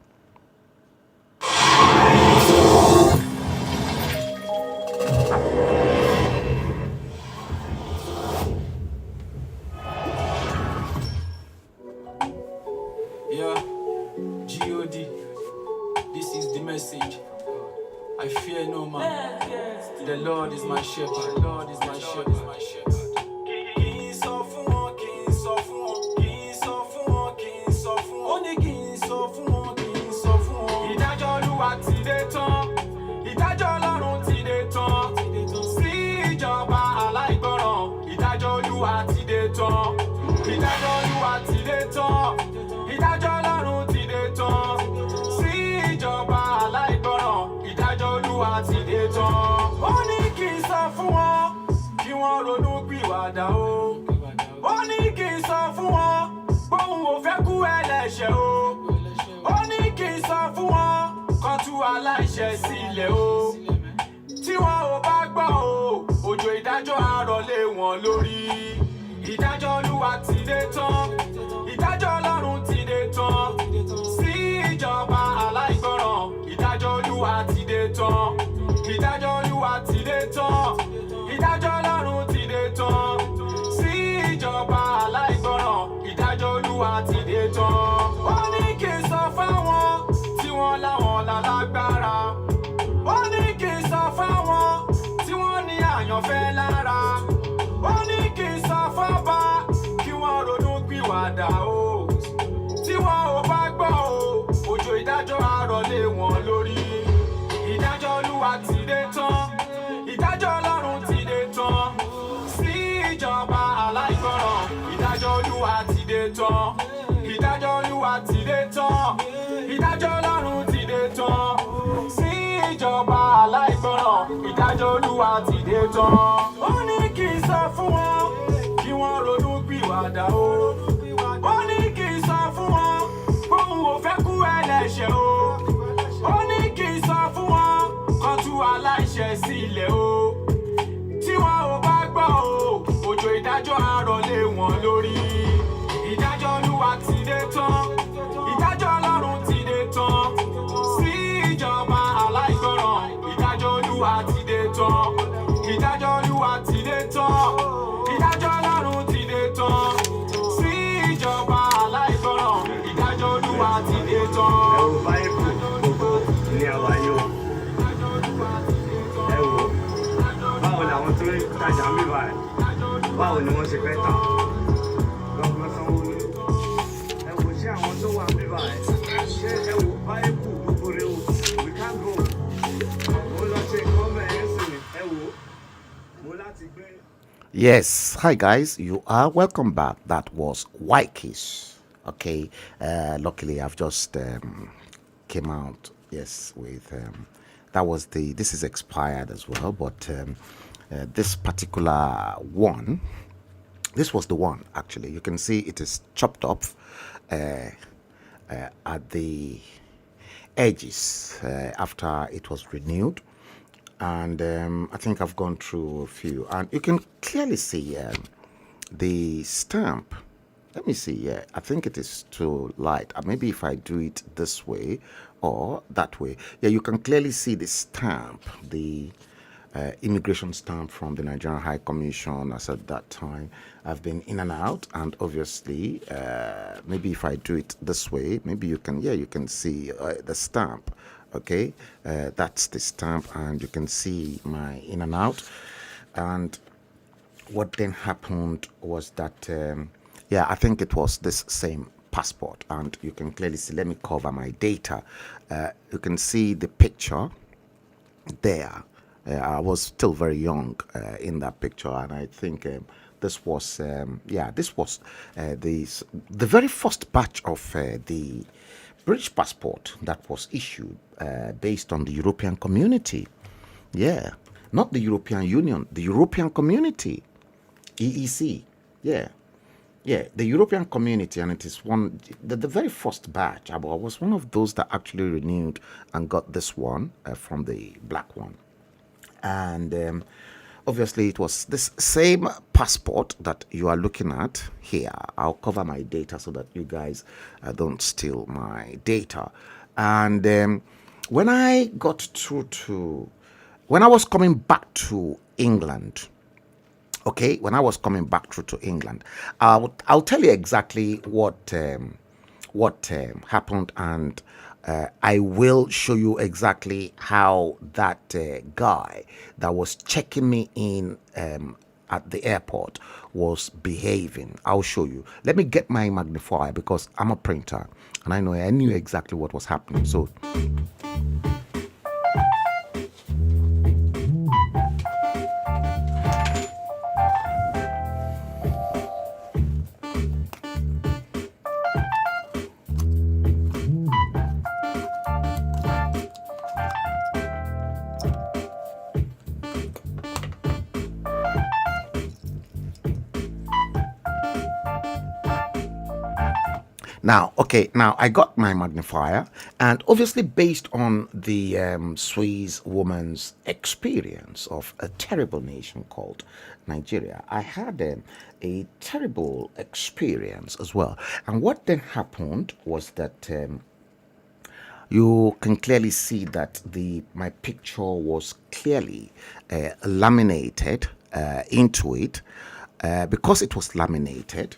Yeah, G.O.D. This is the message. I fear no man. The Lord is my shepherd. The Lord is my shepherd. Aláìṣẹ̀ sílẹ̀ o tí wọn ò bá gbọ́ o òjò ìdájọ́ àárọ̀ lé wọn lórí ìdájọ́ Olúwa ti dé tán ìdájọ́ Ọlọ́run ti dé tán sí ìjọba aláìgbọràn ìdájọ́ Olúwa ti dé tán ìdájọ́ Olúwa ti dé tán ìdájọ́ Ọlọ́run ti dé tán sí ìjọba aláìgbọràn ìdájọ́ Olúwa ti dé tán. Ó ní kí n sọ fáwọn tí wọ́n láwọn lálágbára. Ó ní kí n sọ fáwọn tí wọ́n ní àyànfẹ́ lára. Ó ní kí n sọ fọ́ba kí wọ́n ronú pìwàdà o. Tí wọn ò bá gbọ́ o, òjò ìdájọ́ àárọ̀ lé wọn lórí. Ìdájọ́ Olúwa ti dé tán. Ìdájọ́ Ọlọ́run ti dé tán. Sí ìjọba aláìgbọràn. Ìdájọ́ Olúwa ti dé tán. Ìdájọ́ Olúwa ti dé tán. Ìdájọ́ Ọlọ́run ti dé tán. Sí ìjọba aláìgbọràn. Ìdájọ́ Olúwa ti dé tán. Ó ní kí n sọ fún wọn kí wọ́n ronú pìwàdà o. Ó ní kí n sọ fún wọn kóhun ò fẹ́ kú ẹlẹ́ṣẹ̀ o. Ó ní kí n sọ fún wọn kó tú aláìṣẹ̀ sílẹ̀ o. Tí wọn ò bá gbọ́ o, òjò ìdájọ́ àárọ̀ lé wọn lórí. Ìdájọ́ Olúwa ti dé tán. Ìdájọ́ Ọlọ́run ti dé tán. Sí ìjọba aláìgbọràn. Ìdájọ́ Olúwa ti dé tán. Ìdájọ́ Olúwa ti dé tán. Ìdájọ́ Ọlọ́run ti dé tán. Sí báwo ni wọ́n ṣe fẹ́ tà lọ́gbọ́n sanwó-olú ẹ wò ṣé àwọn tó wà bíbá ẹ ṣé ẹ wò báyìí kù gbogbo rẹ o we can't go mo lọ ṣe gọ́ọ̀mẹ̀ ẹ̀ sìn ẹ wò mo láti gbé. Yes, hi guys, you are welcome back. That was White Kiss. Okay, luckily I've just came out, yes, with that was this is expired as well, but this particular one, this was the one actually. You can see it is chopped off at the edges after it was renewed, and I think I've gone through a few, and you can clearly see the stamp. Let me see. Yeah, I think it is too light. Maybe if I do it this way or that way. Yeah, you can clearly see the stamp, the immigration stamp from the Nigerian High Commission. As at that time, I've been in and out, and obviously, maybe if I do it this way, maybe you can. Yeah, you can see the stamp. Okay, that's the stamp, and you can see my in and out. And what then happened was that. Yeah, I think it was this same passport, and you can clearly see. Let me cover my data. You can see the picture there. I was still very young in that picture, and I think this was this was the very first batch of the British passport that was issued based on the European Community. Yeah, not the European Union, the European Community, EEC. Yeah. Yeah, the European Community, and it is the very first batch. I was one of those that actually renewed and got this one from the black one. And obviously it was this same passport that you are looking at here. I'll cover my data so that you guys don't steal my data. And when I was coming back to England, okay, when I was coming back through to England, I'll tell you exactly what happened, and I will show you exactly how that guy that was checking me in at the airport was behaving. I'll show you. Let me get my magnifier because I'm a printer, and I knew exactly what was happening. So. Now, okay, now I got my magnifier, and obviously based on the Swiss woman's experience of a terrible nation called Nigeria, I had a terrible experience as well. And what then happened was that you can clearly see that my picture was clearly laminated into it. Because it was laminated,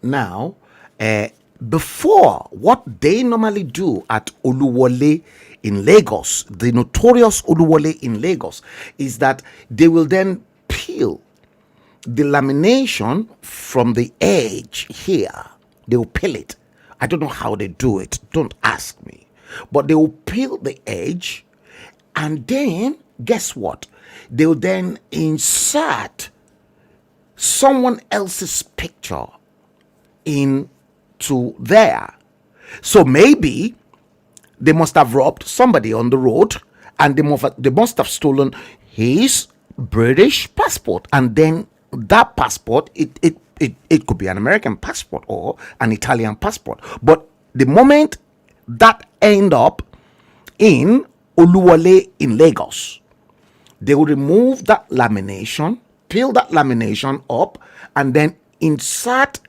now before, what they normally do at Oluwole in Lagos, the notorious Oluwole in Lagos, is that they will then peel the lamination from the edge here. They will peel it. I don't know how they do it. Don't ask me. But they will peel the edge, and then guess what? They will then insert someone else's picture into there. So maybe they must have robbed somebody on the road, and they must have stolen his British passport, and then that passport, it could be an American passport or an Italian passport. But the moment that end up in Oluwole in Lagos, they will remove that lamination, peel that lamination up, and then insert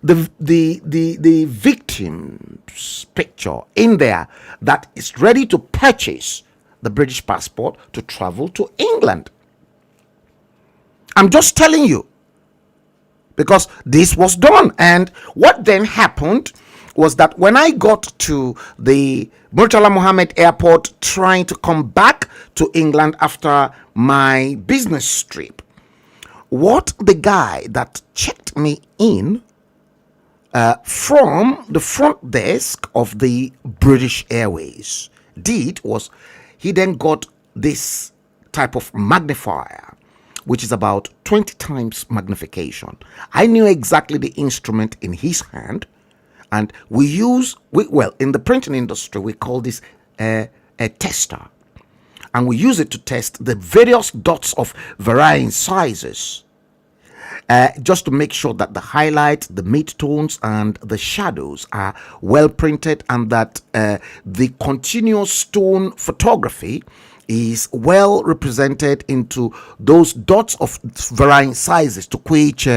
the victim's picture in there that is ready to purchase the British passport to travel to England. I'm just telling you, because this was done. And what then happened was that when I got to the Murtala Mohammed Airport trying to come back to England after my business trip, what the guy that checked me in from the front desk of the British Airways did was he then got this type of magnifier, which is about 20 times magnification. I knew exactly the instrument in his hand, and well, in the printing industry, we call this a tester, and we use it to test the various dots of varying sizes, just to make sure that the highlights, the midtones, and the shadows are well printed, and that the continuous tone photography is well represented into those dots of varying sizes, to which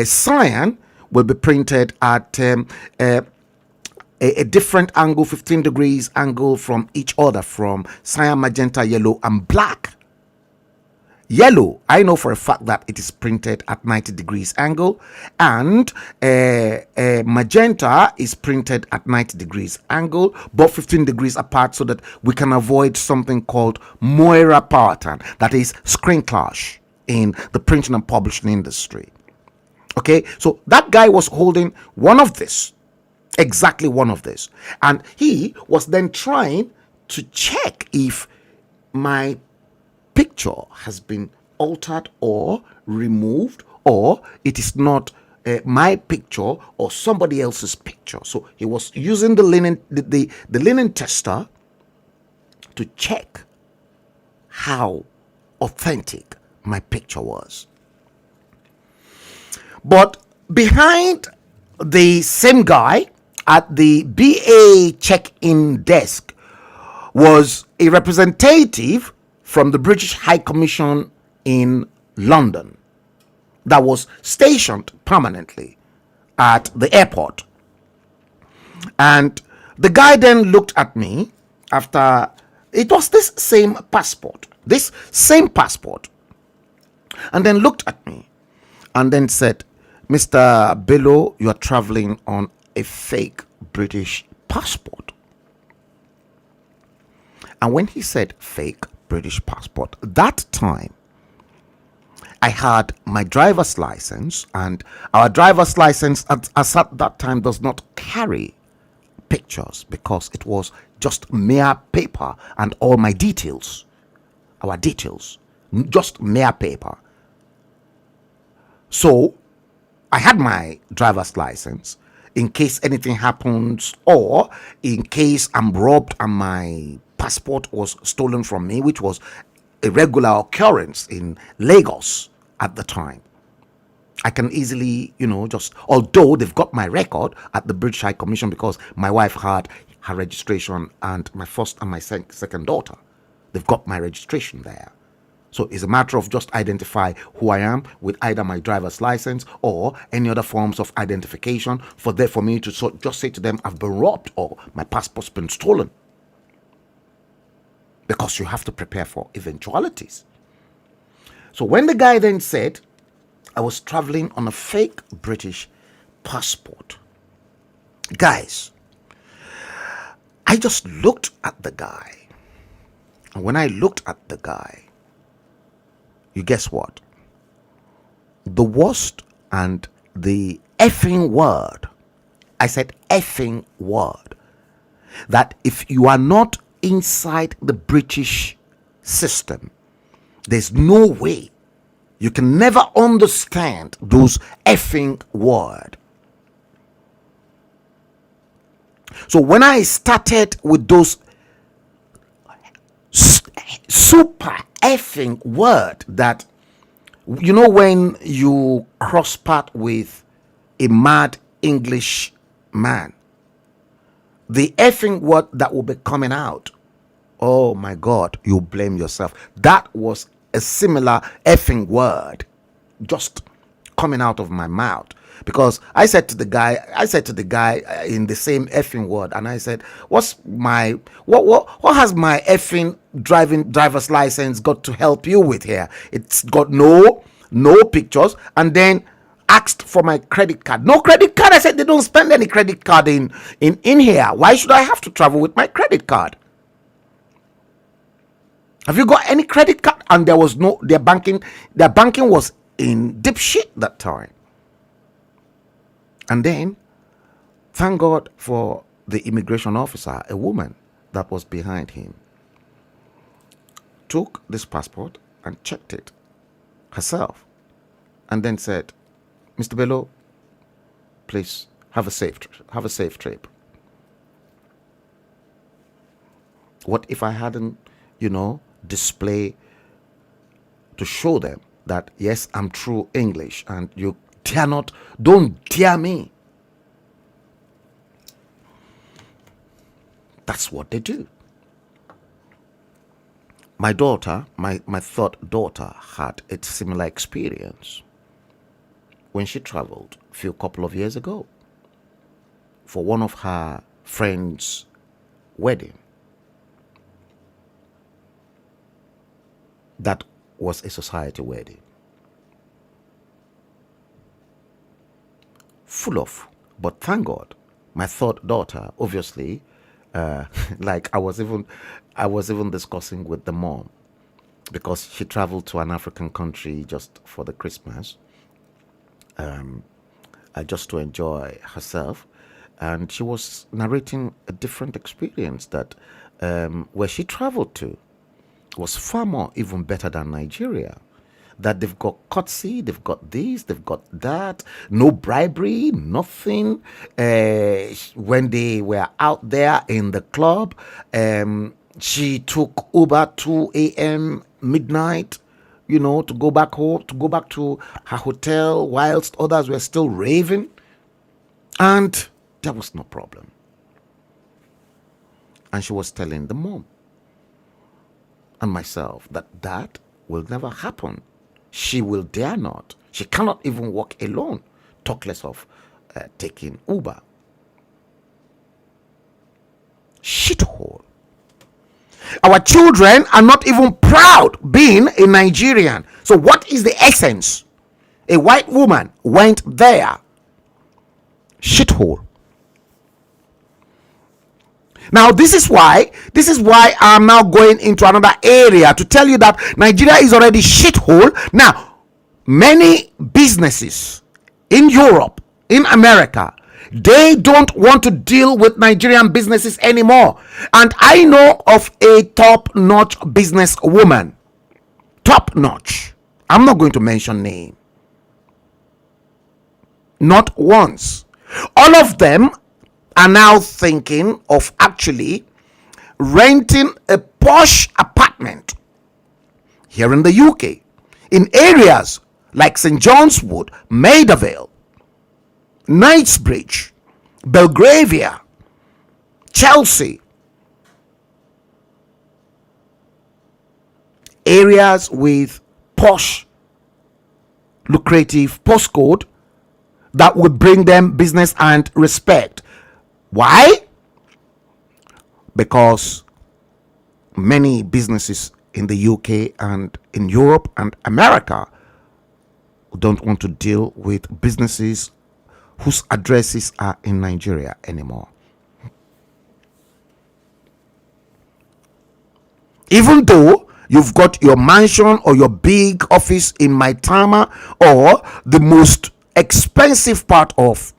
cyan will be printed at a different angle, 15 degrees angle from each other, from cyan, magenta, yellow, and black. Yellow, I know for a fact that it is printed at 90 degrees angle, and magenta is printed at 90 degrees angle, but 15 degrees apart, so that we can avoid something called Moira pattern, that is screen clash in the printing and publishing industry. Okay, so that guy was holding one of this, exactly one of this, and he was then trying to check if my picture has been altered or removed, or it is not my picture or somebody else's picture. So he was using the linen tester to check how authentic my picture was. But behind the same guy at the BA check-in desk was a representative from the British High Commission in London that was stationed permanently at the airport. And the guy then looked at me after, it was this same passport, and then looked at me and then said, "Mr. Bello, you are traveling on a fake British passport." And when he said fake British passport, that time I had my driver's license, and our driver's license as at that time does not carry pictures, because it was just mere paper and all my details, our details, just mere paper. So I had my driver's license in case anything happens, or in case I'm robbed and my passport was stolen from me, which was a regular occurrence in Lagos at the time. I can easily, just, although they've got my record at the British High Commission, because my wife had her registration, and my first and my second daughter, they've got my registration there. So it's a matter of just identify who I am with either my driver's license or any other forms of identification for me to just say to them, I've been robbed or my passport's been stolen. Because you have to prepare for eventualities. So when the guy then said I was traveling on a fake British passport, guys, I just looked at the guy. And when I looked at the guy, you guess what? The worst and the effing word, I said effing word, that if you are not inside the British system, there's no way you can never understand those effing word. So when I started with those super effing word, that, when you cross path with a mad English man, the effing word that will be coming out, oh my God, you blame yourself. That was a similar effing word just coming out of my mouth, because I said to the guy in the same effing word, and I said, what has my effing driver's license got to help you with here? It's got no pictures. And then asked for my credit card. No credit card. I said, they don't spend any credit card in here. Why should I have to travel with my credit card? Have you got any credit card? And there was no, their banking was in deep shit that time. And then, thank God for the immigration officer, a woman that was behind him, took this passport and checked it herself, and then said, Mr. Bello, please have a safe trip. What if I hadn't, display to show them that yes, I'm true English, and you don't dare me. That's what they do. My daughter, my third daughter, had a similar experience when she traveled a couple of years ago for one of her friends' wedding. That was a society wedding. Full of, but thank God, my third daughter, obviously, like I was even discussing with the mom, because she traveled to an African country just for the Christmas, just to enjoy herself, and she was narrating a different experience that where she traveled to was far more even better than Nigeria. That they've got courtesy, they've got this, they've got that, no bribery, nothing. When they were out there in the club, she took Uber 2 a.m. midnight, to go back home, to go back to her hotel, whilst others were still raving, and there was no problem. And she was telling the mom and myself that will never happen. She will dare not. She cannot even walk alone, talk less of taking Uber. Shithole. Our children are not even proud being a Nigerian. So what is the essence? A white woman went there. Shithole. Now, this is why I'm now going into another area to tell you that Nigeria is already shithole. Now, many businesses in Europe, in America, they don't want to deal with Nigerian businesses anymore. And I know of a top-notch business woman. Top-notch. I'm not going to mention name. Not once. All of them are now thinking of actually renting a posh apartment here in the UK, in areas like St. John's Wood, Maidavale, Knightsbridge, Belgravia, Chelsea. Areas with posh, lucrative postcode that would bring them business and respect. Why? Because many businesses in the UK and in Europe and America don't want to deal with businesses whose addresses are in Nigeria anymore. Even though you've got your mansion or your big office in Maitama or the most expensive part of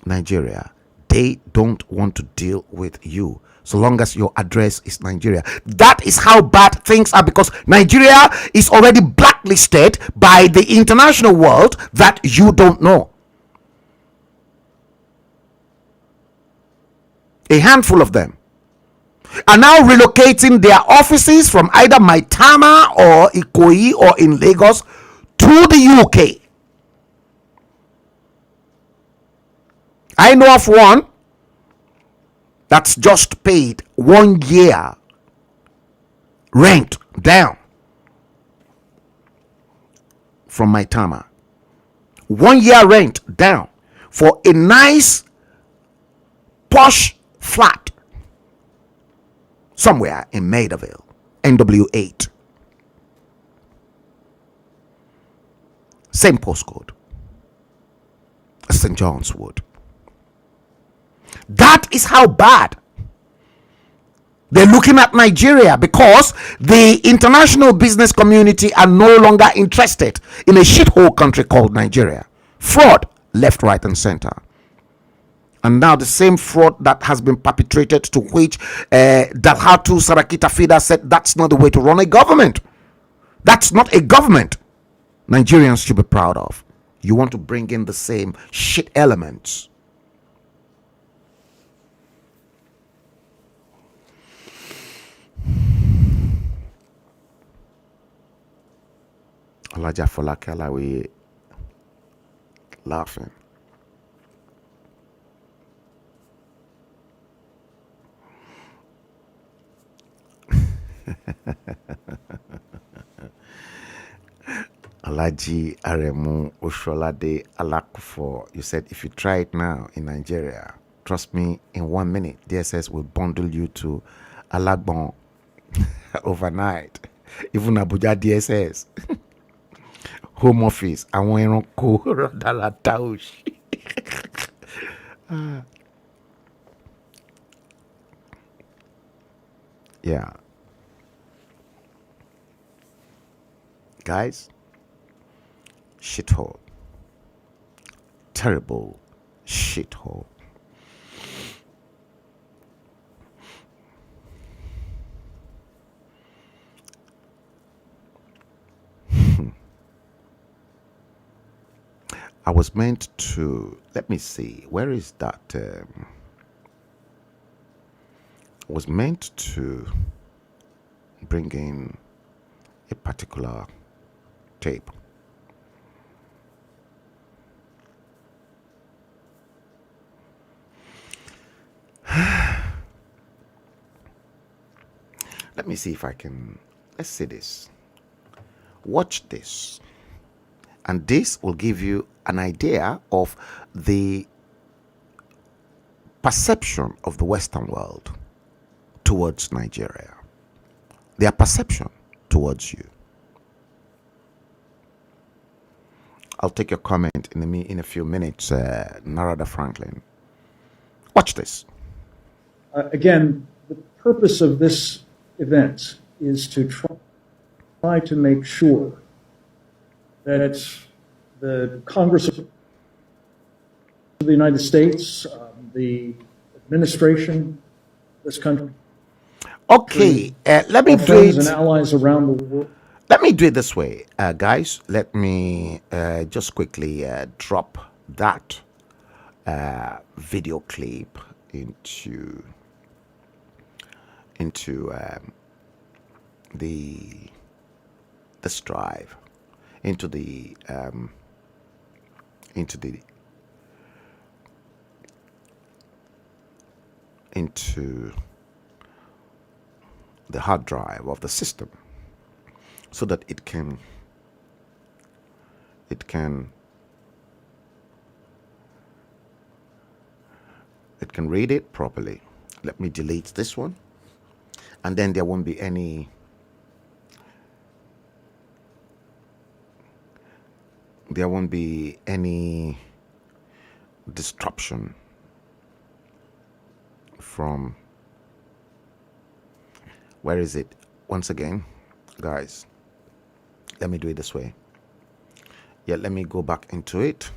Nigeria, they don't want to deal with you so long as your address is Nigeria. That is how bad things are, because Nigeria is already blacklisted by the international world that you don't know. A handful of them are now relocating their offices from either Maitama or Ikoyi or in Lagos to the UK. I know of one that's just paid 1 year rent down from Maitama. 1 year rent down for a nice posh flat somewhere in Maidavale, NW8. Same postcode as St. John's Wood. That is how bad They're looking at Nigeria because the international business community are no longer interested in a shithole country called Nigeria. Fraud left, right, and center. And now the same fraud that has been perpetrated, to which Dalhatu Sarakita Fida said that's not the way to run a government. That's not a government Nigerians should be proud of. You want to bring in the same shit elements. Alaja Folakela, we laughing. Alaji Aremu Osholade Alakufo, you said if you try it now in Nigeria, trust me, in 1 minute, DSS will bundle you to Alagbon overnight. Even Abuja DSS. Home office. Àwọn ẹranko rọ̀dàlàtà òṣì. Yeah. Guys, shithole. Terrible shithole. I was meant to, let me see, where is that? I was meant to bring in a particular tape. Let me see if I can, let's see this. Watch this. And this will give you an idea of the perception of the Western world towards Nigeria. Their perception towards you. I'll take your comment in a few minutes, Narada Franklin. Watch this. Again, the purpose of this event is to try to make sure that the Congress of the United States, the administration, this country, okay, let me do it. And allies around the world. Let me do it this way, guys. Let me just quickly drop that video clip into this drive, into the hard drive of the system, so that it can read it properly. Let me delete this one, and then there won't be any disruption from, where is it? Once again, guys, let me do it this way. Yeah, let me go back into it.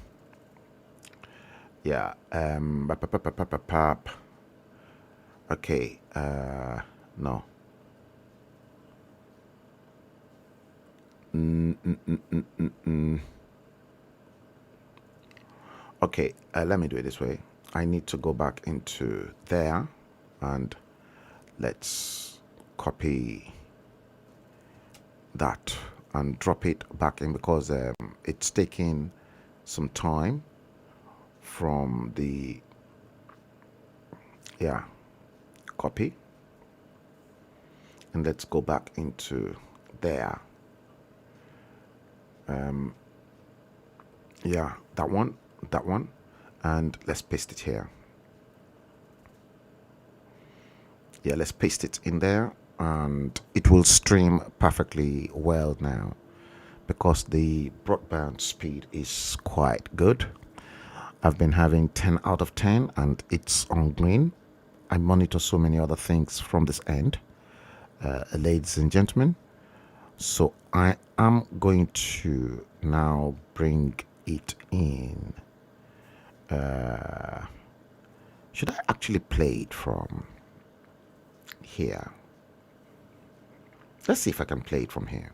Yeah, okay, no. Okay, let me do it this way. I need to go back into there, and let's copy that and drop it back in, because it's taking some time from the, yeah, copy, and let's go back into there. Yeah, that one, and let's paste it here. Yeah, let's paste it in there, and it will stream perfectly well now, because the broadband speed is quite good. I've been having 10 out of 10, and it's on green, I monitor so many other things from this end, ladies and gentlemen. So I am going to now bring it in. Should I actually play it from here? Let's see if I can play it from here.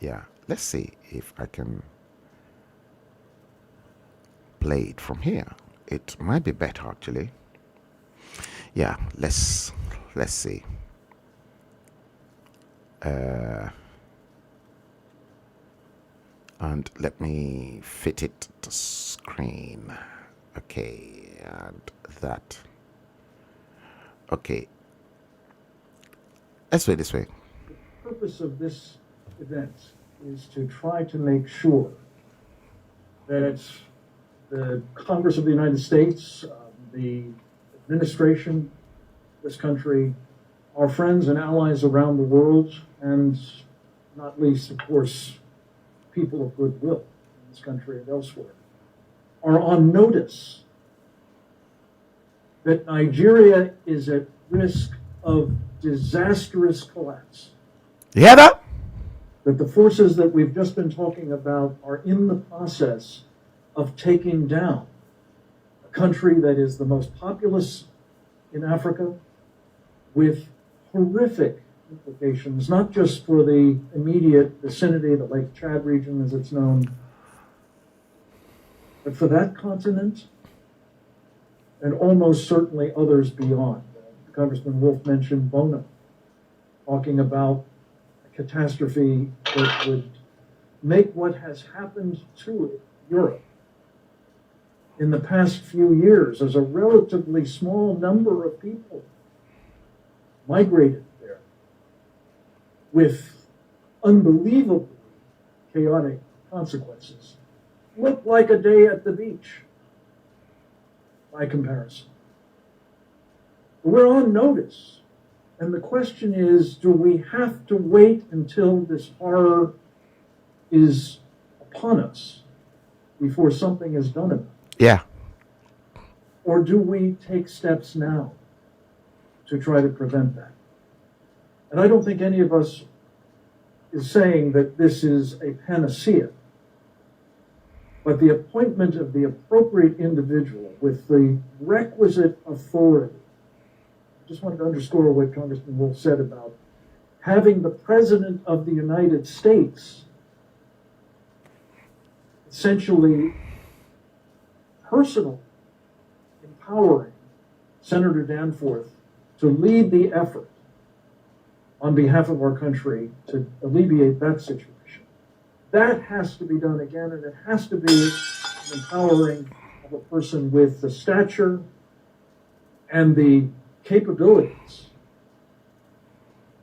Yeah, let's see if I can play it from here. It might be better actually. Yeah, let's see. And let me fit it to screen. Okay, and that. Okay, let's do it this way. The purpose of this event is to try to make sure that the Congress of the United States, the administration, this country, our friends and allies around the world, and not least, of course, people of goodwill in this country and elsewhere, are on notice that Nigeria is at risk of disastrous collapse. You hear that? That the forces that we've just been talking about are in the process of taking down a country that is the most populous in Africa, with horrific implications, not just for the immediate vicinity, the Lake Chad region as it's known, but for that continent and almost certainly others beyond. Congressman Wolf mentioned Bono, talking about a catastrophe that would make what has happened to Europe in the past few years, as a relatively small number of people migrated there with unbelievably chaotic consequences, look like a day at the beach by comparison. We're on notice, and the question is, do we have to wait until this horror is upon us before something is done about it? Yeah. Or do we take steps now to try to prevent that? And I don't think any of us is saying that this is a panacea, but the appointment of the appropriate individual with the requisite authority. I just wanted to underscore what Congressman Wolf said about having the President of the United States essentially personally empowering Senator Danforth to lead the effort on behalf of our country to alleviate that situation. That has to be done again, and it has to be an empowering of a person with the stature and the capabilities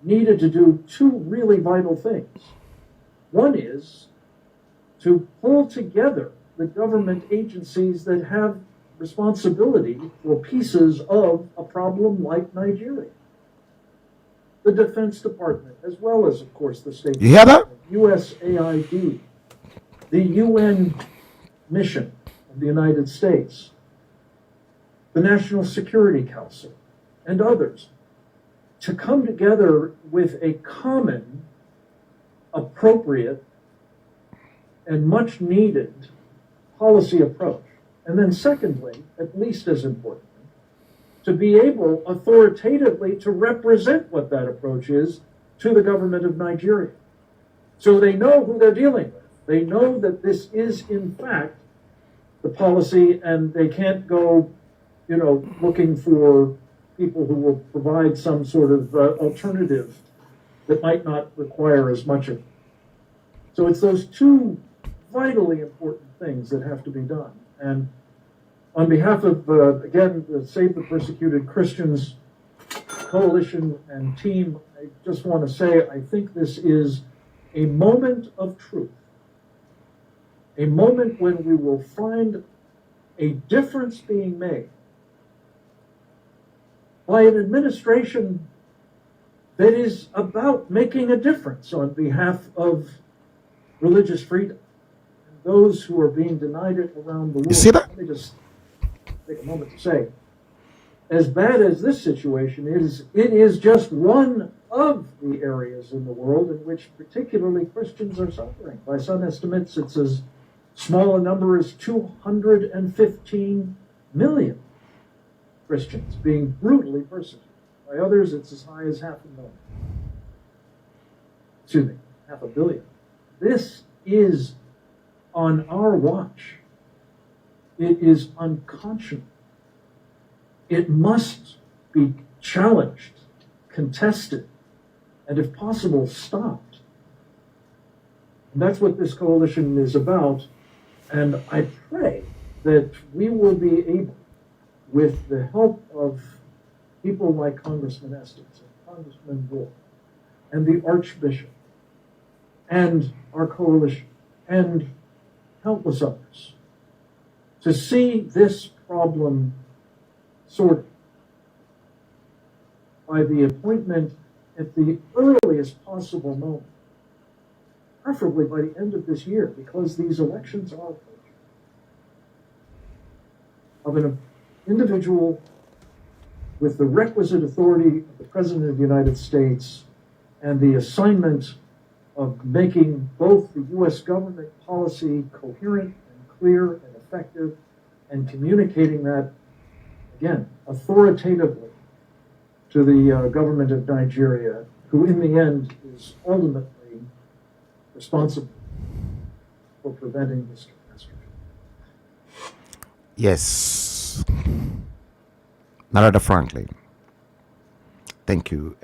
needed to do two really vital things. One is to pull together the government agencies that have responsibility for pieces of a problem like Nigeria. The Defense Department, as well as, of course, the State You hear that? USAID, the UN mission of the United States, the National Security Council, and others, to come together with a common, appropriate, and much needed policy approach. And then secondly, at least as importantly, to be able authoritatively to represent what that approach is to the government of Nigeria. So they know who they're dealing with. They know that this is in fact the policy, and they can't go, looking for people who will provide some sort of alternative that might not require as much of it. So it's those two vitally important things that have to be done. And on behalf of, again, the Save the Persecuted Christians Coalition and team, I just want to say I think this is a moment of truth, a moment when we will find a difference being made by an administration that is about making a difference on behalf of religious freedom and those who are being denied it around the world. You see that? Let me just take a moment to say, as bad as this situation is, it is just one of the areas in the world in which particularly Christians are suffering. By some estimates, it's as small a number as 215 million Christians being brutally persecuted. By others, it's as high as 500,000. Excuse me, 500 million. This is on our watch. It is unconscionable. It must be challenged, contested, and if possible, stopped. And that's what this coalition is about. And I pray that we will be able, with the help of people like Congressman Estes and Congressman Gore and the Archbishop and our coalition and countless others, to see this problem sorted by the appointment at the earliest possible moment, preferably by the end of this year, because these elections are approaching, of an individual with the requisite authority of the President of the United States and the assignment of making both the U.S. government policy coherent and clear and effective, and communicating that, again, authoritatively to the government of Nigeria, who in the end is ultimately responsible for preventing this catastrophe. Yes. Narada Franklin, thank you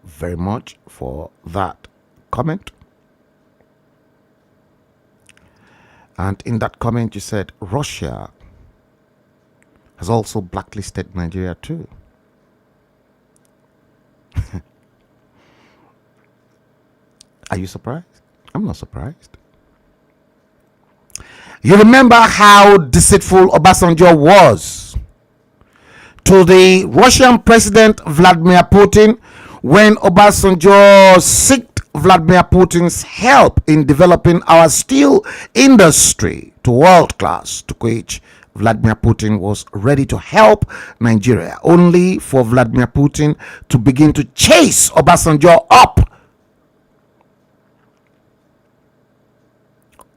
very much for that comment. And in that comment, you said Russia has also blacklisted Nigeria too. Are you surprised? I'm not surprised. You remember how deceitful Obasanjo was to the Russian President Vladimir Putin when Obasanjo sought Vladimir Putin's help in developing our steel industry to world class, to which Vladimir Putin was ready to help Nigeria, only for Vladimir Putin to begin to chase Obasanjo up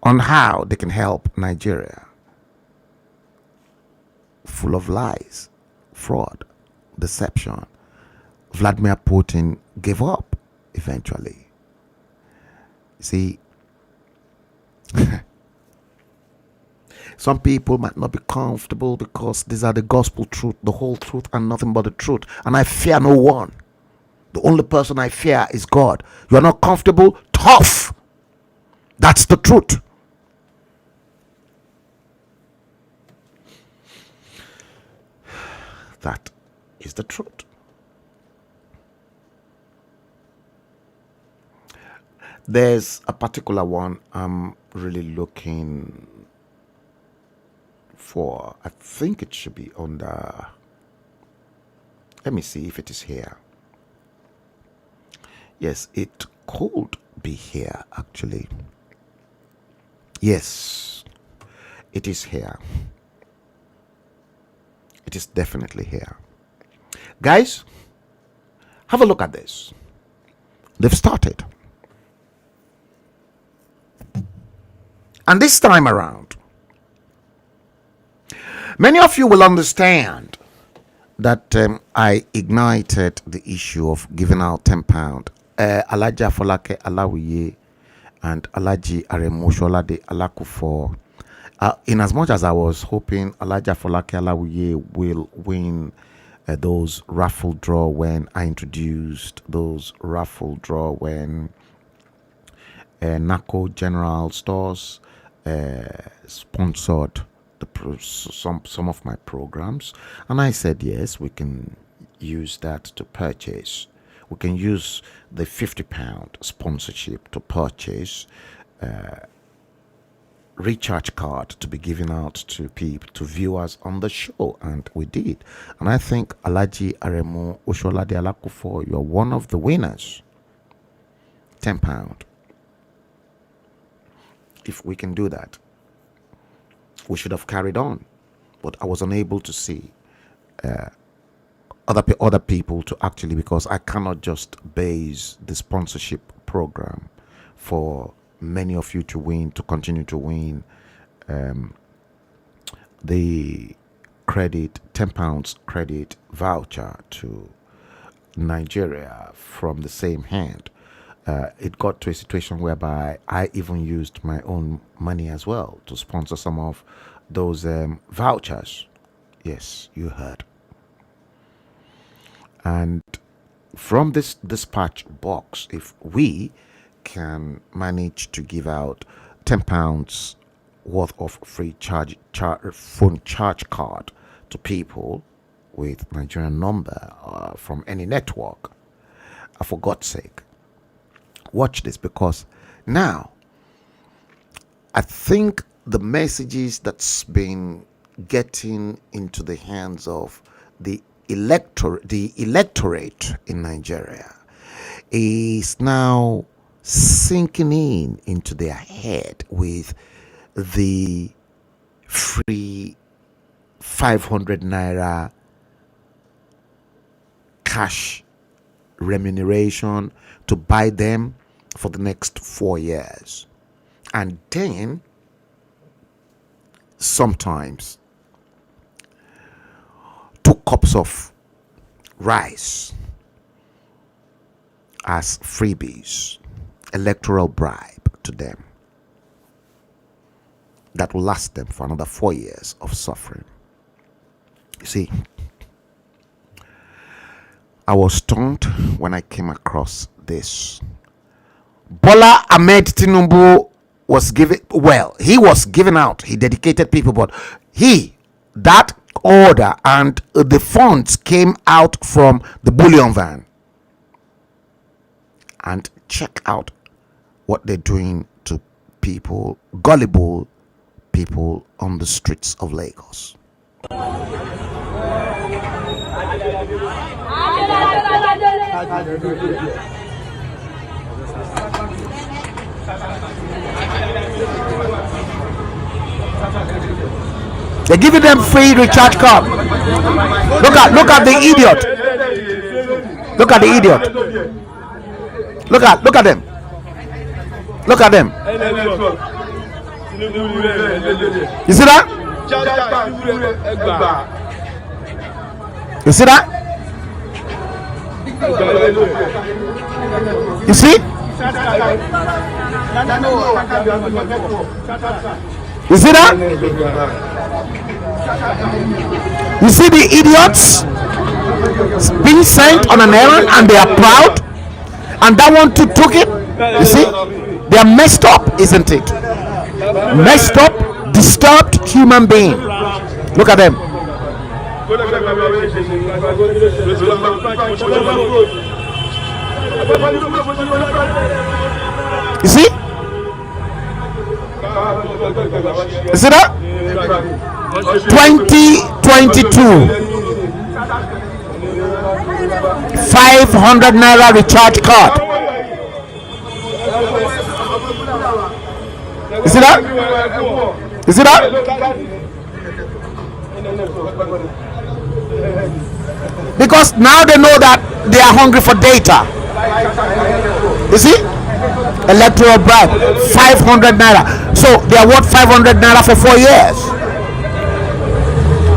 on how they can help Nigeria. Full of lies, fraud, deception. Vladimir Putin gave up eventually. See, some people might not be comfortable because these are the gospel truth, the whole truth, and nothing but the truth. And I fear no one. The only person I fear is God. You are not comfortable? Tough. That's the truth. That is the truth. There's a particular one I'm really looking for. I think it should be under. Let me see if it is here. Yes, it could be here actually. Yes, it is here. It is definitely here. Guys, have a look at this. They've started. And this time around, many of you will understand that I ignited the issue of giving out £10. Alaja Folake Alawiye and Alaji Aremosholade Alakufor. In as much as I was hoping Alaja Folake Alawiye will win those raffle draw when I introduced those raffle draw when NACO General Stores sponsored some of my programs, and I said yes, we can use that to purchase. We can use the £50 sponsorship to purchase recharge card to be given out to people, to viewers on the show, and we did. And I think Alaji Aremo Osholade Alakufor, you're one of the winners. £10. If we can do that, we should have carried on. but I was unable to see other people to actually, because I cannot just base the sponsorship program for many of you to win, to continue to win the credit, £10 credit voucher to Nigeria from the same hand. It got to a situation whereby I even used my own money as well to sponsor some of those vouchers. Yes, you heard. And from this dispatch box, if we can manage to give out £10 worth of free phone charge card to people with Nigerian number from any network, for God's sake, watch this, because now I think the messages that's been getting into the hands of the electorate in Nigeria is now sinking into their head with the free 500 naira cash remuneration to buy them for the next 4 years, and then sometimes 2 cups of rice as freebies, electoral bribe to them that will last them for another 4 years of suffering. You see, I was stunned when I came across this. Bola Ahmed Tinubu was he was giving out, he dedicated people, but that order and the funds came out from the bullion van. And check out what they're doing to people, gullible people on the streets of Lagos. They're giving them free recharge card. Look at the idiot. Look at the idiot. Look at them. Look at them. You see that? You see that? You see? You see that? You see the idiots being sent on an errand and they are proud, and that one too took it. You see? They are messed up, isn't it? Messed up, disturbed human being. Look at them. You see? You see that? 2022 500 naira recharge card. You see that? You see that? Because now they know that they are hungry for data. You see? Electoral bribe, 500 naira. So they are worth 500 naira for 4 years.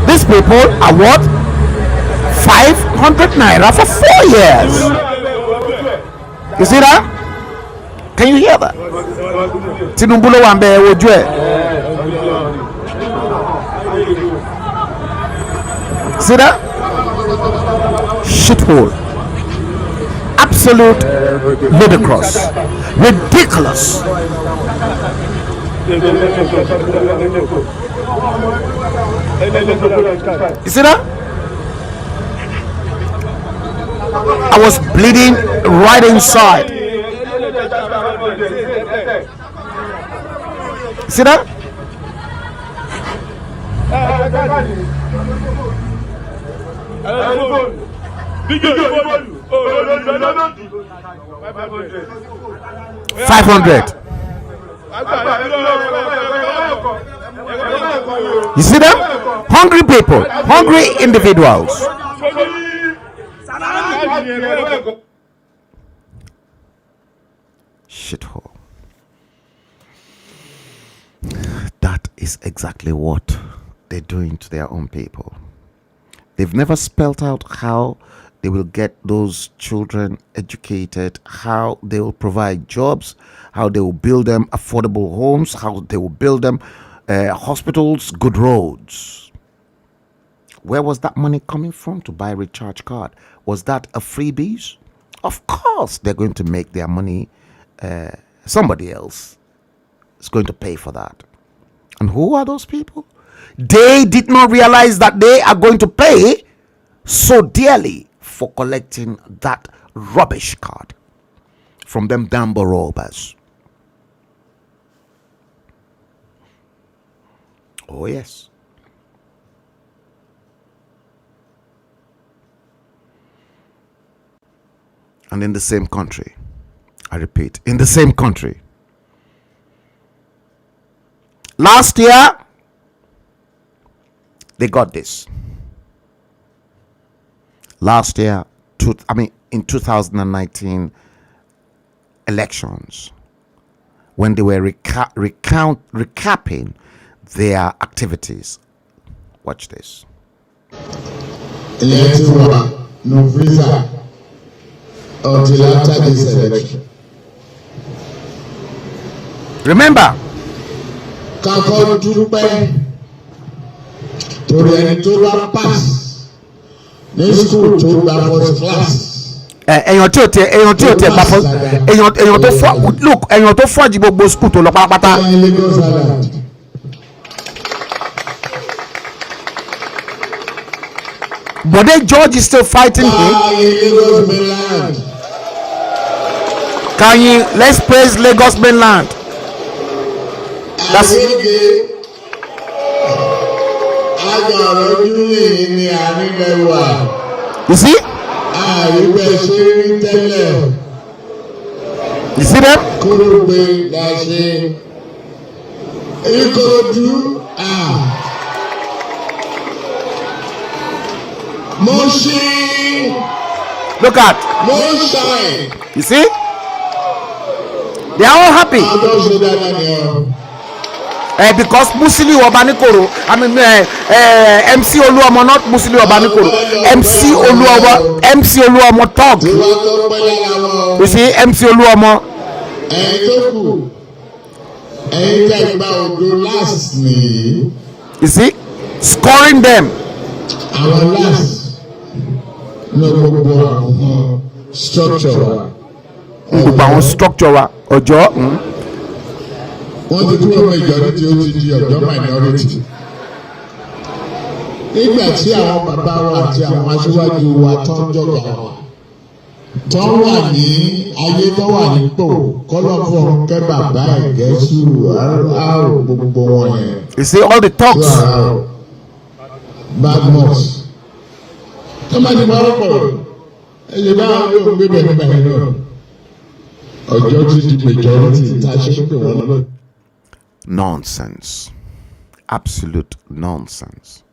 These people are worth 500 naira for 4 years. You see that? Can you hear that? Tinubu lo wambe wojú ẹ. See that? Shithole. Absolute ludicrous. Ridiculous. You see that? I was bleeding right inside. See that? $500. You see them? Hungry people, hungry individuals. Shithole. That is exactly what they're doing to their own people. They've never spelled out how they will get those children educated, how they will provide jobs, how they will build them affordable homes, how they will build them hospitals, good roads. Where was that money coming from to buy a recharge card? Was that a freebies? Of course, they're going to make their money. Somebody else is going to pay for that. And who are those people? They did not realize that they are going to pay so dearly for collecting that rubbish card from them Dambo robbers. Oh, yes. And in the same country, I repeat, in the same country, last year, they got this. Last year, in 2019 elections, when they were recapping their activities. Watch this. No visa until after this election. Remember, kakọ dúpẹ́ torí ẹni tó bá pass ní school tó gba first class. èèyàn tí ò tẹ gba first, èèyàn tó fọ look èèyàn tó fọ́ọ̀jì gbogbo school tó lọ pátápátá. But then George is still fighting him. Can you let's praise Lagos mainland? That's you see? You see them? Look at. You see? They are all happy. Because Musili Obanikoro, MC Oluomo, not Musili Obanikoro, MC Oluomo talk. You see, MC Oluomo. You see, scoring them. Our last structural ọjọ́. Wọ́n ti kúrò majority ó ti di ọjọ́ minority. Nígbà tí àwọn bàbá wa àti àwọn aṣíwájú wa tó ń jọ̀gà wa tó wà ní ayé tó wà nípò kọ́lọ́fọ̀ kẹ́ bàbá ẹ̀gẹ́sù àrò gbogbo wọn yẹn. You see all the talks. Bad mouth. Somebody borrow. You know you be better now. Ọjọ́ ti di majority ta ṣe pé wọ́n lọ. Nonsense. Absolute nonsense.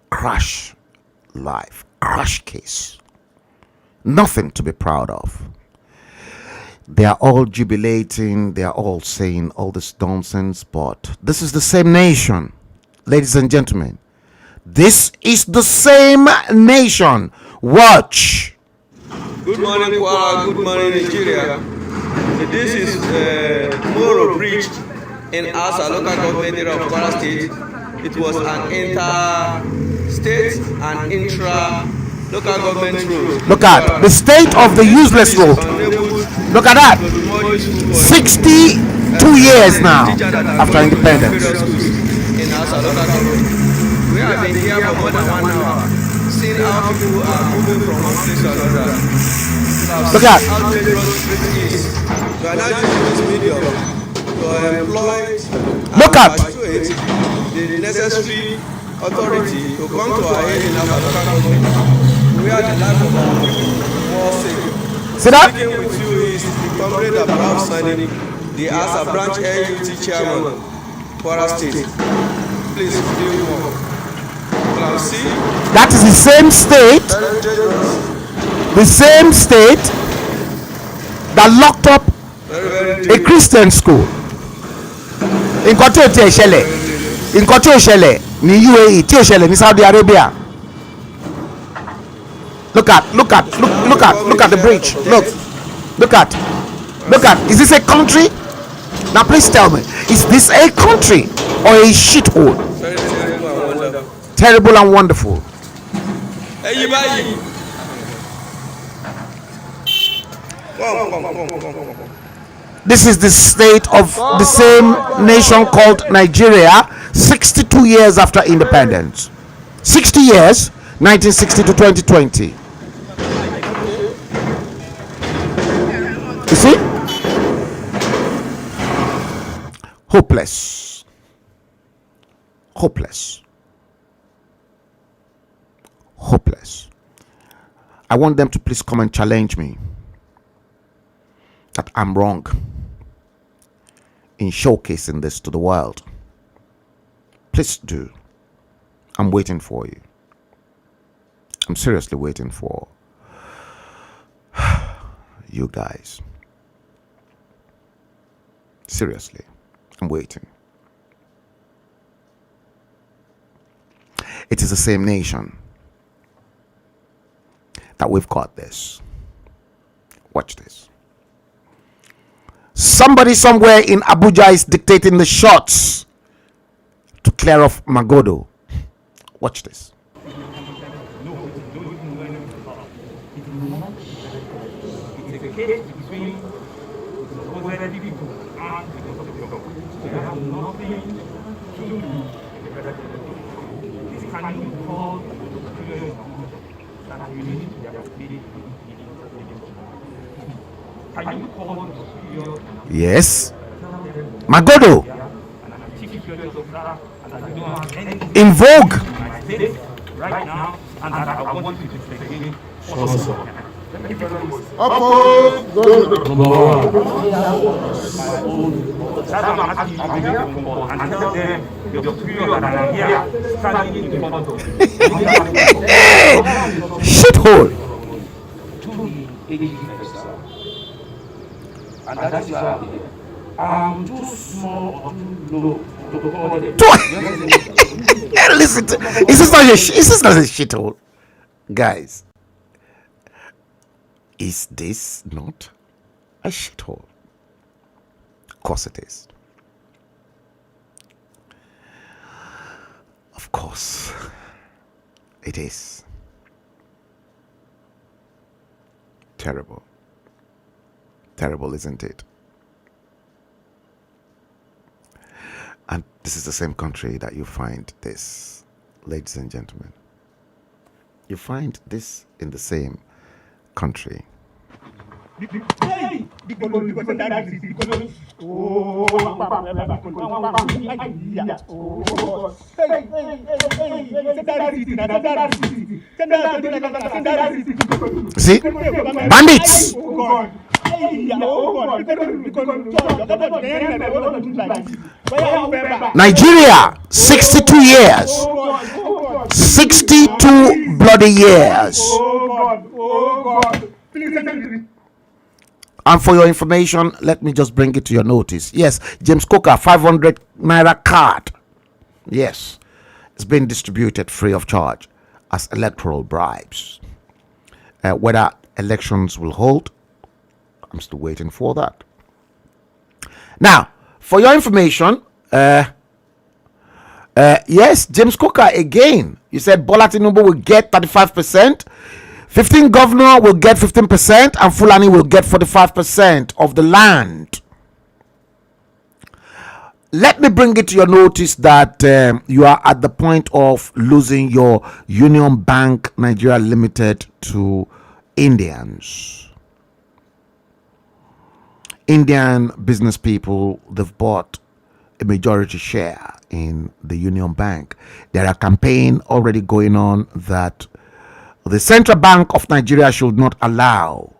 Crash life. Crash case. Nothing to be proud of. They are all jubilating. They are all saying all this nonsense. But this is the same nation. Ladies and gentlemen. This is the same nation. Watch. Good morning, Kuala. Good morning, Nigeria. This is Moro Bridge in Asa, local government area of Kwara State. It was an inter-state and intra-local government road. Look at the state of the useless road. Look at that. 62 years now after independence. In Asa, local government. We have been here for more than 1 hour, seeing how people are moving from one place to another. Look at. We are now using this medium to employ Look at. persuade the necessary authority to come to our aid in our local government. We are the life of our people more safe. See that? Speaking with you is the comrade Abraham Sani, the Asa branch AUT chairman. Kwara State. Please, do you want? See? That is the same state, that locked up a Christian school. Nǹkan tí ò tiẹ̀ ṣẹlẹ̀, nǹkan tí ò ṣẹlẹ̀ ní UAE, tí ò ṣẹlẹ̀ ní Saudi Arabia. Look at the bridge. Look at. Is this a country? Now please tell me, is this a country or a shithole? Terrible and wonderful. This is the state of the same nation called Nigeria 62 years after independence. 60 years, 1960 to 2020. You see? Hopeless. I want them to please come and challenge me that I'm wrong in showcasing this to the world. Please do. I'm waiting for you. I'm seriously waiting for you guys. Seriously, I'm waiting. It is the same nation that we've got this. Watch this. Somebody somewhere in Abuja is dictating the shots to clear off Magodo. Watch this. Yes, Magodo in vogue. Right now, and I want you to begin. Shithole. And that is why I'm too small or too low to call it. Listen, is this not a shithole? Guys, is this not a shithole? Of course it is. Of course it is. Terrible. Terrible, isn't it? And this is the same country that you find this, ladies and gentlemen. You find this in the same country. See? Bandits! Nigeria, 62 years. 62 bloody years. And for your information, let me just bring it to your notice. Yes, James Coker, 500 naira card. Yes, it's been distributed free of charge as electoral bribes. Whether elections will hold, I'm still waiting for that. Now, for your information, yes, James Coker again. You said Bola Tinubu will get 35%. 15 governor will get 15%, and Fulani will get 45% of the land. Let me bring it to your notice that you are at the point of losing your Union Bank Nigeria Limited to Indians. Indian business people, they've bought a majority share in the Union Bank. There are campaigns already going on that the Central Bank of Nigeria should not allow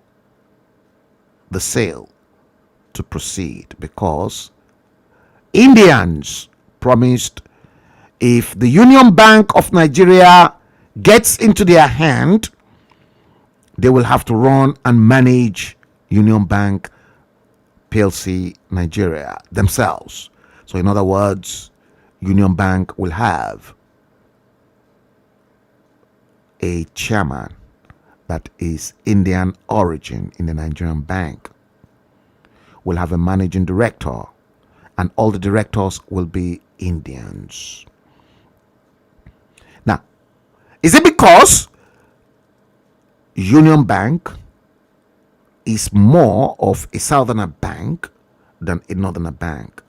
the sale to proceed because Indians promised if the Union Bank of Nigeria gets into their hand, they will have to run and manage Union Bank PLC Nigeria themselves. So in other words, Union Bank will have a chairman that is Indian origin in the Nigerian bank, will have a managing director, and all the directors will be Indians. Now, is it because Union Bank is more of a southerner bank than a northerner bank?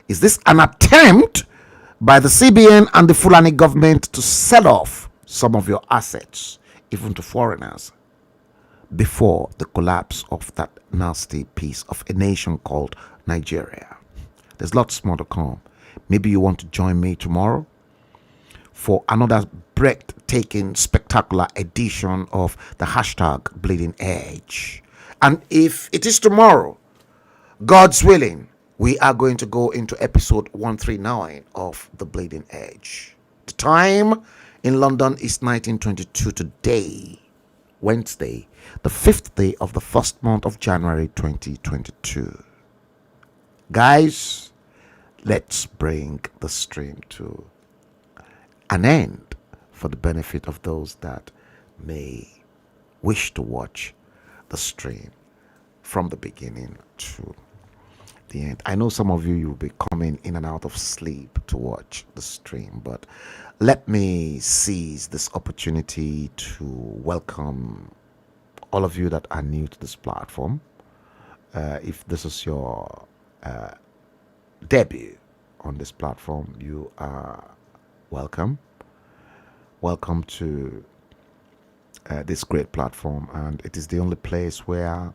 Is this an attempt by the CBN and the Fulani government to sell off some of your assets, even to foreigners, before the collapse of that nasty piece of a nation called Nigeria? There's lots more to come. Maybe you want to join me tomorrow for another breathtaking, spectacular edition of the hashtag Bleeding Edge. And if it is tomorrow, God's willing, we are going to go into episode 139 of the Bleeding Edge. The time in London is 1922 today, Wednesday, the 5th day of the first month of January 2022. Guys, let's bring the stream to an end for the benefit of those that may wish to watch the stream from the beginning to the end. I know some of you will be coming in and out of sleep to watch the stream, but let me seize this opportunity to welcome all of you that are new to this platform. If this is your debut on this platform, you are welcome. Welcome to this great platform, and it is the only place where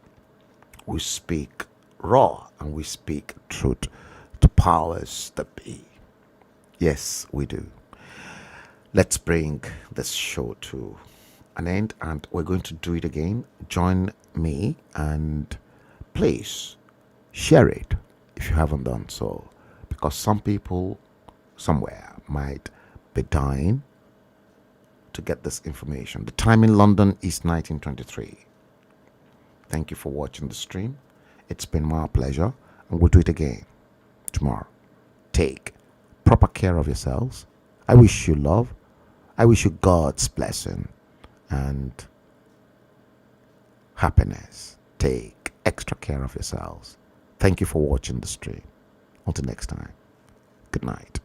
we speak raw and we speak truth to powers that be. Yes, we do. Let's bring this show to an end, and we're going to do it again. Join me and please share it if you haven't done so, because some people somewhere might be dying to get this information. The time in London is 1923. Thank you for watching the stream. It's been my pleasure, and we'll do it again tomorrow. Take proper care of yourselves. I wish you love. I wish you God's blessing and happiness. Take extra care of yourselves. Thank you for watching the stream. Until next time, good night.